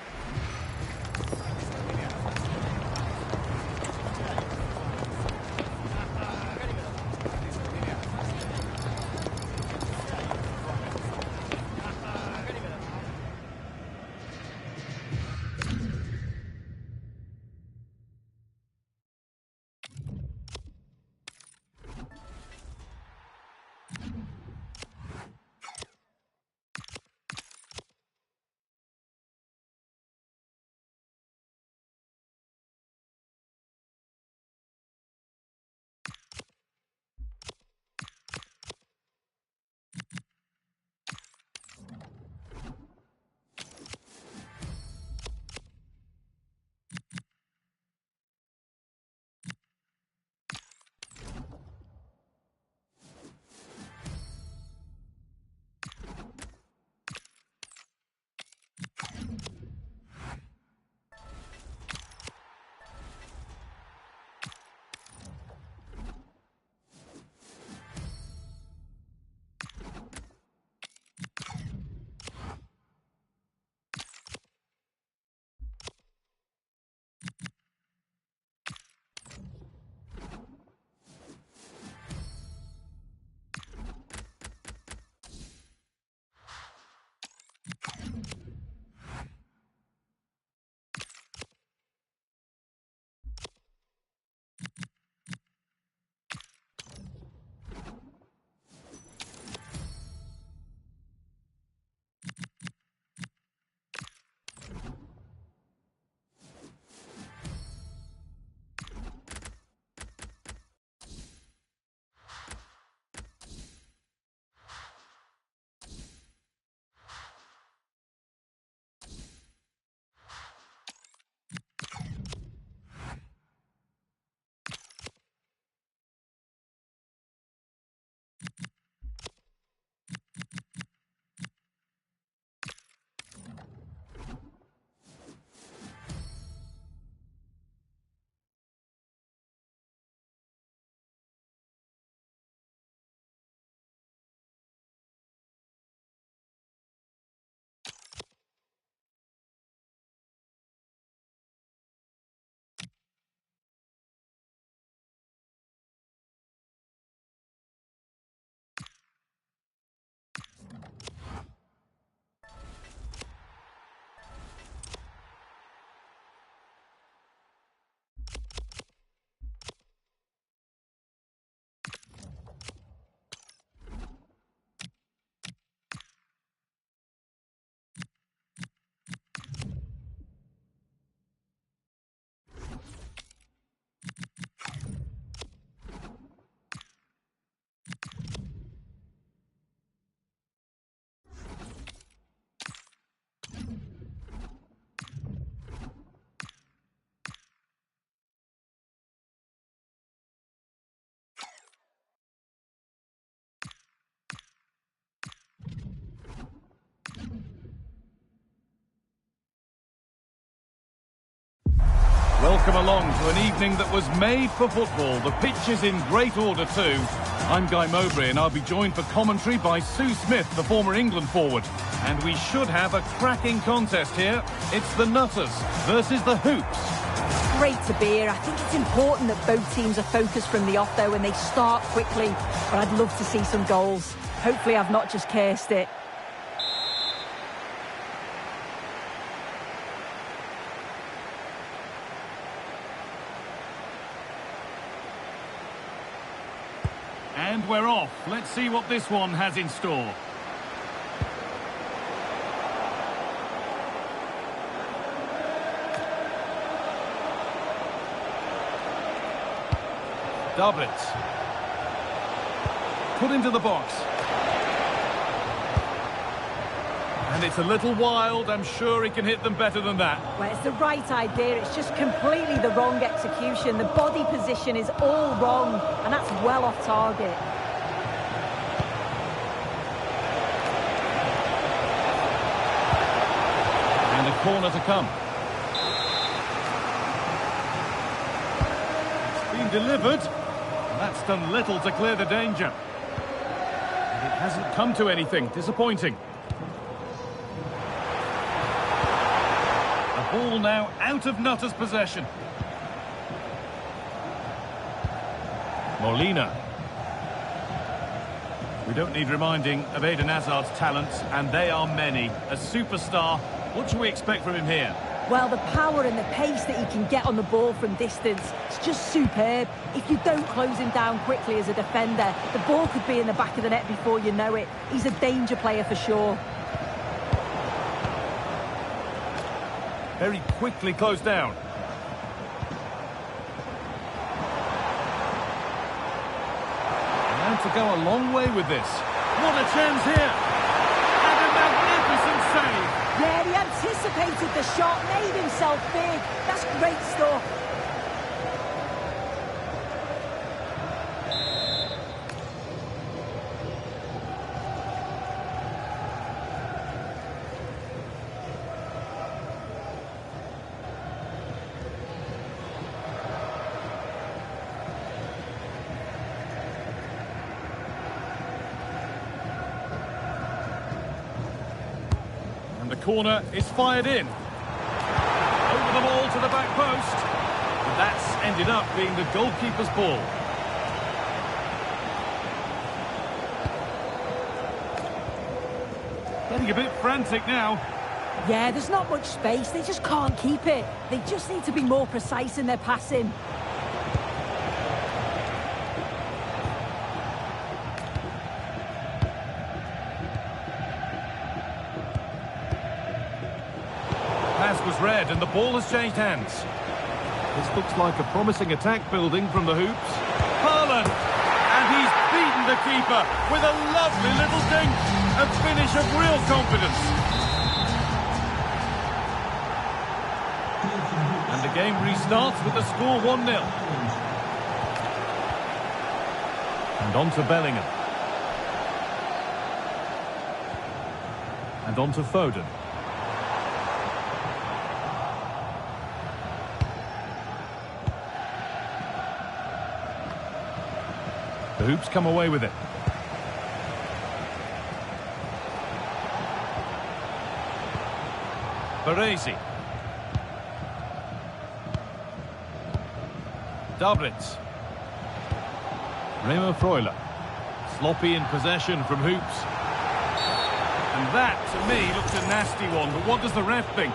Welcome along to an evening that was made for football. The pitch is in great order too. I'm Guy Mowbray and I'll be joined for commentary by Sue Smith, the former England forward. And we should have a cracking contest here. It's the Nutters versus the Hoops. Great to be here. I think it's important that both teams are focused from the off though and they start quickly. But I'd love to see some goals. Hopefully I've not just cursed it. And we're off. Let's see what this one has in store. Davids. Put into the box. And it's a little wild. I'm sure he can hit them better than that. Well, it's the right idea. It's just completely the wrong execution. The body position is all wrong, and that's well off target. And a corner to come. been delivered. And that's done little to clear the danger. And it hasn't come to anything. Disappointing. The ball now out of Nutter's possession. Molina. We don't need reminding of Eden Hazard's talents, and they are many. A superstar. What should we expect from him here? Well, the power and the pace that he can get on the ball from distance, it's just superb. If you don't close him down quickly as a defender, the ball could be in the back of the net before you know it. He's a danger player for sure. Very quickly closed down. To go a long way with this. What a chance here! And a magnificent save! Yeah, he anticipated the shot, made himself big. That's great stuff. The corner is fired in. Over the ball to the back post. And that's ended up being the goalkeeper's ball. Getting a bit frantic now. Yeah, there's not much space. They just can't keep it. They just need to be more precise in their passing. Was read and the ball has changed hands. This looks like a promising attack building from the hoops. Haaland! And he's beaten the keeper with a lovely little dink. A finish of real confidence. And the game restarts with the score 1-0. And on to Bellingham. And on to Foden. The hoops come away with it. Baresi. Dabrits. Remo Freuler. Sloppy in possession from hoops. And that, to me, looks a nasty one. But what does the ref think?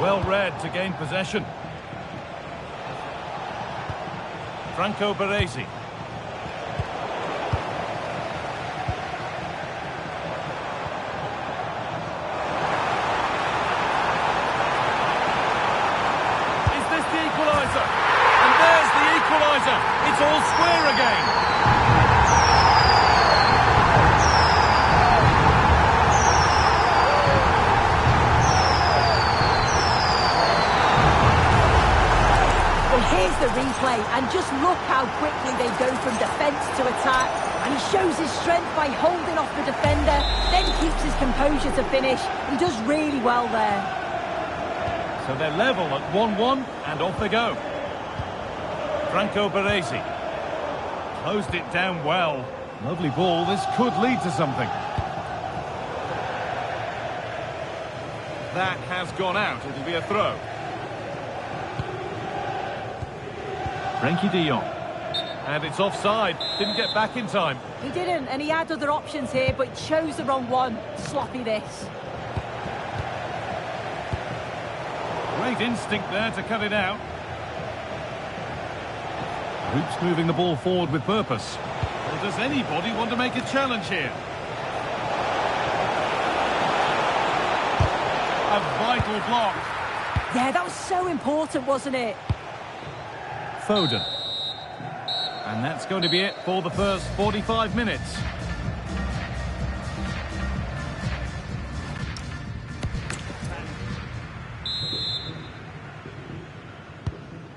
Well read to gain possession. Franco Baresi. Is this the equaliser? And there's the equaliser. It's all square again. Here's the replay, and just look how quickly they go from defence to attack. And he shows his strength by holding off the defender, then keeps his composure to finish. He does really well there. So they're level at 1-1, and off they go. Franco Baresi. Closed it down well. Lovely ball, this could lead to something. That has gone out, it'll be a throw. Frenkie de Jong. And it's offside. Didn't get back in time. He didn't, and he had other options here, but chose the wrong one. Sloppy this. Great instinct there to cut it out. Hoops moving the ball forward with purpose. Well, does anybody want to make a challenge here? A vital block. Yeah, that was so important, wasn't it? Foden. And that's going to be it for the first 45 minutes.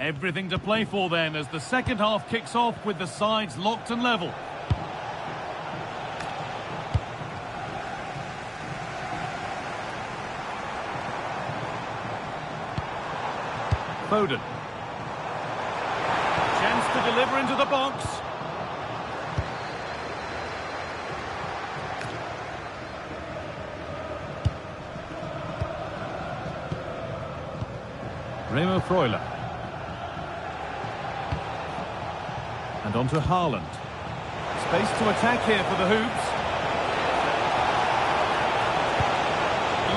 Everything to play for then as the second half kicks off with the sides locked and level. Foden. Chance to deliver into the box. Remo Freuler. And on to Haaland. Space to attack here for the Hoops.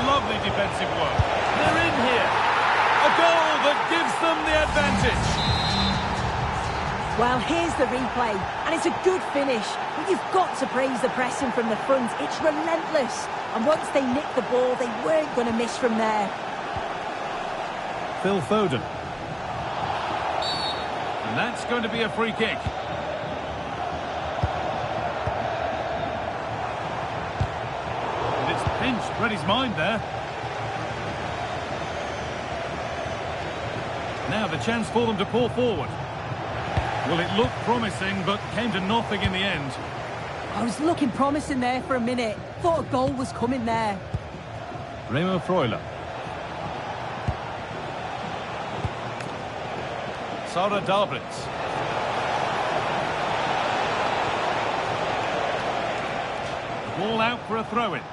Lovely defensive work. They're in here. A goal that gives them the advantage. Well, here's the replay, and it's a good finish. But you've got to praise the pressing from the front. It's relentless. And once they nicked the ball, they weren't going to miss from there. Phil Foden. And that's going to be a free kick. And it's pinched, read his mind there. Now the chance for them to pull forward. Well, it looked promising, but came to nothing in the end. I was looking promising there for a minute. Thought a goal was coming there. Remo Freuler. Sara Davids. Ball out for a throw-in.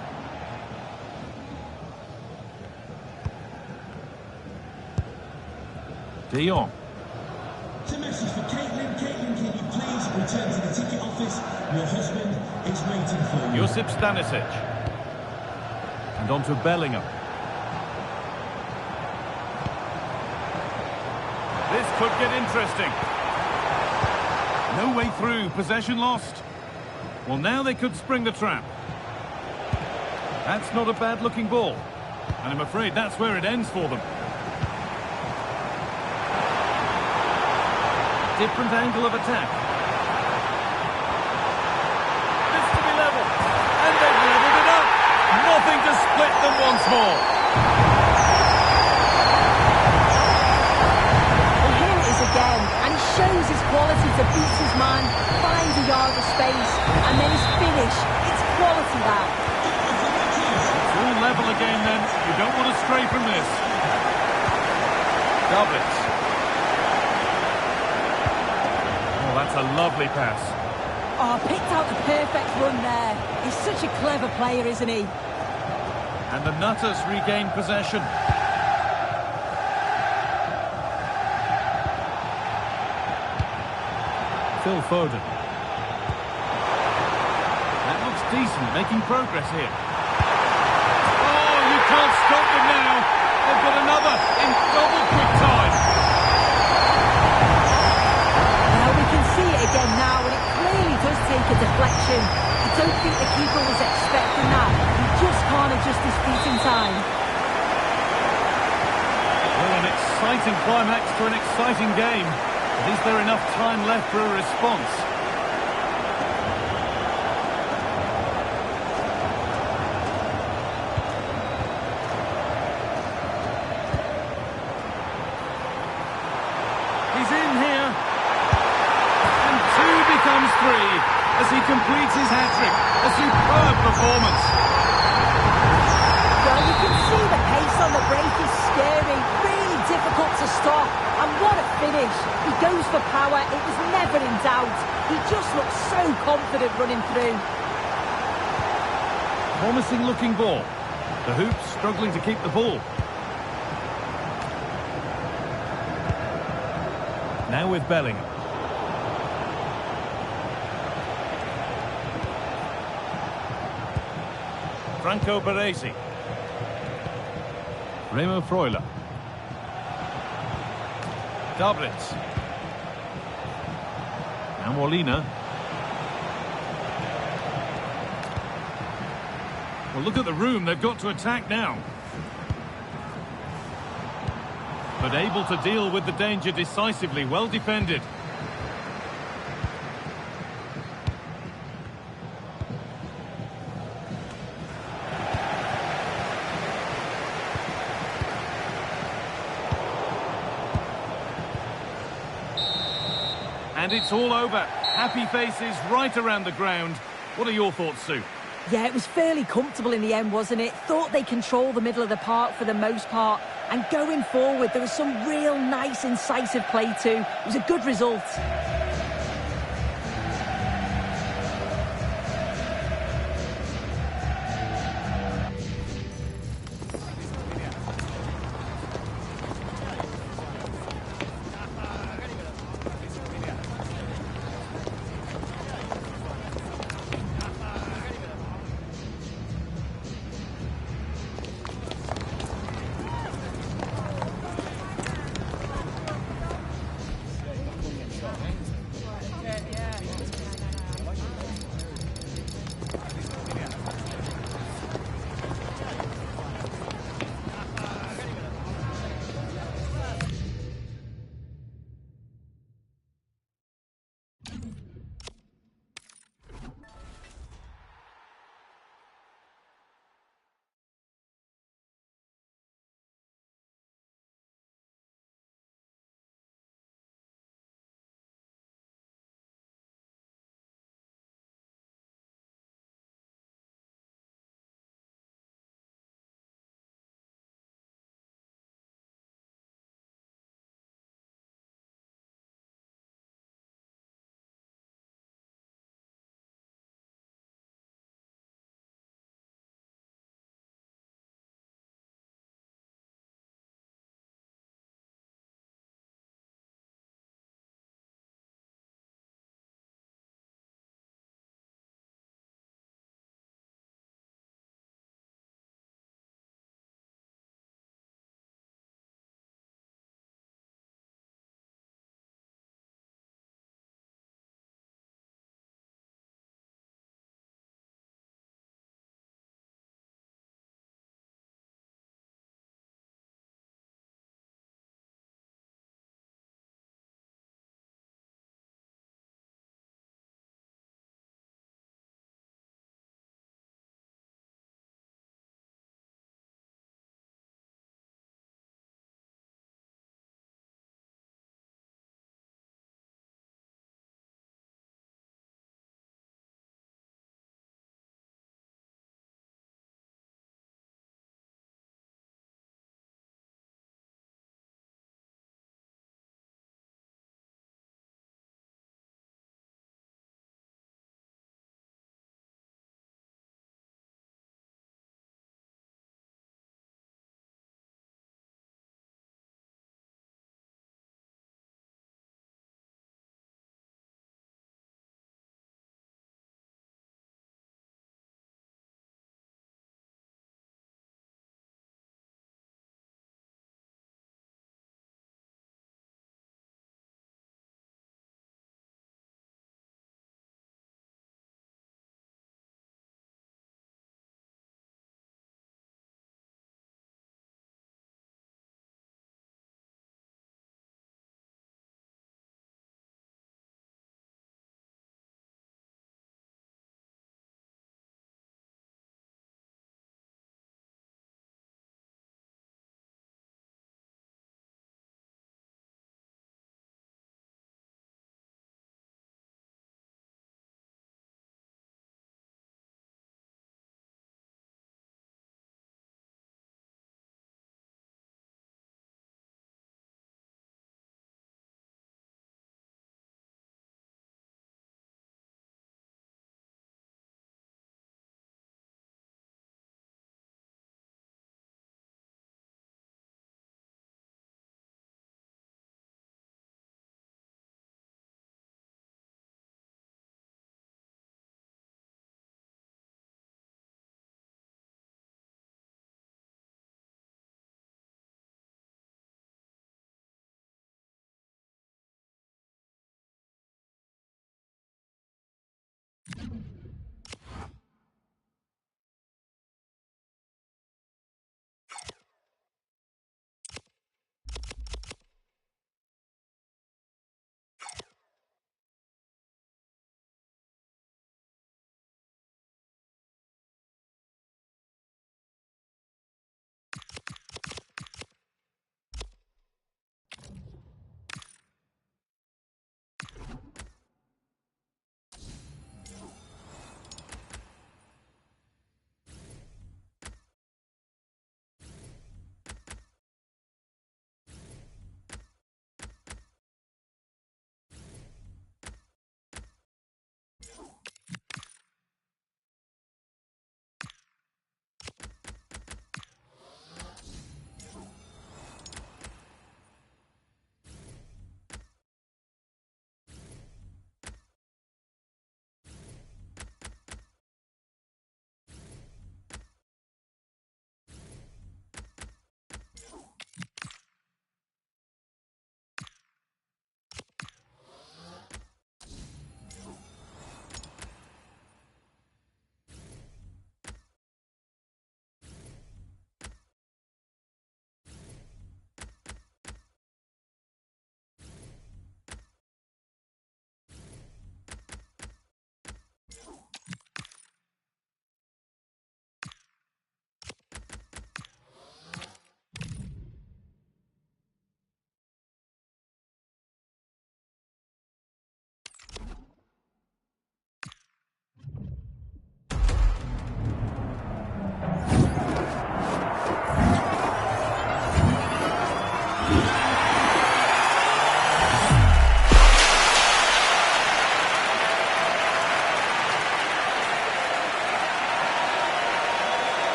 De Jong. It's a message for Caitlin. Caitlin, can you please return to the ticket office? Your husband is waiting for you. Josip Stanisic. And on to Bellingham. This could get interesting. No way through, possession lost. Well, now they could spring the trap. That's not a bad-looking ball. And I'm afraid that's where it ends for them. Different angle of attack. This to be level. And they've leveled it up. Nothing to split them once more. Again, and he shows his quality to beat his man, finds a yard of space, and then his finish. It's quality, that. It's all level again then. You don't want to stray from this. Davids. Oh, that's a lovely pass. Oh, picked out the perfect run there. He's such a clever player, isn't he? And the Nutters regain possession. Phil Foden. That looks decent, making progress here. Oh, you can't stop them now. They've got another in double quick time. Well, we can see it again now, and it clearly does take a deflection. I don't think the keeper was expecting that. He just can't adjust his feet in time. Well, an exciting climax to an exciting game. But is there enough time left for a response? He's in here. And 2 becomes 3 as he completes his hat-trick. A superb performance. Well, you can see the pace on the break is scary, really difficult to stop. And what a finish. He goes for power. It was never in doubt. He just looks so confident running through. Promising looking ball. The Hoops struggling to keep the ball. Now with Bellingham. Franco Baresi. Remo Freuler. Davids. Now Molina. Well, look at the room they've got to attack now. But able to deal with the danger decisively, well defended. And it's all over. Happy faces right around the ground. What are your thoughts, Sue? Yeah, it was fairly comfortable in the end, wasn't it? Thought they controlled the middle of the park for the most part. And going forward, there was some real nice, incisive play too. It was a good result.